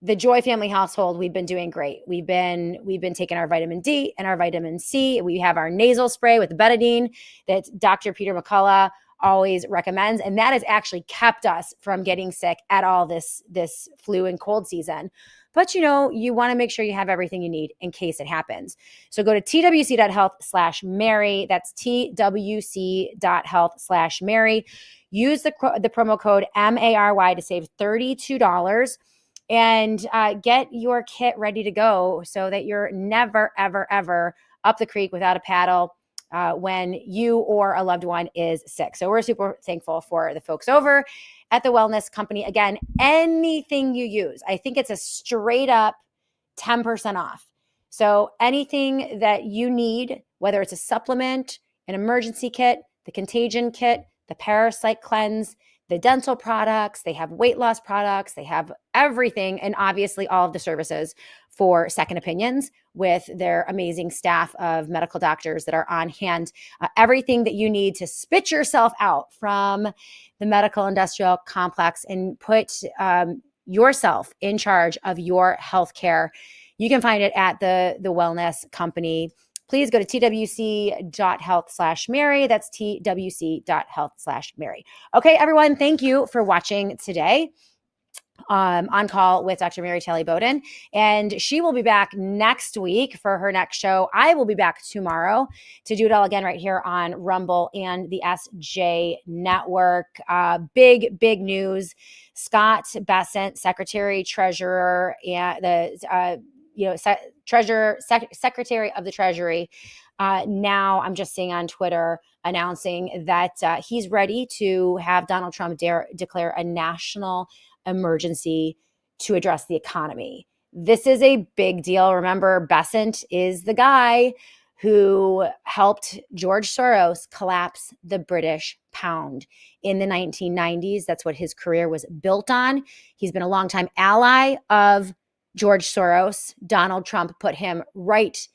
the Joy family household, we've been doing great. We've been taking our vitamin D and our vitamin C. We have our nasal spray with betadine that Dr. Peter McCullough always recommends. And that has actually kept us from getting sick at all this flu and cold season. But you want to make sure you have everything you need in case it happens. So go to twc.health/Mary. That's twc.health/Mary. Use the promo code MARY to save $32 and get your kit ready to go so that you're never, ever, ever up the creek without a paddle when you or a loved one is sick. So we're super thankful for the folks over at the Wellness Company. Again, anything you use, I think it's a straight up 10% off. So anything that you need, whether it's a supplement, an emergency kit, the contagion kit, the parasite cleanse, the dental products, they have weight loss products, they have everything, and obviously all of the services for second opinions with their amazing staff of medical doctors that are on hand. Everything that you need to spit yourself out from the medical industrial complex and put yourself in charge of your healthcare. You can find it at the Wellness Company. Please go to twc.health/Mary. That's twc.health/Mary. Okay, everyone, thank you for watching today. On call with Dr. Mary Talley Bowden, and she will be back next week for her next show. I will be back tomorrow to do it all again right here on Rumble and the SJ Network. Big news. Scott Bessent, Secretary Treasurer, and the Secretary of the Treasury. Now I'm just seeing on Twitter announcing that he's ready to have Donald Trump declare a national emergency to address the economy. This is a big deal. Remember, Bessent is the guy who helped George Soros collapse the British pound in the 1990s. That's what his career was built on. He's been a longtime ally of George Soros. Donald Trump put him right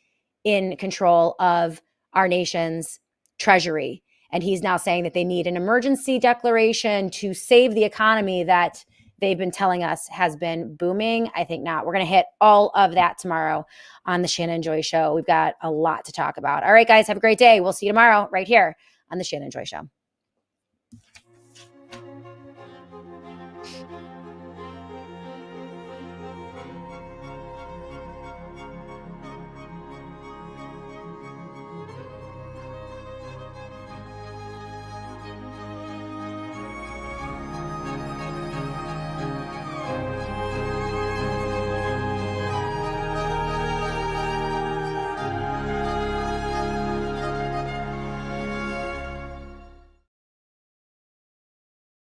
in control of our nation's treasury. And he's now saying that they need an emergency declaration to save the economy that they've been telling us has been booming. I think not. We're going to hit all of that tomorrow on the Shannon Joy Show. We've got a lot to talk about. All right, guys, have a great day. We'll see you tomorrow right here on the Shannon Joy Show.